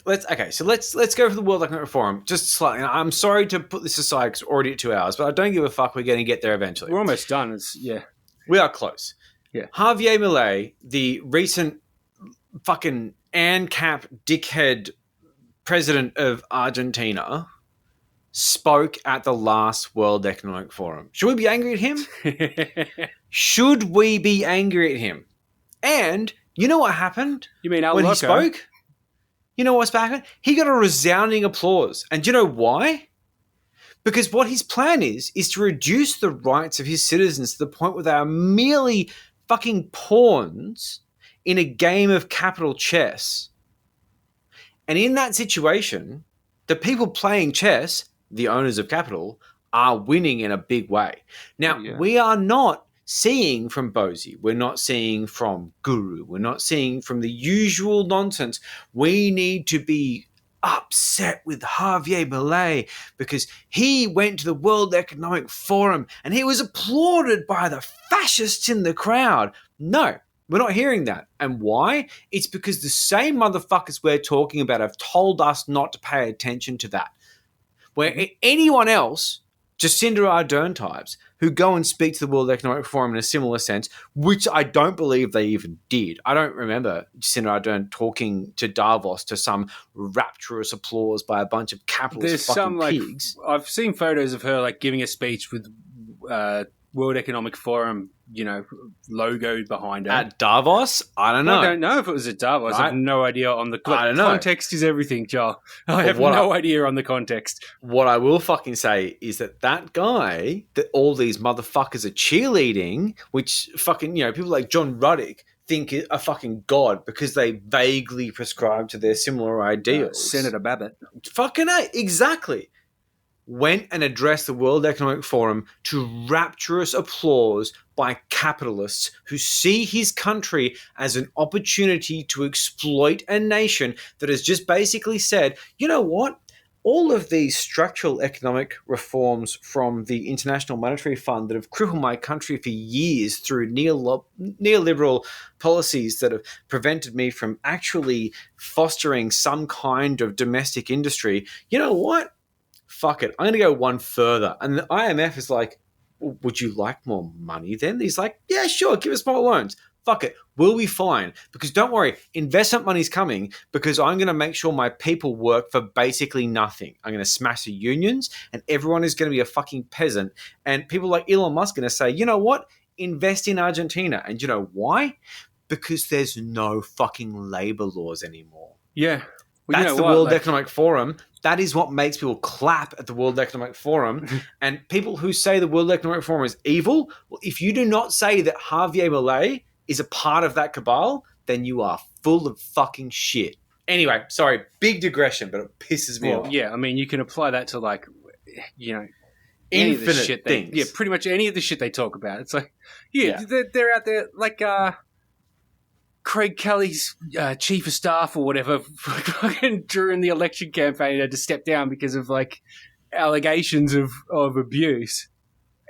let's go for the World Economic Forum just slightly. I'm sorry to put this aside because we're already at 2 hours, but I don't give a fuck. We're going to get there eventually. We're almost done. We are close. Yeah. Javier Milei, the recent fucking ANCAP dickhead president of Argentina, spoke at the last World Economic Forum. Should we be angry at him? Should we be angry at him? And you know what happened? You mean when he spoke? You know what's happened? He got a resounding applause. And do you know why? Because what his plan is to reduce the rights of his citizens to the point where they are merely fucking pawns in a game of capital chess. And in that situation, the people playing chess, the owners of capital, are winning in a big way. Now, we are not seeing from Bozy. We're not seeing from Guru. We're not seeing from the usual nonsense. We need to be upset with Javier Milei because he went to the World Economic Forum and he was applauded by the fascists in the crowd. No, we're not hearing that. And why? It's because the same motherfuckers we're talking about have told us not to pay attention to that. Where anyone else, Jacinda Ardern types, who go and speak to the World Economic Forum in a similar sense, which I don't believe they even did. I don't remember Jacinda Ardern talking to Davos to some rapturous applause by a bunch of capitalist pigs. I've seen photos of her like giving a speech with World Economic Forum, logo behind it. At Davos? I don't know. I don't know if it was at Davos. I have no idea on the I don't know. Context is everything, Joel. I have what no idea on the context. What I will fucking say is that guy that all these motherfuckers are cheerleading, which fucking, people like John Ruddick think are fucking God because they vaguely prescribe to their similar ideals. Senator Abbott. Fucking A, exactly. Went and addressed the World Economic Forum to rapturous applause by capitalists who see his country as an opportunity to exploit a nation that has just basically said, you know what? All of these structural economic reforms from the International Monetary Fund that have crippled my country for years through neoliberal policies that have prevented me from actually fostering some kind of domestic industry, you know what? Fuck it, I'm going to go one further. And the IMF is like, would you like more money then? He's like, yeah, sure, give us more loans. Fuck it, we'll be fine. Because don't worry, investment money's coming because I'm going to make sure my people work for basically nothing. I'm going to smash the unions and everyone is going to be a fucking peasant. And people like Elon Musk are going to say, you know what? Invest in Argentina. And you know why? Because there's no fucking labor laws anymore. Yeah. Well, that's the World Economic Forum. That is what makes people clap at the World Economic Forum. And people who say the World Economic Forum is evil, well, if you do not say that Javier Milei is a part of that cabal, then you are full of fucking shit. Anyway, sorry, big digression, but it pisses me off. Yeah, I mean, you can apply that to infinite shit things. Yeah, pretty much any of the shit they talk about. It's like, they're out there like Craig Kelly's chief of staff or whatever during the election campaign had to step down because of allegations of abuse.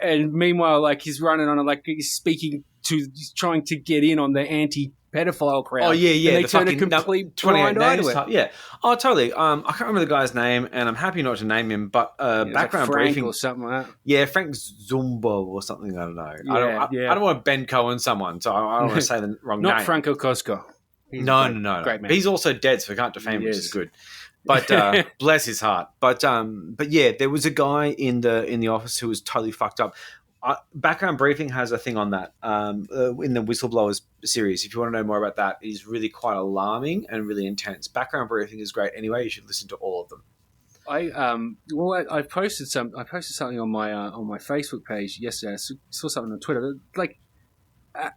And meanwhile, he's running on he's trying to get in on the anti-pedophile crowd. Oh, yeah. And they turn a complete blind eye to it. Yeah. Oh, totally. I can't remember the guy's name, and I'm happy not to name him, but background Frank briefing or something like that. Yeah, Frank Zumbo or something. I don't know. Yeah, I don't want to Ben Cohen someone, so I don't want to say the wrong name. Not Franco Cosco. No. Great man. He's also dead, so we can't defame him, which is good. But bless his heart. But yeah, there was a guy in the office who was totally fucked up. Background Briefing has a thing on that in the Whistleblowers series. If you want to know more about that, it is really quite alarming and really intense. Background Briefing is great anyway. You should listen to all of them. I posted something on my Facebook page yesterday. I saw something on Twitter.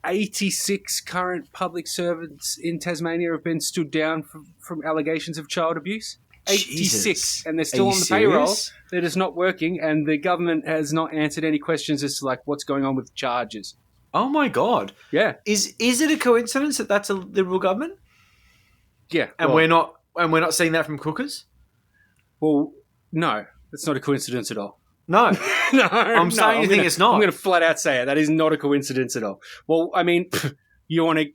86 current public servants in Tasmania have been stood down from allegations of child abuse. 86, Jesus. and they're still on the payroll. They're just not working, and the government has not answered any questions as to what's going on with charges. Oh my God! Yeah, is it a coincidence that that's a Liberal government? Yeah, and we're not seeing that from Cookers. Well, no, that's not a coincidence at all. No, no, I'm saying you think it's not. I'm going to flat out say it. That is not a coincidence at all. Well, I mean, you want to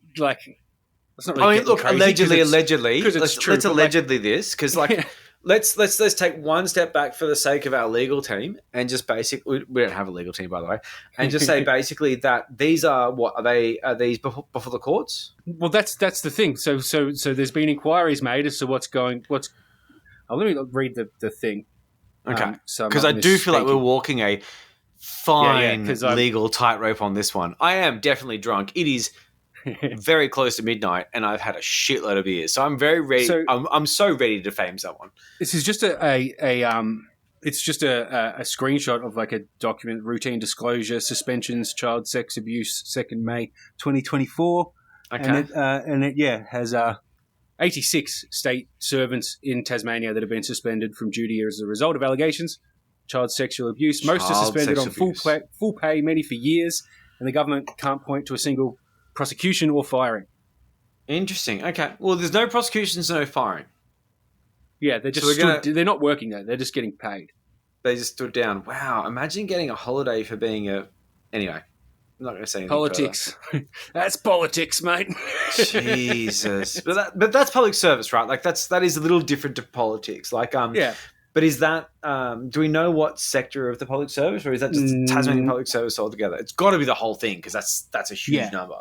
It's not really look, allegedly. Let's allegedly this because let's take one step back for the sake of our legal team and just basically we don't have a legal team by the way, and just say basically that these are are these before the courts? Well, that's the thing. So there's been inquiries made as to let me read the thing. Okay, because I do feel like we're walking a fine legal tightrope on this one. I am definitely drunk. It is very close to midnight, and I've had a shitload of beers, so I'm very ready. I'm so ready to defame someone. This is just a screenshot of a document: routine disclosure, suspensions, child sex abuse, 2nd May 2024. Okay, and it has 86 state servants in Tasmania that have been suspended from duty as a result of allegations child sexual abuse. Most are suspended on full pay, many for years, and the government can't point to a single prosecution or firing. Interesting. Okay. Well, there's no prosecutions, no firing. Yeah, they're just they're not working though. They're just getting paid. They just stood down. Wow. Imagine getting a holiday for being a... Anyway, I'm not going to say anything politics. That's politics, mate. Jesus. But that's public service, right? That is a little different to politics. Yeah. But is that, do we know what sector of the public service, or is that just Tasmanian public service altogether? It's got to be the whole thing, because that's a huge number.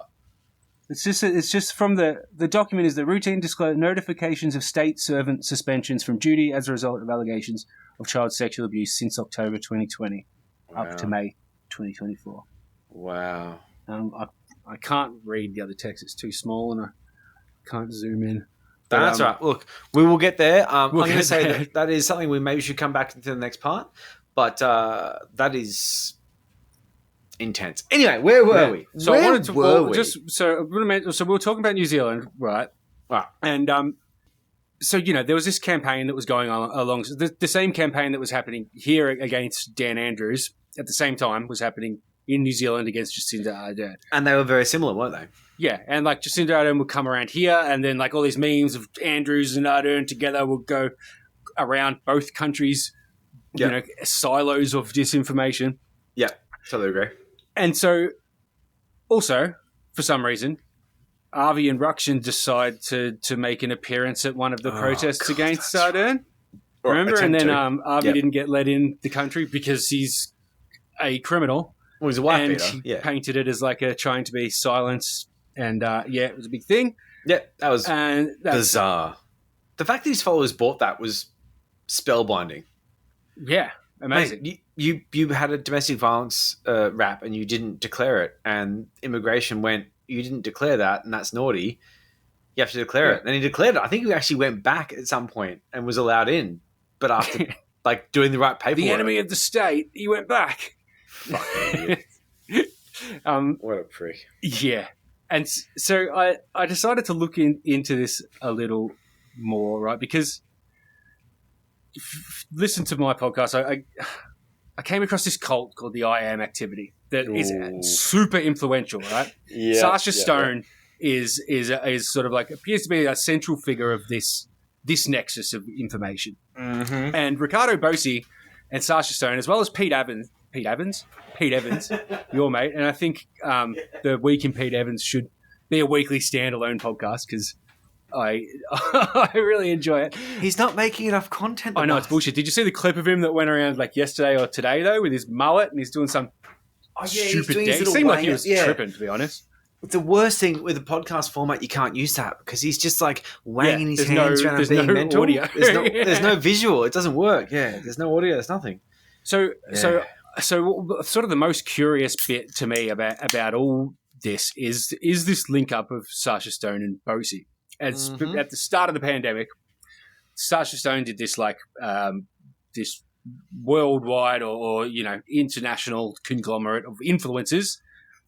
It's just from the document is the routine disclosure notifications of state servant suspensions from duty as a result of allegations of child sexual abuse since October 2020 up to May 2024. Wow. I can't read the other text; it's too small, and I can't zoom in. But, That's right. Look, we will get there. I'm we'll going to get say there. that is something we maybe should come back into the next part, but that is intense. Anyway, where were we? So where I wanted to were we? so we were talking about New Zealand, right? Right. And so there was this campaign that was going on along the same campaign that was happening here against Dan Andrews at the same time was happening in New Zealand against Jacinda Ardern. And they were very similar, weren't they? Yeah, and like Jacinda Ardern would come around here, and then like all these memes of Andrews and Ardern together would go around both countries, silos of disinformation. Yeah, totally agree. And so, also, for some reason, Avi and Rukshan decide to make an appearance at one of the protests against Ardern. Remember? And then Avi didn't get let in the country because he's a criminal. Well, he's a white and beater. he painted it as like trying to be silenced. And it was a big thing. Yeah, that was and bizarre. The fact that his followers bought that was spellbinding. Yeah, amazing. Mate, you had a domestic violence rap and you didn't declare it, and immigration went, you didn't declare that, and that's naughty. You have to declare it. And he declared it. I think he actually went back at some point and was allowed in, but after like doing the right paperwork. The enemy of the state, he went back. Fucking what a prick. Yeah. And so I decided to look into this a little more, right? Because listen to my podcast. I came across this cult called the I Am Activity that is super influential, right? Yeah, Sasha Stone is sort of like appears to be a central figure of this nexus of information. Mm-hmm. And Ricardo Bosi and Sasha Stone, as well as Pete Evans, your mate. And I think the Week in Pete Evans should be a weekly standalone podcast because I really enjoy it. He's not making enough content. I know, it's bullshit. Did you see the clip of him that went around like yesterday or today, though, with his mullet and he's doing some stupid dance? It seemed like he was tripping, to be honest. It's the worst thing with a podcast format. You can't use that because he's just like wanging his hands around and being mental. Audio. There's no visual. It doesn't work. Yeah, there's no audio. There's nothing. So sort of the most curious bit to me about all this is this link up of Sasha Stone and Bosi. At the start of the pandemic, Sasha Stone did this like this worldwide or international conglomerate of influencers.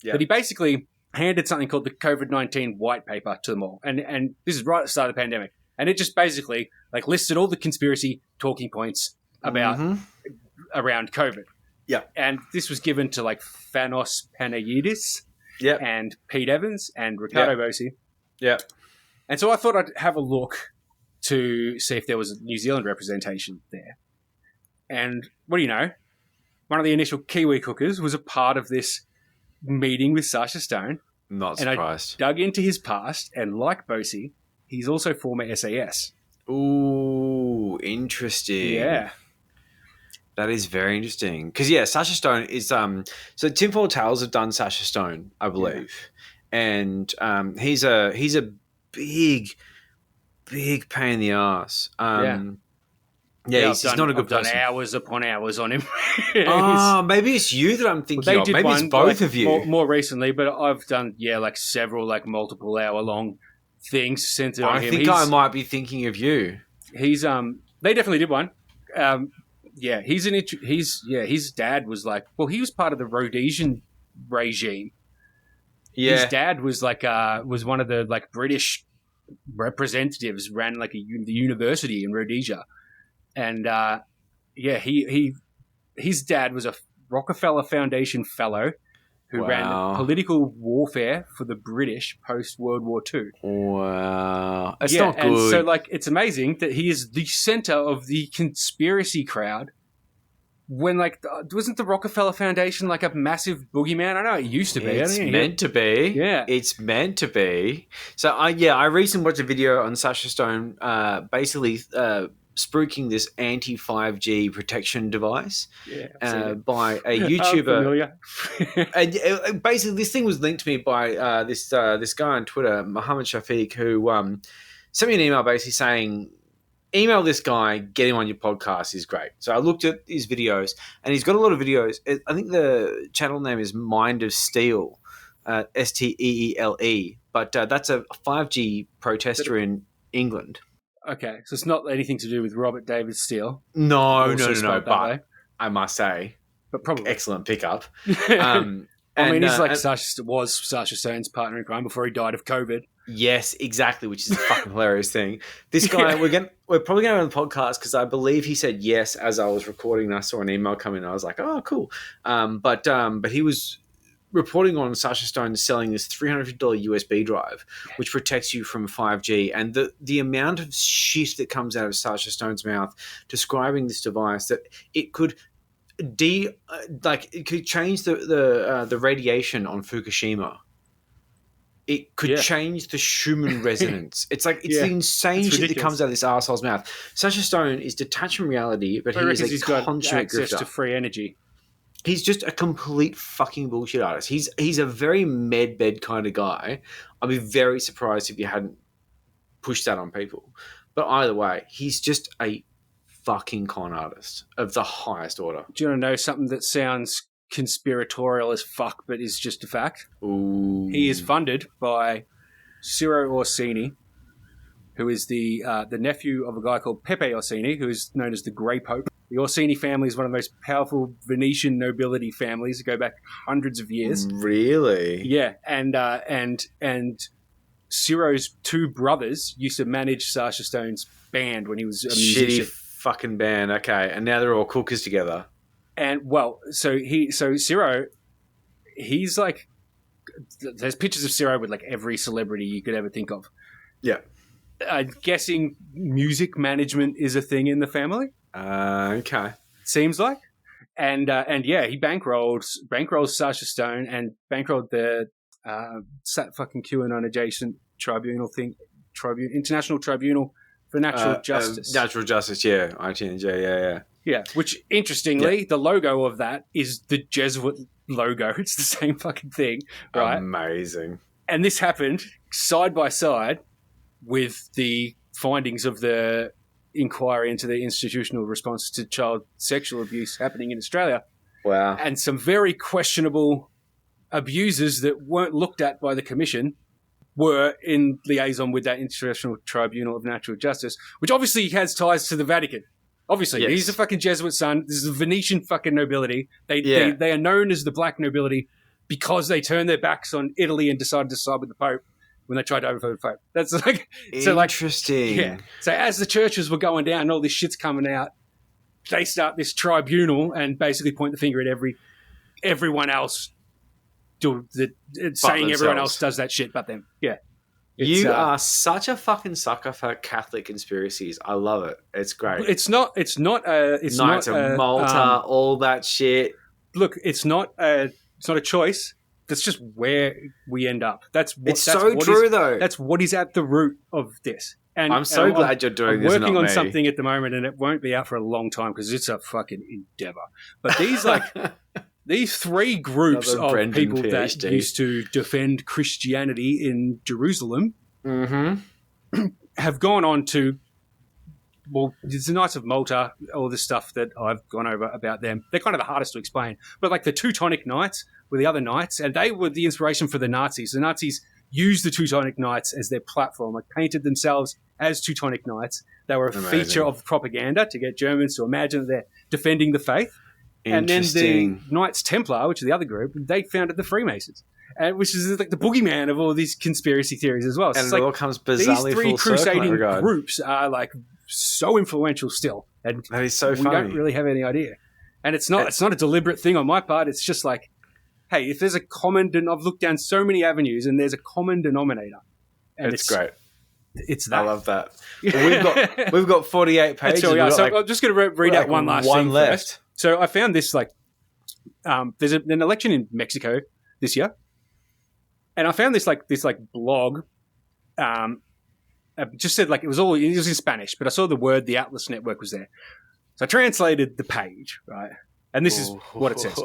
Yeah. But he basically handed something called the COVID-19 white paper to them all. And this is right at the start of the pandemic. And it just basically like listed all the conspiracy talking points about around COVID. Yeah. And this was given to like Thanos Panagidis and Pete Evans and Ricardo Bosi. Yeah. And so I thought I'd have a look to see if there was a New Zealand representation there. And what do you know? One of the initial Kiwi cookers was a part of this meeting with Sasha Stone. Not And surprised. I dug into his past, and like Bosi, he's also former SAS. Ooh, interesting. Yeah. That is very interesting. Because, Sasha Stone is... so Tinfoil Tales have done Sasha Stone, I believe. Yeah. And he's a big pain in the ass. He's not a good person. I've done hours upon hours on him. Maybe it's you that I'm thinking of. Maybe it's both of you. More recently, but I've done, several multiple hour long things centered on him. I think I might be thinking of you. He's they definitely did one. His dad was he was part of the Rhodesian regime. Yeah. His dad was was one of the British representatives, ran the university in Rhodesia. And his dad was a Rockefeller Foundation fellow who ran political warfare for the British post World War II. Wow, it's not good. And so it's amazing that he is the center of the conspiracy crowd. When wasn't the Rockefeller Foundation a massive boogeyman? I know it used to be. It's meant to be. Yeah, it's meant to be. So I recently watched a video on Sasha Stone, basically spruiking this anti-5G protection device by a YouTuber. And basically, this thing was linked to me by this guy on Twitter, Mohammed Shafiq, who sent me an email basically saying email this guy, get him on your podcast is great. So I looked at his videos, and he's got a lot of videos. I think the channel name is Mind of Steel, Steele, but that's a 5G protester in England. Okay, so it's not anything to do with Robert David Steele. No, But but I must say, but probably excellent pickup. I mean, he's like Sacha Stone's partner in crime before he died of COVID. Yes, exactly, which is a fucking hilarious thing. This guy, we're probably going to on the podcast because I believe he said yes as I was recording. And I saw an email come in. And I was like, oh, cool. But he was reporting on Sacha Stone selling this $350 USB drive, which protects you from 5G. And the amount of shit that comes out of Sacha Stone's mouth describing this device, that it could it could change the radiation on Fukushima. It could change the Schumann resonance. It's like the insane shit that comes out of this arsehole's mouth. Sacha Stone is detached from reality, but he's got consummate access grifter. to free energy. He's just a complete fucking bullshit artist. He's a very med kind of guy. I'd be very surprised if you hadn't pushed that on people. But either way, he's just a fucking con artist of the highest order. Do you want to know something that sounds conspiratorial as fuck, but is just a fact? Ooh. He is funded by Ciro Orsini, who is the nephew of a guy called Pepe Orsini, who is known as the Grey Pope. The Orsini family is one of the most powerful Venetian nobility families that go back hundreds of years. Really? Yeah, and Ciro's two brothers used to manage Sacha Stone's band when he was a musician. Shitty fucking band. Okay, and now they're all cookers together. And so Ciro, he's like, there's pictures of Ciro with like every celebrity you could ever think of. Yeah. I'm guessing music management is a thing in the family. Okay. Seems like. And yeah, he bankrolls Sacha Stone and bankrolled the fucking QAnon adjacent International Tribunal for Natural Justice. Natural Justice, yeah. ITNJ, yeah. Yeah, which interestingly, the logo of that is the Jesuit logo. It's the same fucking thing, right? Amazing. And this happened side by side with the findings of the inquiry into the institutional response to child sexual abuse happening in Australia. Wow. And some very questionable abusers that weren't looked at by the commission were in liaison with that International Tribunal of Natural Justice, which obviously has ties to the Vatican. Obviously, yes. He's a fucking Jesuit son. This is the Venetian fucking nobility. They are known as the Black Nobility because they turned their backs on Italy and decided to side with the Pope when they tried to overthrow the Pope. That's like interesting. Yeah. So as the churches were going down, all this shit's coming out. They start this tribunal and basically point the finger at everyone else, saying everyone else does that shit but them. Yeah. You are such a fucking sucker for Catholic conspiracies. I love it. It's great. It's not Knights of Malta, all that shit. Look, it's not a choice. That's just where we end up. That's what is at the root of this. And I'm so glad you're doing this. I'm working on something at the moment, and it won't be out for a long time because it's a fucking endeavor. But these these three groups of people that used to defend Christianity in Jerusalem have gone on to, well, it's the Knights of Malta, all this stuff that I've gone over about them. They're kind of the hardest to explain. But like the Teutonic Knights were the other knights, and they were the inspiration for the Nazis. The Nazis used the Teutonic Knights as their platform, like painted themselves as Teutonic Knights. They were a feature of propaganda to get Germans to imagine that they're defending the faith. And then the Knights Templar, which is the other group, they founded the Freemasons, which is like the boogeyman of all these conspiracy theories as well. So and it all comes bizarrely these three full circle in that crusading regard. groups are like so influential still, and that is so we funny. don't really have any idea. And it's not a deliberate thing on my part. It's just like, hey, if there's a common, and I've looked down so many avenues, and there's a common denominator, and it's great. It's that. I love that. Well, we've got 48 pages. So I'm just going to read out one last thing left. First. So I found this there's an election in Mexico this year, and I found this blog. Just said it was in Spanish, but I saw the word the Atlas Network was there, so I translated the page, right? And this is what it says.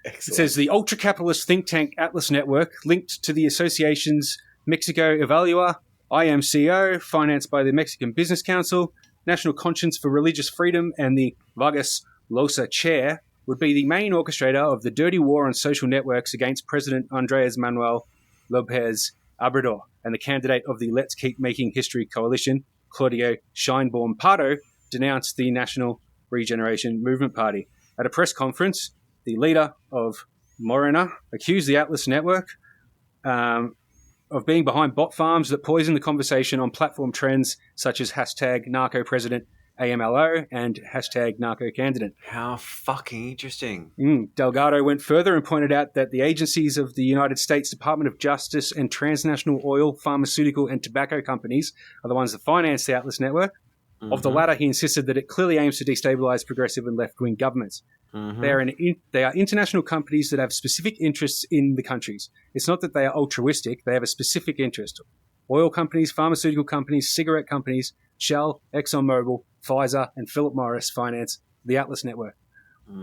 It says the ultra-capitalist think tank Atlas Network, linked to the associations Mexico Evalua, IMCO, financed by the Mexican Business Council, National Conscience for Religious Freedom and the Vargas Llosa chair, would be the main orchestrator of the dirty war on social networks against President Andres Manuel Lopez Obrador, and the candidate of the Let's Keep Making History coalition, Claudio Sheinbaum Pardo, denounced the National Regeneration Movement Party. At a press conference, the leader of Morena accused the Atlas Network of being behind bot farms that poison the conversation on platform trends such as hashtag narco president AMLO and hashtag narco candidate. How fucking interesting. Delgado went further and pointed out that the agencies of the United States Department of Justice and transnational oil, pharmaceutical, and tobacco companies are the ones that finance the Atlas Network. Mm-hmm. Of the latter, he insisted that it clearly aims to destabilize progressive and left-wing governments. Mm-hmm. They are international companies that have specific interests in the countries. It's not that they are altruistic, they have a specific interest. Oil companies, pharmaceutical companies, cigarette companies, Shell, ExxonMobil, Pfizer, and Philip Morris finance the Atlas Network.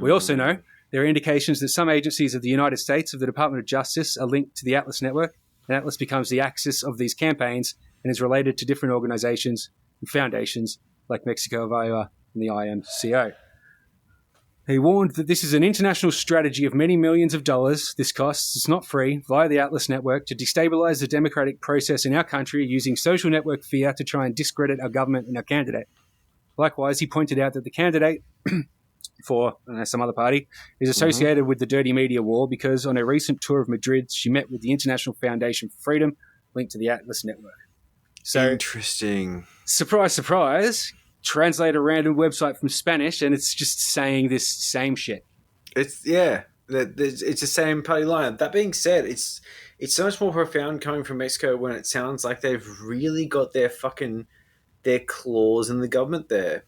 We also know there are indications that some agencies of the United States of the Department of Justice are linked to the Atlas Network, and Atlas becomes the axis of these campaigns and is related to different organizations and foundations like Mexico Viva and the IMCO. He warned that this is an international strategy of many millions of dollars. This costs, it's not free, via the Atlas Network to destabilize the democratic process in our country using social network fear to try and discredit our government and our candidate. Likewise, he pointed out that the candidate for some other party is associated with the dirty media war because on a recent tour of Madrid, she met with the International Foundation for Freedom linked to the Atlas Network. So, interesting. Surprise, surprise. Translate a random website from Spanish and it's just saying this same shit. It's the same party line. That being said, it's so much more profound coming from Mexico when it sounds like they've really got their claws in the government there,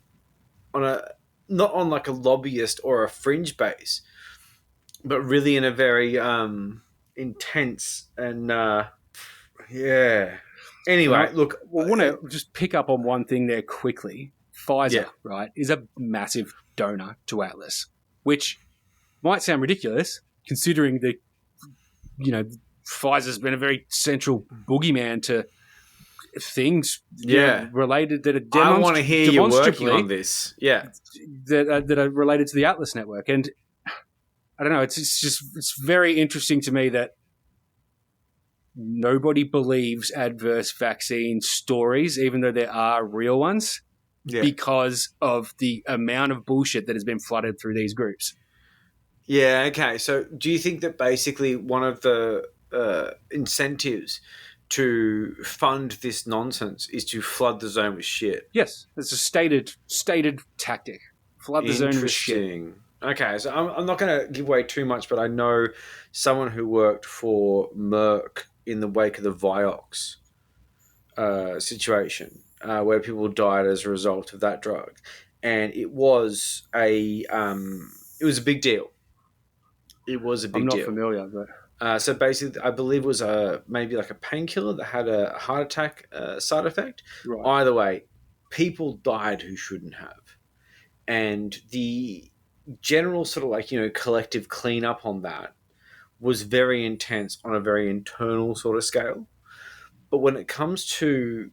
not on like a lobbyist or a fringe base, but really in a very intense and Anyway, look, I want to just pick up on one thing there quickly. Pfizer, right, is a massive donor to Atlas, which might sound ridiculous considering that, Pfizer's been a very central boogeyman to things related that are I want to hear you working on this. Yeah. That are related to the Atlas Network. And I don't know, it's very interesting to me that nobody believes adverse vaccine stories, even though there are real ones. Yeah. Because of the amount of bullshit that has been flooded through these groups. Yeah, okay. So do you think that basically one of the incentives to fund this nonsense is to flood the zone with shit? Yes. It's a stated tactic. Flood the zone with shit. Okay, so I'm not going to give away too much, but I know someone who worked for Merck in the wake of the Vioxx situation. Where people died as a result of that drug, and it was a big deal. It was a big deal. I'm not familiar, but so basically, I believe it was maybe like a painkiller that had a heart attack side effect. Right. Either way, people died who shouldn't have, and the general sort of collective cleanup on that was very intense on a very internal sort of scale. But when it comes to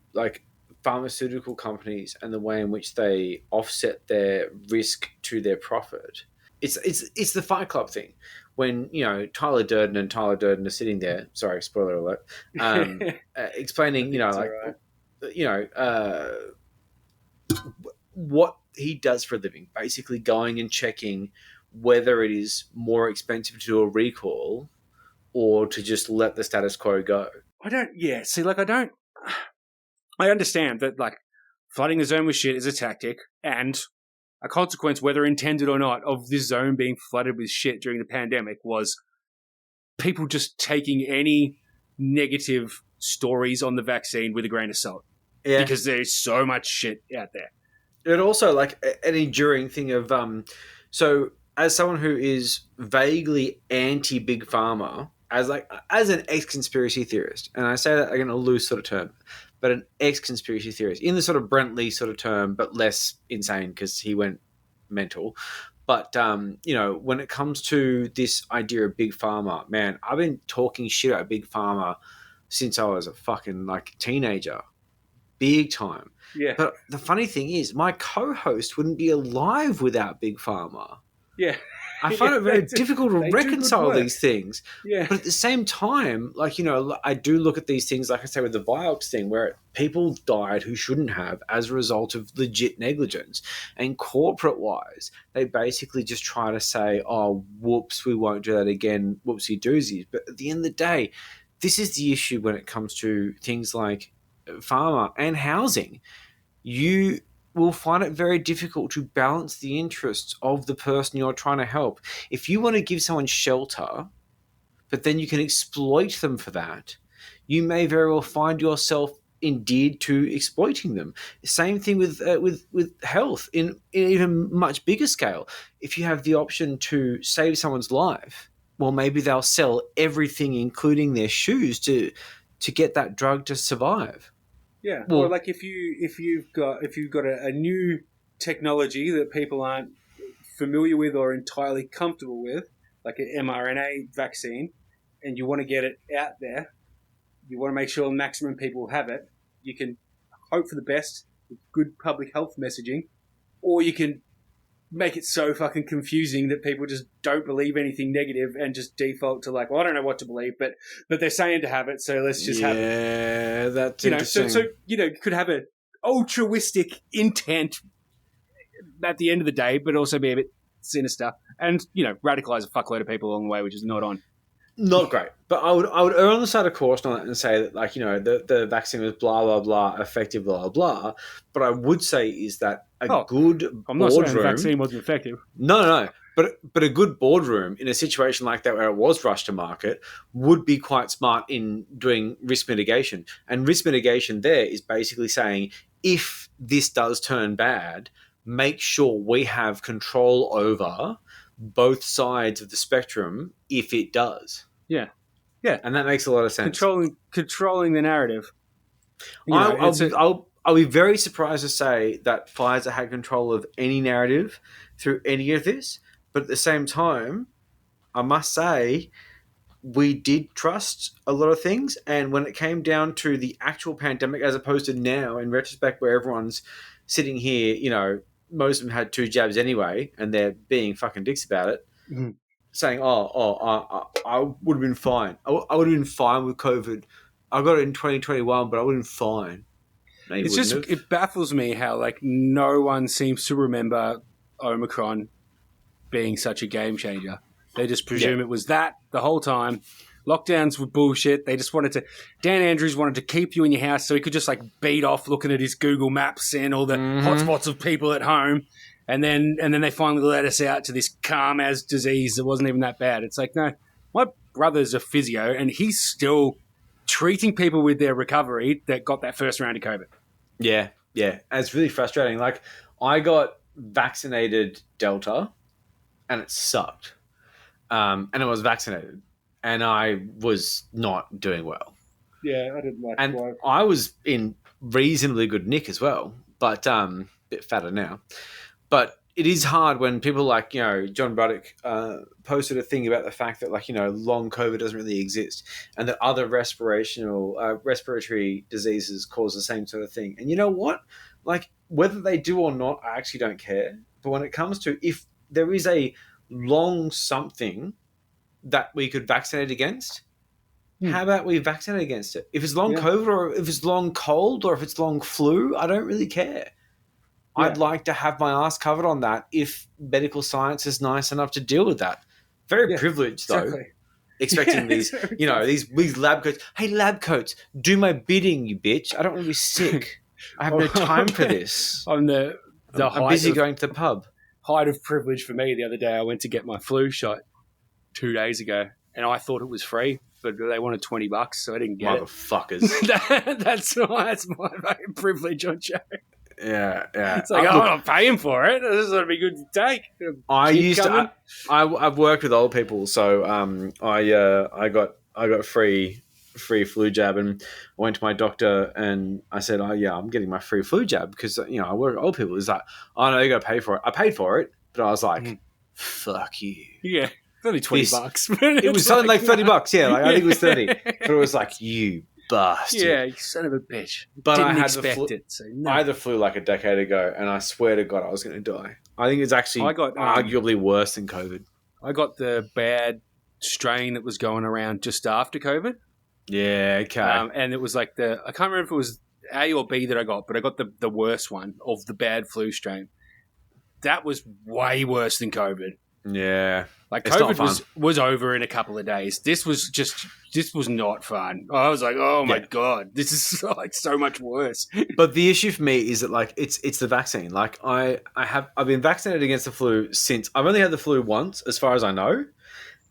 pharmaceutical companies and the way in which they offset their risk to their profit, it's the Fight Club thing. When Tyler Durden are sitting there, sorry, spoiler alert, explaining what he does for a living, basically going and checking whether it is more expensive to do a recall or to just let the status quo go. I understand that, flooding the zone with shit is a tactic and a consequence, whether intended or not, of this zone being flooded with shit during the pandemic was people just taking any negative stories on the vaccine with a grain of salt. Yeah. Because there's so much shit out there. It also, an enduring thing of... so, as someone who is vaguely anti-Big Pharma, as an ex-conspiracy theorist, and I say that in a loose sort of term, but an ex-conspiracy theorist, in the sort of Brent Lee sort of term, but less insane because he went mental. But, when it comes to this idea of Big Pharma, man, I've been talking shit about Big Pharma since I was a fucking, teenager. big time. Yeah. But the funny thing is, my co-host wouldn't be alive without Big Pharma. Yeah. I find it very difficult to they do good reconcile work. these things. Yeah. But at the same time, like, you know, I do look at these things, like I say, with the Vioxx thing, where people died who shouldn't have as a result of legit negligence. And corporate-wise, they basically just try to say, oh, whoops, we won't do that again, whoopsie-doozies. But at the end of the day, this is the issue when it comes to things like pharma and housing. You will find it very difficult to balance the interests of the person you're trying to help. If you want to give someone shelter, but then you can exploit them for that, you may very well find yourself endeared to exploiting them. Same thing with health in even much bigger scale. If you have the option to save someone's life, well, maybe they'll sell everything, including their shoes, to get that drug to survive. Yeah, Well, or like if you've got a new technology that people aren't familiar with or entirely comfortable with, like an mRNA vaccine, and you want to get it out there, you want to make sure maximum people have it. You can hope for the best with good public health messaging, or you can make it so fucking confusing that people just don't believe anything negative and just default to like, well, I don't know what to believe, but they're saying to have it, so let's just have it. Yeah, that's So interesting. you could have an altruistic intent at the end of the day, but also be a bit sinister and radicalize a fuckload of people along the way, which is not on. Not great, but I would err on the side of caution on it and say that, like, the vaccine was blah blah blah effective blah blah. But I would say is that good I'm not saying the boardroom. vaccine wasn't effective. No. But a good boardroom in a situation like that where it was rushed to market would be quite smart in doing risk mitigation. And risk mitigation there is basically saying, if this does turn bad, make sure we have control over both sides of the spectrum if it does. Yeah. And that makes a lot of sense. Controlling the narrative. I'll be very surprised to say that Pfizer had control of any narrative through any of this. But at the same time, I must say, we did trust a lot of things. And when it came down to the actual pandemic, as opposed to now, in retrospect, where everyone's sitting here, most of them had 2 jabs anyway, and they're being fucking dicks about it, saying, I would have been fine. I would have been fine with COVID. I got it in 2021, but I would have been fine. No, It baffles me how no one seems to remember Omicron being such a game changer. They just presume it was that the whole time. Lockdowns were bullshit. They just Dan Andrews wanted to keep you in your house so he could just beat off looking at his Google Maps and all the hotspots of people at home. And then they finally let us out to this calm as disease that wasn't even that bad. It's like, no, my brother's a physio and he's still treating people with their recovery that got that first round of COVID. Yeah. And it's really frustrating. Like, I got vaccinated Delta and it sucked. And I was vaccinated and I was not doing well. Yeah, I didn't like And it. I was in reasonably good nick as well, but a bit fatter now. But it is hard when people like, John Bruddock posted a thing about the fact that, long COVID doesn't really exist and that other respiratory diseases cause the same sort of thing. And you know what? Whether they do or not, I actually don't care. But when it comes to if there is a long something that we could vaccinate against, how about we vaccinate against it? If it's long COVID or if it's long cold or if it's long flu, I don't really care. Yeah. I'd like to have my ass covered on that if medical science is nice enough to deal with that. Very privileged, though. Exactly. Expecting these, these lab coats. Hey, lab coats, do my bidding, you bitch. I don't want to be sick. I have no time for this. I'm busy going to the pub. Height of privilege for me. The other day I went to get my flu shot 2 days ago and I thought it was free, but they wanted $20, so I didn't get Motherfuckers. it. That's my fucking privilege on show. Yeah. It's like, I'm not paying for it. This is going to be good to take. I've worked with old people, so I got free flu jab, and I went to my doctor and I said, I'm getting my free flu jab because I work with old people. He's like, oh no, you got to pay for it. I paid for it, but I was like, fuck you. Yeah. It's only $20. It was something like $30. Yeah, I think it was 30. But it was like, you bastard. Yeah, you son of a bitch. But Didn't I had expect it. So no. I had the flu like a decade ago, and I swear to God, I was going to die. I think it's actually I got, arguably worse than COVID. I got the bad strain that was going around just after COVID. Yeah, okay. And it was like I can't remember if it was A or B that I got, but I got the worst one of the bad flu strain. That was way worse than COVID. Yeah. Like It's not COVID was over in a couple of days. This was not fun. I was like, oh my God, this is like so much worse. But the issue for me is that like it's the vaccine. Like I've been vaccinated against the flu since I've only had the flu once, as far as I know,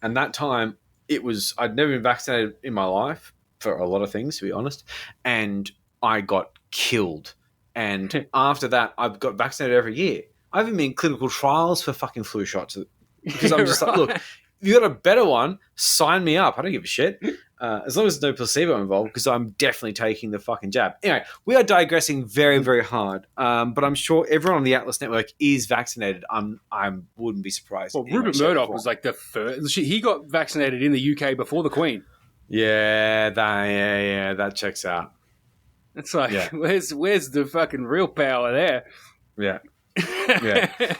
and that time I'd never been vaccinated in my life for a lot of things, to be honest, and I got killed. And after that, I've got vaccinated every year. I've even been in clinical trials for fucking flu shots because I'm just like, look, if you got a better one, sign me up. I don't give a shit. As long as there's no placebo involved, because I'm definitely taking the fucking jab. Anyway, we are digressing very, very hard. But I'm sure everyone on the Atlas Network is vaccinated. I wouldn't be surprised. Well, Rupert Murdoch was like the first. He got vaccinated in the UK before the Queen. Yeah, that checks out. It's like, where's the fucking real power there? Yeah. Yeah.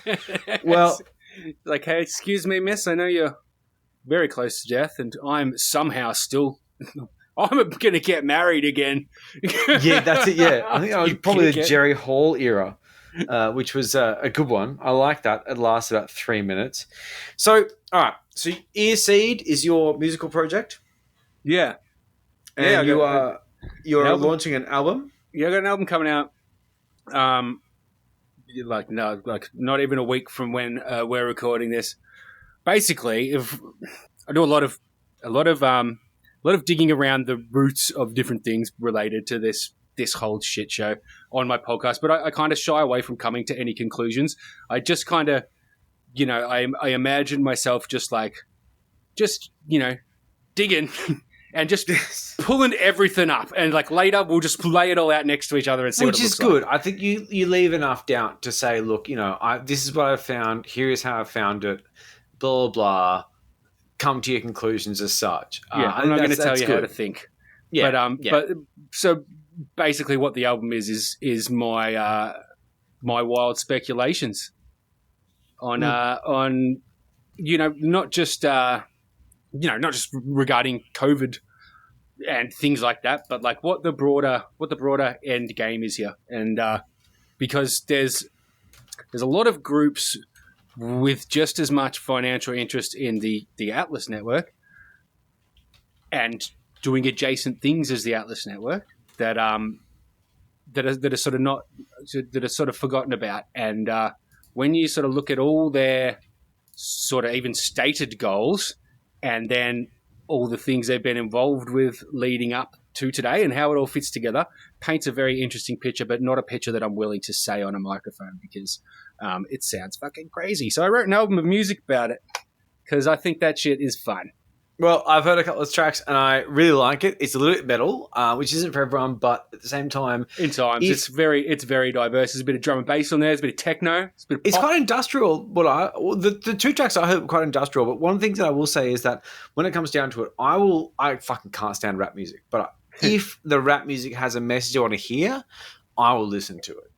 Well, like, hey, excuse me, miss. I know you're very close to death, and I'm somehow still. I'm going to get married again. Yeah, that's it. Yeah, I think that was probably the get... Jerry Hall era, which was a good one. I like that. It lasted about 3 minutes. So, all right. So, Earseed is your musical project. Yeah, and you're launching an album. Yeah, I got an album coming out. Not even a week from when we're recording this. Basically, I do a lot of digging around the roots of different things related to this whole shit show on my podcast, but I kind of shy away from coming to any conclusions. I just kind of, I imagine myself just digging and just pulling everything up, and like later we'll just lay it all out next to each other and see what it looks like. Which is good. I think you leave enough doubt to say, look, this is what I found. Here is how I found it. Blah blah. Come to your conclusions as such. Yeah, I'm not going to tell you how to think. Yeah, but so basically, what the album is my my wild speculations on not just regarding COVID and things like that, but like what the broader end game is here, and because there's a lot of groups with just as much financial interest in the Atlas Network and doing adjacent things as the Atlas Network that are sort of forgotten about, and when you sort of look at all their sort of even stated goals, and then all the things they've been involved with leading up to today and how it all fits together, paints a very interesting picture, but not a picture that I'm willing to say on a microphone because it sounds fucking crazy. So I wrote an album of music about it because I think that shit is fun. Well, I've heard a couple of tracks and I really like it. It's a little bit metal, which isn't for everyone, but at the same time... In times, it's very diverse. There's a bit of drum and bass on there. There's a bit of techno. It's quite industrial. The two tracks I heard were quite industrial, but one of the things that I will say is that when it comes down to it, I fucking can't stand rap music, but if the rap music has a message I want to hear, I will listen to it.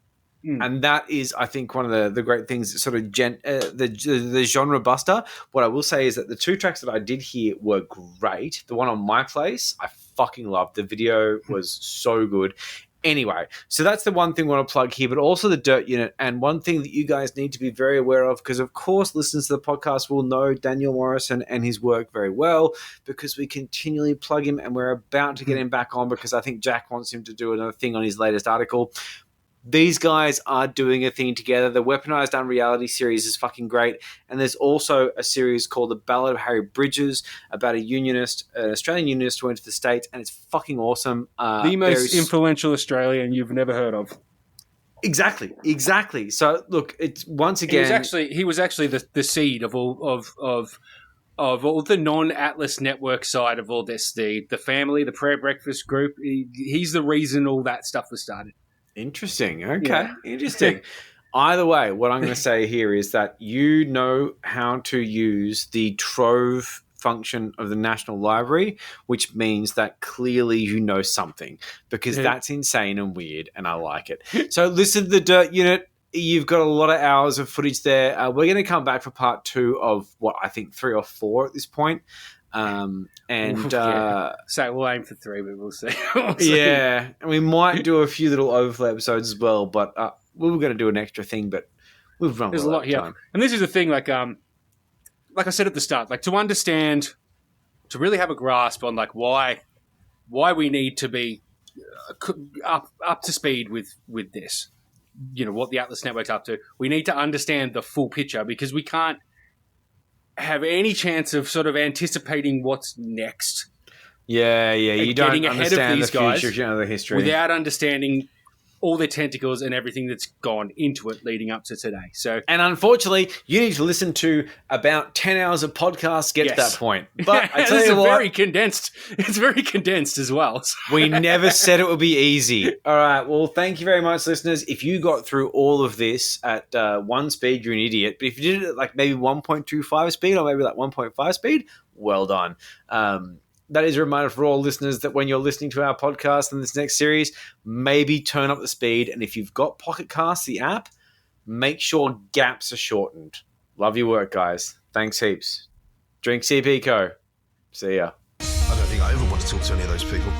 And that is, I think, one of the great things, sort of the genre buster. What I will say is that the two tracks that I did hear were great. The one on My Place, I fucking loved. The video was so good. Anyway, so that's the one thing I want to plug here, but also the Dirt Unit. And one thing that you guys need to be very aware of, because of course listeners to the podcast will know Daniel Morrison and his work very well, because we continually plug him and we're about to get him back on because I think Jack wants him to do another thing on his latest article. These guys are doing a thing together. The Weaponized Unreality series is fucking great. And there's also a series called The Ballad of Harry Bridges about an Australian unionist who went to the States, and it's fucking awesome. The most influential Australian you've never heard of. Exactly. So look, it's once again... He was actually the seed of all the non-Atlas Network side of all this. The family, the prayer breakfast group. He's the reason all that stuff was started. Interesting. Okay. Yeah. Interesting. Either way, what I'm going to say here is that you know how to use the Trove function of the National Library, which means that clearly you know something, because that's insane and weird, and I like it. So listen to the Dirt Unit. You've got a lot of hours of footage there. We're going to come back for part 2 of what I think 3 or 4 at this point. So we'll aim for 3, but we'll see. We'll see. Yeah, and we might do a few little overflow episodes as well, but we were going to do an extra thing, but we've run There's a lot here. Time. And this is the thing, like I said at the start, like to understand, to really have a grasp on like why we need to be up to speed with this, you know, what the Atlas Network's up to. We need to understand the full picture, because we can't have any chance of sort of anticipating what's next. Yeah. You don't getting ahead of understand these the guys future, you know, the history. without understanding all their tentacles and everything that's gone into it leading up to today. So, and unfortunately, you need to listen to about 10 hours of podcasts to get to that point. But I tell you what, it's very condensed as well. So. We never said it would be easy. All right. Well, thank you very much, listeners. If you got through all of this at 1 speed, you're an idiot. But if you did it at like maybe 1.25 speed or maybe like 1.5 speed, well done. That is a reminder for all listeners that when you're listening to our podcast in this next series, maybe turn up the speed. And if you've got Pocket Cast, the app, make sure gaps are shortened. Love your work, guys. Thanks heaps. Drink CP Co. See ya. I don't think I ever want to talk to any of those people.